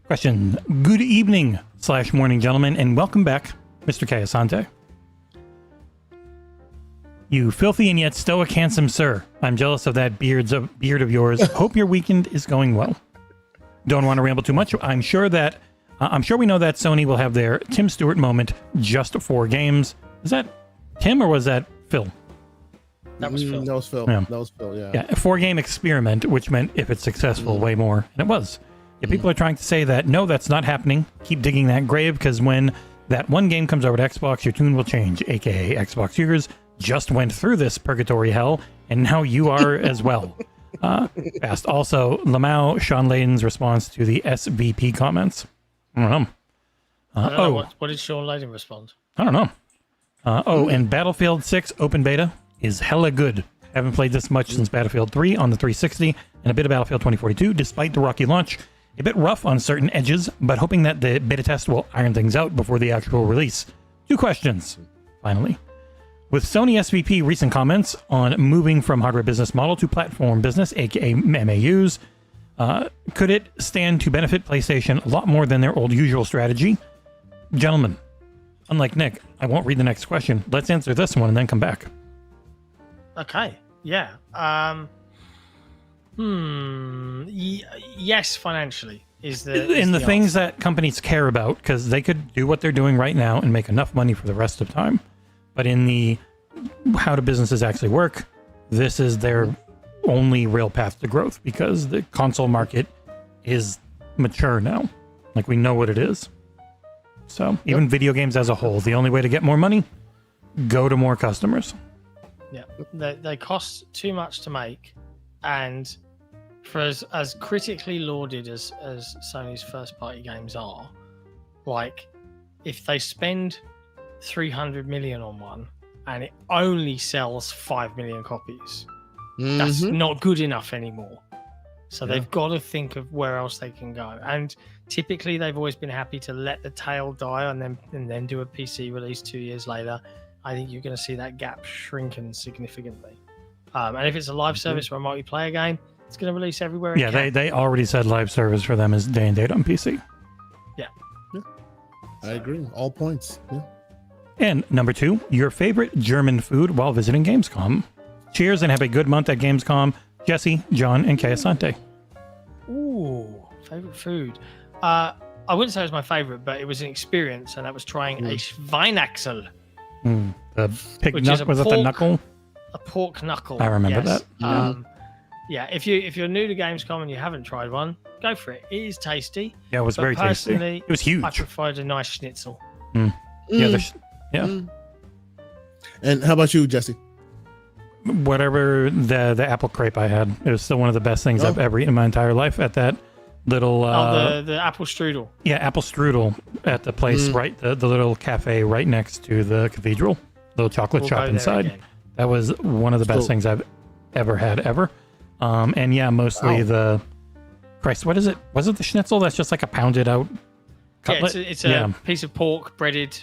Question: Good evening / morning, gentlemen, and welcome back, Mr. K. Asante. You filthy and yet stoic handsome sir. I'm jealous of that beard of yours. Hope your weekend is going well. Don't want to ramble too much. I'm sure we know that Sony will have their Tim Stewart moment just for games. Is that Tim or was that Phil? That was Phil. That was Phil. Yeah. That was Phil, yeah. Yeah, a 4-game experiment, which meant if it's successful, way more. And it was. Yeah, people are trying to say that, no, that's not happening. Keep digging that grave, because when that one game comes over to Xbox, your tune will change, a.k.a. Xbox users just went through this purgatory hell, and now you are as well. Fast. Also, Lamau, Sean Layden's response to the SVP comments. I don't know. What did Sean Layden respond? I don't know. And Battlefield 6 open beta is hella good. Haven't played this much since Battlefield 3 on the 360 and a bit of Battlefield 2042, despite the rocky launch. A bit rough on certain edges, but hoping that the beta test will iron things out before the actual release. 2 questions, finally. With Sony SVP recent comments on moving from hardware business model to platform business, aka MAUs, could it stand to benefit PlayStation a lot more than their old usual strategy? Gentlemen, unlike Nick, I won't read the next question. Let's answer this one and then come back. Okay. Yeah. Yes, financially is the things that companies care about, because they could do what they're doing right now and make enough money for the rest of time. But in the how do businesses actually work, this is their only real path to growth, because the console market is mature now. Like, we know what it is. So even video games as a whole, the only way to get more money, go to more customers. Yeah, they cost too much to make, and for as critically lauded as Sony's first-party games are, like, if they spend 300 million on one and it only sells 5 million copies, that's not good enough anymore. So they've got to think of where else they can go. And typically they've always been happy to let the tail die and then do a PC release 2 years later. I think you're going to see that gap shrinking significantly. And if it's a live service or a multiplayer game, it's going to release everywhere. Yeah, they already said live service for them is day and date on PC. Yeah. I agree. All points. Yeah. And number 2, your favorite German food while visiting Gamescom. Cheers and have a good month at Gamescom. Jesse, John, and Kay Asante. Ooh, favorite food. I wouldn't say it was my favorite, but it was an experience, and that was trying a Schweinaxel. The pig knuckle, was it the knuckle? A pork knuckle. I remember that. Yeah, if you're new to Gamescom and you haven't tried one, go for it. It is tasty. Yeah, it was very tasty. It was huge. I preferred a nice schnitzel. Yeah. And how about you, Jesse? Whatever the apple crepe I had, it was still one of the best things I've ever eaten in my entire life. At that little the apple strudel. Yeah, apple strudel at the place right, the little cafe right next to the cathedral, little chocolate shop inside. That was one of the best things I've ever had ever. And yeah, mostly the Christ, what is it? Was it the schnitzel that's just like a pounded out cutlet? Yeah, it's a piece of pork breaded,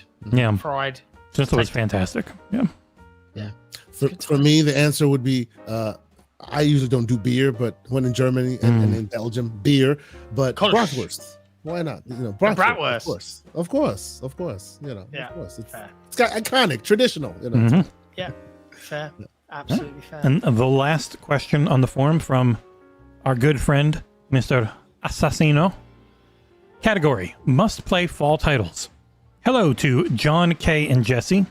fried. Schnitzel was fantastic. Yeah. For me, the answer would be I usually don't do beer, but when in Germany and in Belgium, beer. But bratwurst, why not? Bratwurst, of course. Of course. Of course. It's got iconic, traditional. Yeah, fair. Absolutely fair. And the last question on the forum from our good friend, Mr. Assassino. Category: must play fall titles. Hello to John, K, and Jesse.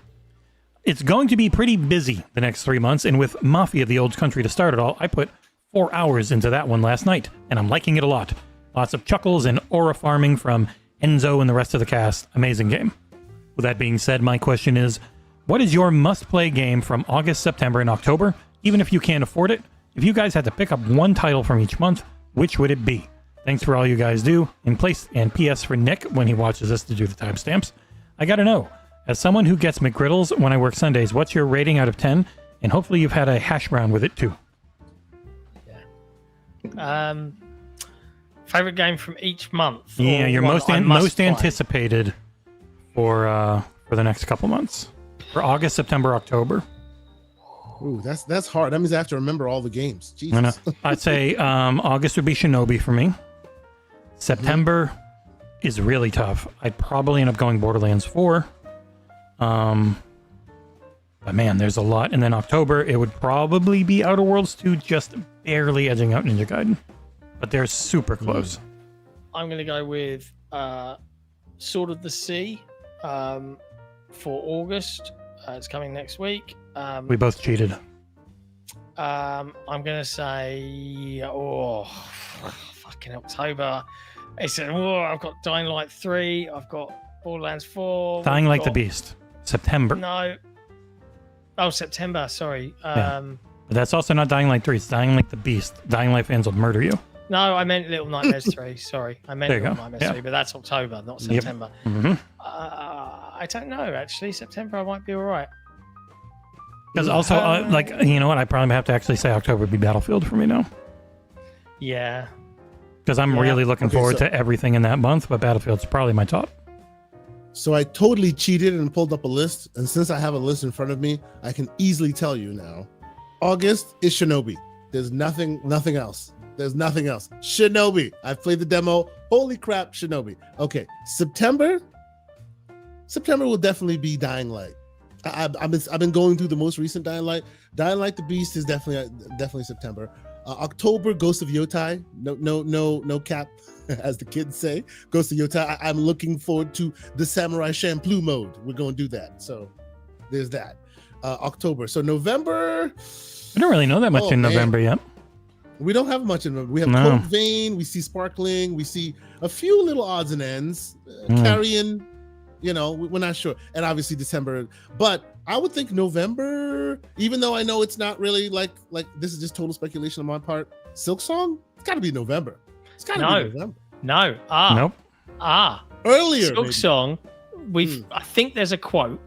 It's going to be pretty busy the next 3 months, and with Mafia: The Old Country to start it all, I put 4 hours into that one last night, and I'm liking it a lot. Lots of chuckles and aura farming from Enzo and the rest of the cast. Amazing game. With that being said, my question is, what is your must-play game from August, September, and October? Even if you can't afford it, if you guys had to pick up one title from each month, which would it be? Thanks for all you guys do. In place, and PS for Nick when he watches this to do the timestamps. I gotta know, as someone who gets McGriddles when I work Sundays, what's your rating out of 10? And hopefully you've had a hash brown with it too. Yeah. Favorite game from each month? Yeah, your most anticipated for the next couple months. For August, September, October. Ooh, that's hard. That means I have to remember all the games. Jesus. I know. I'd say August would be Shinobi for me. September is really tough. I'd probably end up going Borderlands 4. But man, there's a lot. And then October, it would probably be Outer Worlds 2, just barely edging out Ninja Gaiden. But they're super close. I'm going to go with Sword of the Sea for August. It's coming next week. We both cheated. I'm going to say, fucking October. I've got Dying Light 3. I've got Borderlands 4. Dying Like the Beast. September. No. Oh, September. Sorry. But that's also not Dying Light 3. It's Dying Like the Beast. Dying Light fans will murder you. No, I meant Little Nightmares 3. Sorry. I meant Little Nightmares 3, but that's October, not September. Yep. Mm-hmm. I don't know, actually. September, I might be all right. Because also, you know what? I probably have to actually say October would be Battlefield for me now. Yeah. Because I'm really looking forward to everything in that month, but Battlefield's probably my top. So I totally cheated and pulled up a list. And since I have a list in front of me, I can easily tell you now. August is Shinobi. There's nothing else. There's nothing else. Shinobi. I've played the demo. Holy crap, Shinobi. Okay, September will definitely be Dying Light. I've been going through the most recent Dying Light. Dying Light the Beast is definitely September. October, Ghost of Yotai. No cap, as the kids say. Ghost of Yotai. I'm looking forward to the Samurai Champloo mode. We're going to do that. So there's that. October. So November. I don't really know that much in November yet. We don't have much in November. We have Code Vein. We see Sparkling. We see a few little odds and ends. Carrion. We're not sure. And obviously December. But I would think November, even though I know it's not really like this is just total speculation on my part. Silk Song? It's got to be November. It's got to be November. No. Nope. Earlier. Silk Song. I think there's a quote.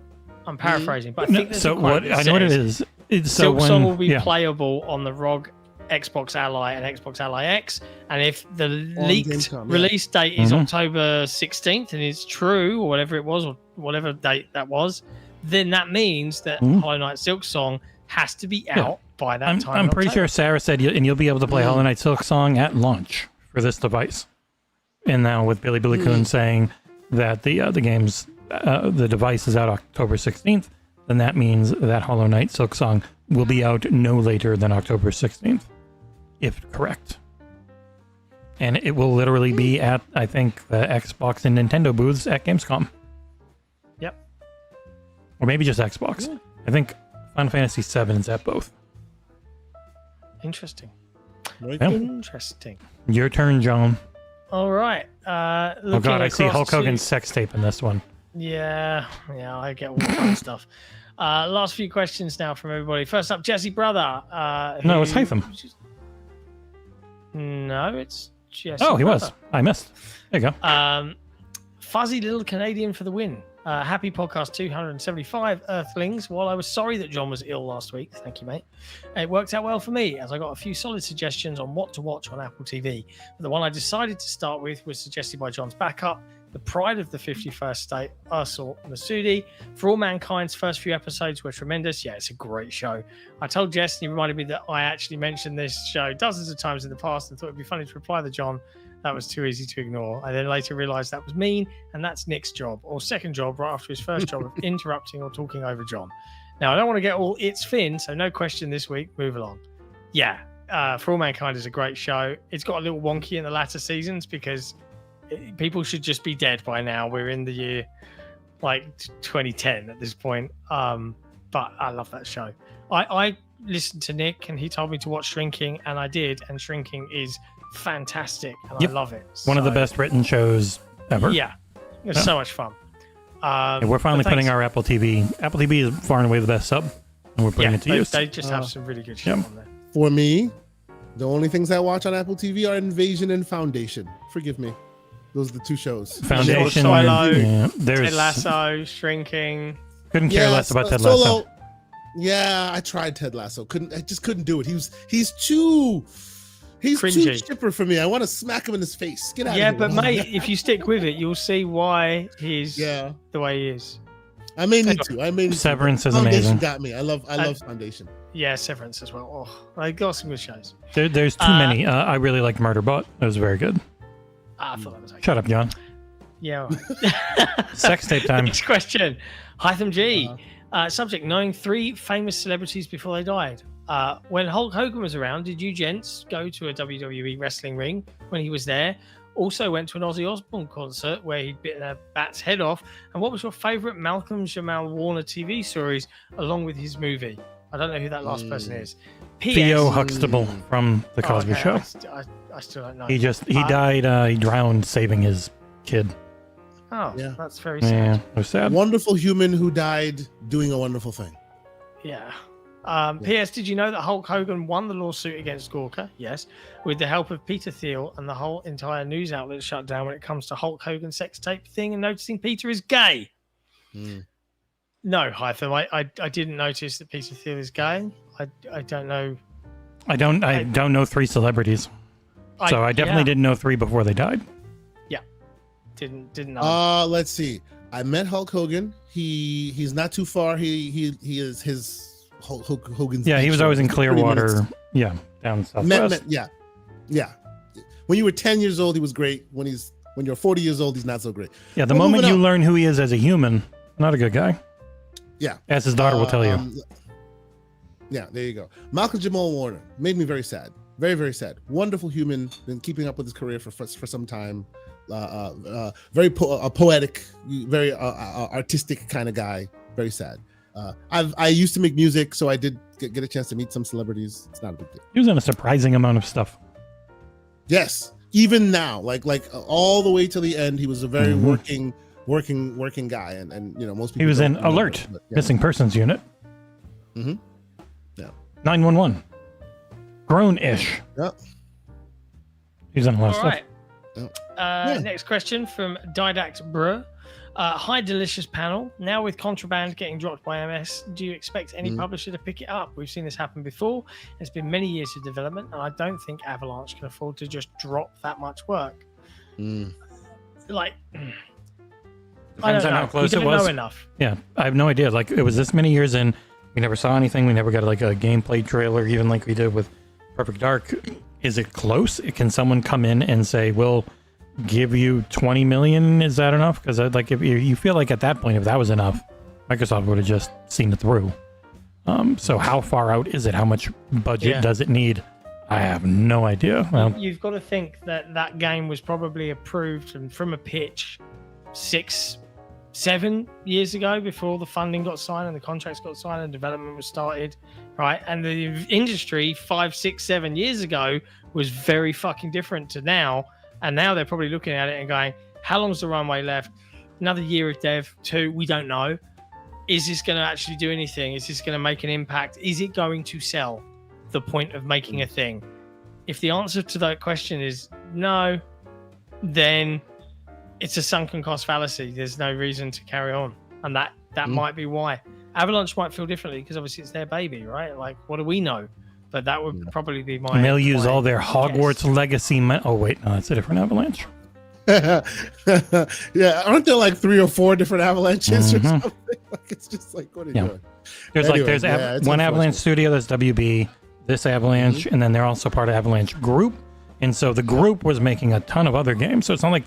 I'm paraphrasing, but I think there's a quote. I know what it is. Silk Song will be playable on the ROG Xbox Ally and Xbox Ally X, and if the leaked release date is October 16th and it's true, or whatever it was, or whatever date that was, then that means that Hollow Knight Silk Song has to be out by that time. I'm pretty sure Sarah said you'll be able to play Hollow Knight Silk Song at launch for this device. And now with Billy Coon saying that the game's the device is out October 16th, then that means that Hollow Knight Silk Song will be out no later than October 16th. If correct. And it will literally be at, I think, the Xbox and Nintendo booths at Gamescom. Yep. Or maybe just Xbox. Yeah. I think Final Fantasy VII is at both. Interesting. Interesting. Your turn, John. All right. Oh God, I see Hulk Hogan's sex tape in this one. Yeah, I get all kind of stuff. Last few questions now from everybody. First up, Jesse Brother. No, it's Hytham. No, it's Jesse. Oh, he was. I missed. There you go. Fuzzy Little Canadian for the win. Happy podcast 275, Earthlings. While I was sorry that John was ill last week, thank you, mate, it worked out well for me as I got a few solid suggestions on what to watch on Apple TV. But the one I decided to start with was suggested by John's backup, the pride of the 51st state, Ursula Masudi. For All Mankind's first few episodes were tremendous. Yeah, it's a great show. I told Jess, and he reminded me that I actually mentioned this show dozens of times in the past and thought it'd be funny to reply to John. That was too easy to ignore. I then later realised that was mean, and that's Nick's job, or second job, right after his first job of interrupting or talking over John. Now, I don't want to get all it's Finn, so no question this week. Move along. Yeah, For All Mankind is a great show. It's got a little wonky in the latter seasons because people should just be dead by now. We're in the year like 2010 at this point. But I love that show. I listened to Nick and he told me to watch Shrinking, and I did, and Shrinking is fantastic and I love it. One of the best written shows ever. Yeah, it's so much fun. We're finally putting our Apple TV. Apple TV is far and away the best sub, and we're putting it to use. They just have some really good shit on there. For me, the only things I watch on Apple TV are Invasion and Foundation. Forgive me. Those are the two shows. Foundation, Ted Lasso, Shrinking. Couldn't care less about Ted Lasso. Yeah, I tried Ted Lasso. I just couldn't do it. He's too chipper for me. I want to smack him in his face. Get out of here. Yeah, but mate, if you stick with it, you'll see why he's the way he is. I may need to. Severance is Foundation amazing. Got me. I love Foundation. Yeah, Severance as well. Oh, I got some good shows. There's too many. I really liked Murderbot. It was very good. I thought that was okay. Shut up, John. Yeah. All right. Sex tape time. Next question. Hytham G. Subject: knowing 3 famous celebrities before they died. When Hulk Hogan was around, did you gents go to a WWE wrestling ring when he was there? Also went to an Ozzy Osbourne concert where he'd bitten a bat's head off. And what was your favourite Malcolm Jamal Warner TV series along with his movie? I don't know who that last person is. Theo Huxtable from The Cosby Show. I still don't know. He died. He drowned saving his kid. Oh, yeah. That's very sad. Yeah, it was sad. Wonderful human who died doing a wonderful thing. Yeah. P.S. Did you know that Hulk Hogan won the lawsuit against Gawker? Yes. With the help of Peter Thiel, and the whole entire news outlet shut down when it comes to Hulk Hogan sex tape thing and noticing Peter is gay. No, Hytham, I didn't notice that Peter Thiel is gay. I don't know. I don't know 3 celebrities. So I definitely didn't know 3 before they died. Yeah. Didn't know. Let's see. I met Hulk Hogan. He's not too far. He is his Hogan's. Yeah, he was always in Clearwater. Yeah, down southwest. Yeah. When you were 10 years old, he was great. When you're 40 years old, he's not so great. Yeah, the moment you learn who he is as a human, not a good guy. Yeah. As his daughter will tell you. Yeah, there you go. Malcolm Jamal Warner made me very sad. Very, very sad. Wonderful human. Been keeping up with his career for some time. Very poetic, very artistic kind of guy. Very sad. I used to make music, so I did get a chance to meet some celebrities. It's not a big deal. He was in a surprising amount of stuff. Yes, even now, like all the way to the end, he was a very working guy, and most people. He was in Alert, Missing Persons Unit. Mm-hmm. Yeah. 911. Grown-ish. Yep. He's in a lot of All stuff. Right. Next question from Didact Brewer. Hi, delicious panel. Now with Contraband getting dropped by MS, do you expect any publisher to pick it up? We've seen this happen before. It's been many years of development, and I don't think Avalanche can afford to just drop that much work. Like, I don't know. How close we don't it was. know enough. Yeah, I have no idea. Like, it was this many years in. We never saw anything. We never got like a gameplay trailer, even like we did with Perfect Dark. Is it close? Can someone come in and say, we'll give you 20 million? Is that enough? Because like, if you feel like at that point, if that was enough, Microsoft would have just seen it through. So how far out is it? How much budget does it need? I have no idea. Well, you've got to think that game was probably approved from a pitch 6-7 years ago, before the funding got signed and the contracts got signed and development was started, right? And the industry 5, 6, 7 years ago was very fucking different to now. And now they're probably looking at it and going, how long's the runway left? Another year of dev, 2, we don't know. Is this going to actually do anything? Is this going to make an impact? Is it going to sell? The point of making a thing? If the answer to that question is no, then it's a sunken cost fallacy. There's no reason to carry on. And that might be why. Avalanche might feel differently because obviously it's their baby, right? Like, what do we know? But that would probably be my... And they'll use all their Hogwarts legacy... Oh, wait, no, that's a different Avalanche. Yeah, aren't there like 3 or 4 different avalanches or something? Like it's just like, what are you doing? There's one Avalanche studio, that's WB, this Avalanche, and then they're also part of Avalanche Group. And so the group was making a ton of other games. So it's not like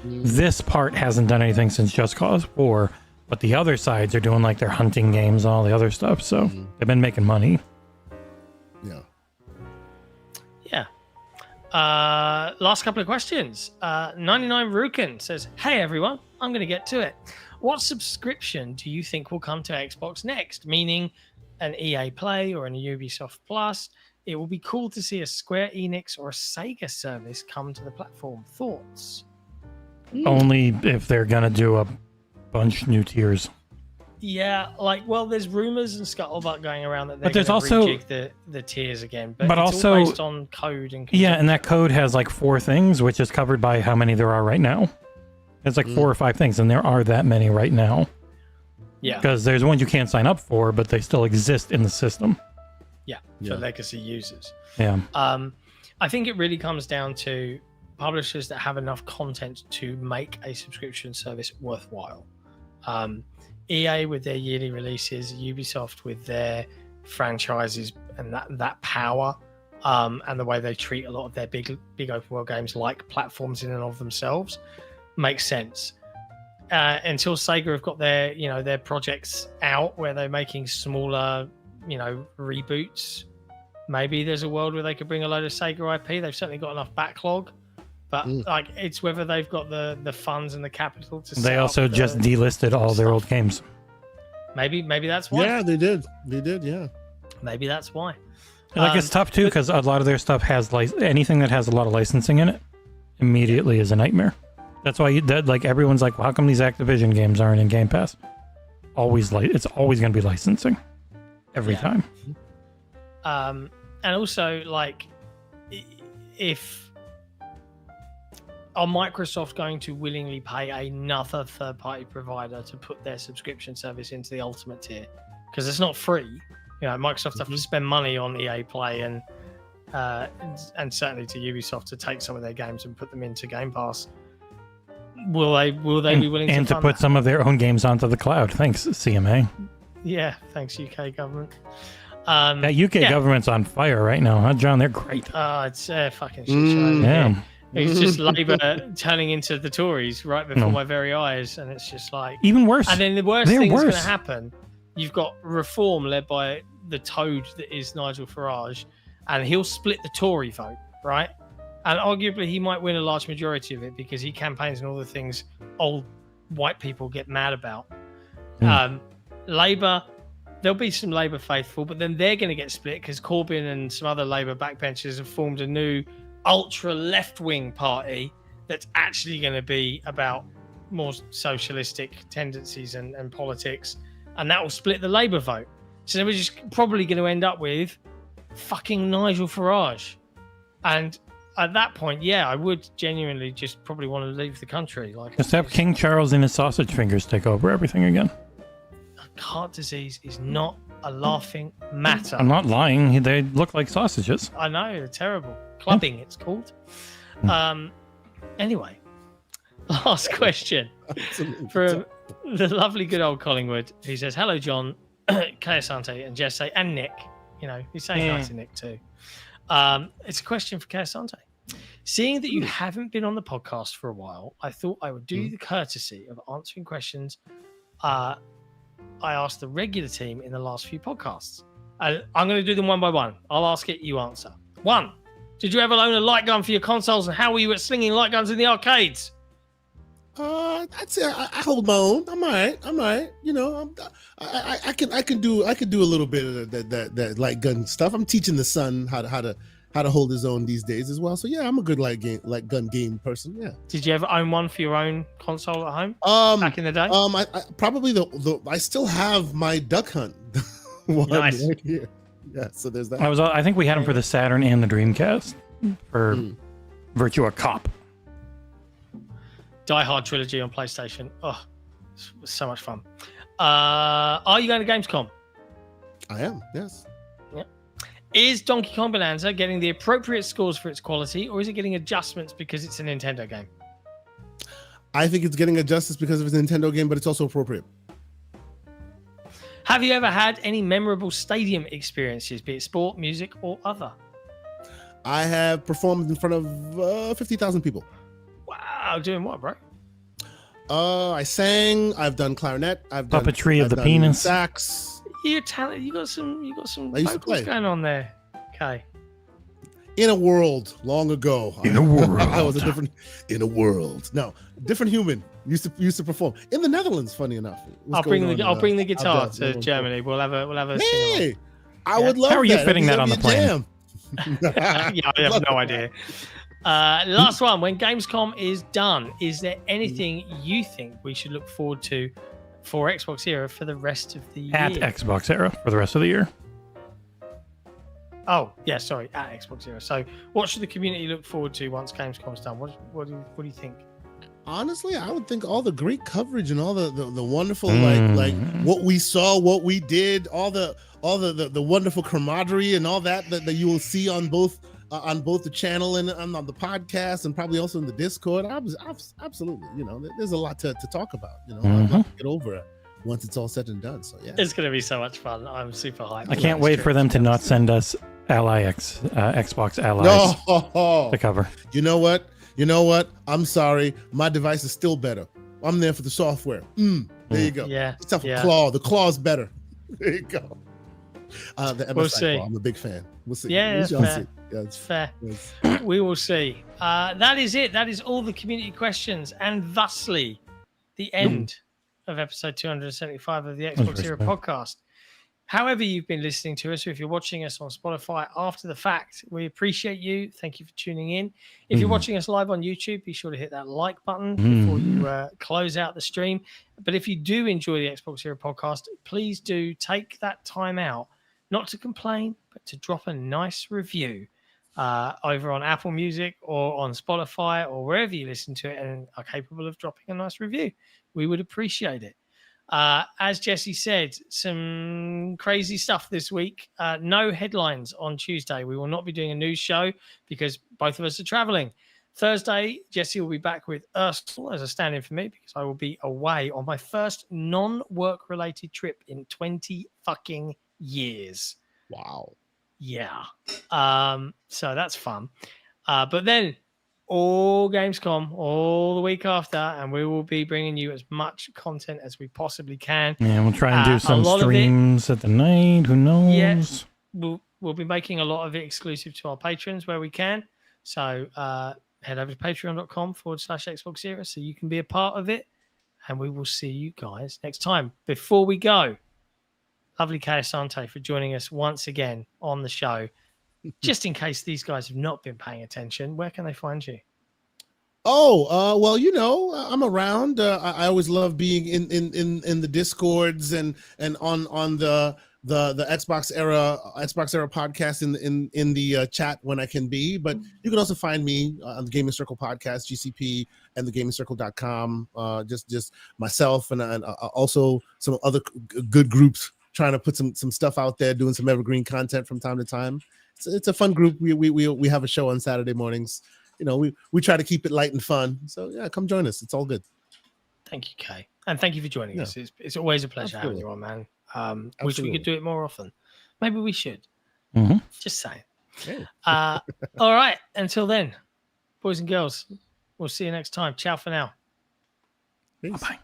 this part hasn't done anything since Just Cause 4, but the other sides are doing like their hunting games, all the other stuff. So they've been making money. Yeah. Last couple of questions. 99 Rukin says, "Hey everyone, I'm going to get to it. What subscription do you think will come to Xbox next? Meaning an EA Play or an Ubisoft Plus? It will be cool to see a Square Enix or a Sega service come to the platform. Thoughts?" Only if they're going to do a bunch new tiers. Yeah, there's rumors and scuttlebutt going around that they're there's going to also rejig the tiers again. But it's also all based on code and and that code has like 4 things, which is covered by how many there are right now. It's like 4 or 5 things, and there are that many right now. Yeah. Because there's ones you can't sign up for, but they still exist in the system. Yeah, for legacy users. Yeah. I think it really comes down to publishers that have enough content to make a subscription service worthwhile. EA with their yearly releases, Ubisoft with their franchises and that power, and the way they treat a lot of their big open world games like platforms in and of themselves makes sense. Until Sega have got their projects out where they're making smaller, reboots, maybe there's a world where they could bring a load of Sega IP. They've certainly got enough backlog, but it's whether they've got the funds and the capital to. They also just delisted all their old games. Maybe that's why. Yeah, they did. Yeah. Maybe that's why. It's tough too because a lot of their stuff has anything that has a lot of licensing in it immediately is a nightmare. That's why everyone's like, well, how come these Activision games aren't in Game Pass? It's always going to be licensing every time. And also, if are Microsoft going to willingly pay another third-party provider to put their subscription service into the Ultimate tier? Because it's not free. Microsoft have to spend money on EA Play and certainly to Ubisoft to take some of their games and put them into Game Pass. Will they be willing to fund put that? some of their own games onto the cloud? Thanks, CMA. Yeah, thanks UK government. That UK government's on fire right now, huh, John? They're great. It's a fucking shit show. Yeah. It's just Labour turning into the Tories right before my very eyes, and it's just like even worse. And then the worst thing that's going to happen, you've got Reform led by the toad that is Nigel Farage, and he'll split the Tory vote, right? And arguably he might win a large majority of it because he campaigns on all the things old white people get mad about. Labour, there'll be some Labour faithful, but then they're going to get split because Corbyn and some other Labour backbenchers have formed a new ultra left-wing party that's actually going to be about more socialistic tendencies and politics, and that will split the Labour vote. So then we're just probably going to end up with fucking Nigel Farage. And at that point, I would genuinely just probably want to leave the country. Just have King Charles and his sausage fingers take over everything again. Heart disease is not a laughing matter. I'm not lying. They look like sausages. I know, they're terrible. Clubbing, it's called. Anyway, last question from the lovely good old Collingwood, who says, "Hello, John, Kay Asante, and Jesse, and Nick." He's saying hi to Nick too. It's a question for Kay Asante. Seeing that you haven't been on the podcast for a while, I thought I would do you the courtesy of answering questions I asked the regular team in the last few podcasts. I'm going to do them one by one. I'll ask it, you answer. 1. Did you ever own a light gun for your consoles, and how were you at slinging light guns in the arcades? I'd say I hold my own. I'm all right. I can do a little bit of that light gun stuff. I'm teaching the son how to hold his own these days as well. So yeah, I'm a good light gun game person. Yeah. Did you ever own one for your own console at home? Back in the day? I probably I still have my Duck Hunt one right here. Yeah, so there's that. I think we had them for the Saturn and the Dreamcast for Virtua Cop. Die Hard trilogy on PlayStation. Oh, it was so much fun. Are you going to Gamescom? I am, yes. Yeah. Is Donkey Kong Bonanza getting the appropriate scores for its quality, or is it getting adjustments because it's a Nintendo game? I think it's getting a justice because of its Nintendo game, but it's also appropriate. Have you ever had any memorable stadium experiences, be it sport, music, or other? I have performed in front of 50,000 people. Wow, doing what, bro? I sang. I've done clarinet. I've done puppetry of the penis. Sax. You're talented. You got some I used to vocals play. going on there. Okay. In a world long ago. In a world. I was in a world. No, different human. Used to perform in the Netherlands. Funny enough. I'll bring the guitar to Germany. We'll have a. Hey, I would love. How are you that. fitting that on the plane? Yeah, I have no idea. Last one. When Gamescom is done, is there anything you think we should look forward to for Xbox Era for the rest of the year? At XboxEra for the rest of the year. Oh, yeah, sorry, at Xbox Era. So, what should the community look forward to once Gamescom's done? What do you think? Honestly, I would think all the great coverage and all the wonderful like what we saw, what we did, all the wonderful camaraderie and all that you will see on both the channel and on the podcast and probably also in the Discord. Absolutely, there's a lot to talk about. I'd love to get over it once it's all said and done. So yeah, it's gonna be so much fun. I'm super hyped. I can't wait for them to not send us Xbox Allies to cover. You know what? I'm sorry. My device is still better. I'm there for the software. There you go. Yeah. Stuff with claw. The claw's better. There you go. The MSI we'll see. claw. I'm a big fan. We'll see. Yeah, We'll fair. see. Yeah, it's fair. Yes. We will see. That is it. That is all the community questions, and thusly, the end of episode 275 of the Xbox Era podcast. However you've been listening to us, or if you're watching us on Spotify after the fact, we appreciate you. Thank you for tuning in. If you're watching us live on YouTube, be sure to hit that like button before you close out the stream. But if you do enjoy the Xbox Era podcast, please do take that time out, not to complain, but to drop a nice review over on Apple Music or on Spotify or wherever you listen to it and are capable of dropping a nice review. We would appreciate it. As Jesse said, some crazy stuff this week. No headlines on Tuesday. We will not be doing a news show because both of us are traveling. Thursday, Jesse will be back with Ursula as a stand-in for me because I will be away on my first non-work related trip in 20 fucking years. Wow. Yeah. So that's fun. But then all Gamescom all the week after, and we will be bringing you as much content as we possibly can. Yeah, we'll try and do some streams at the night. Who knows? Yeah, we'll be making a lot of it exclusive to our patrons where we can. So head over to patreon.com/XboxEra so you can be a part of it. And we will see you guys next time. Before we go, lovely Asante for joining us once again on the show. Just in case these guys have not been paying attention, where can they find you? Oh, well, I'm around. I always love being in the Discords and on the Xbox Era podcast in the chat when I can be. But you can also find me on the Gaming Circle podcast, GCP, and the GamingCircle.com. Just myself and also some other good groups trying to put some stuff out there, doing some evergreen content from time to time. It's a fun group. We have a show on Saturday mornings. We try to keep it light and fun. So yeah, come join us. It's all good. Thank you, Kay, and thank you for joining us. It's always a pleasure having you on, man. Wish we could do it more often. Maybe we should. Just saying. Yeah. All right. Until then, boys and girls, we'll see you next time. Ciao for now. Peace. Bye.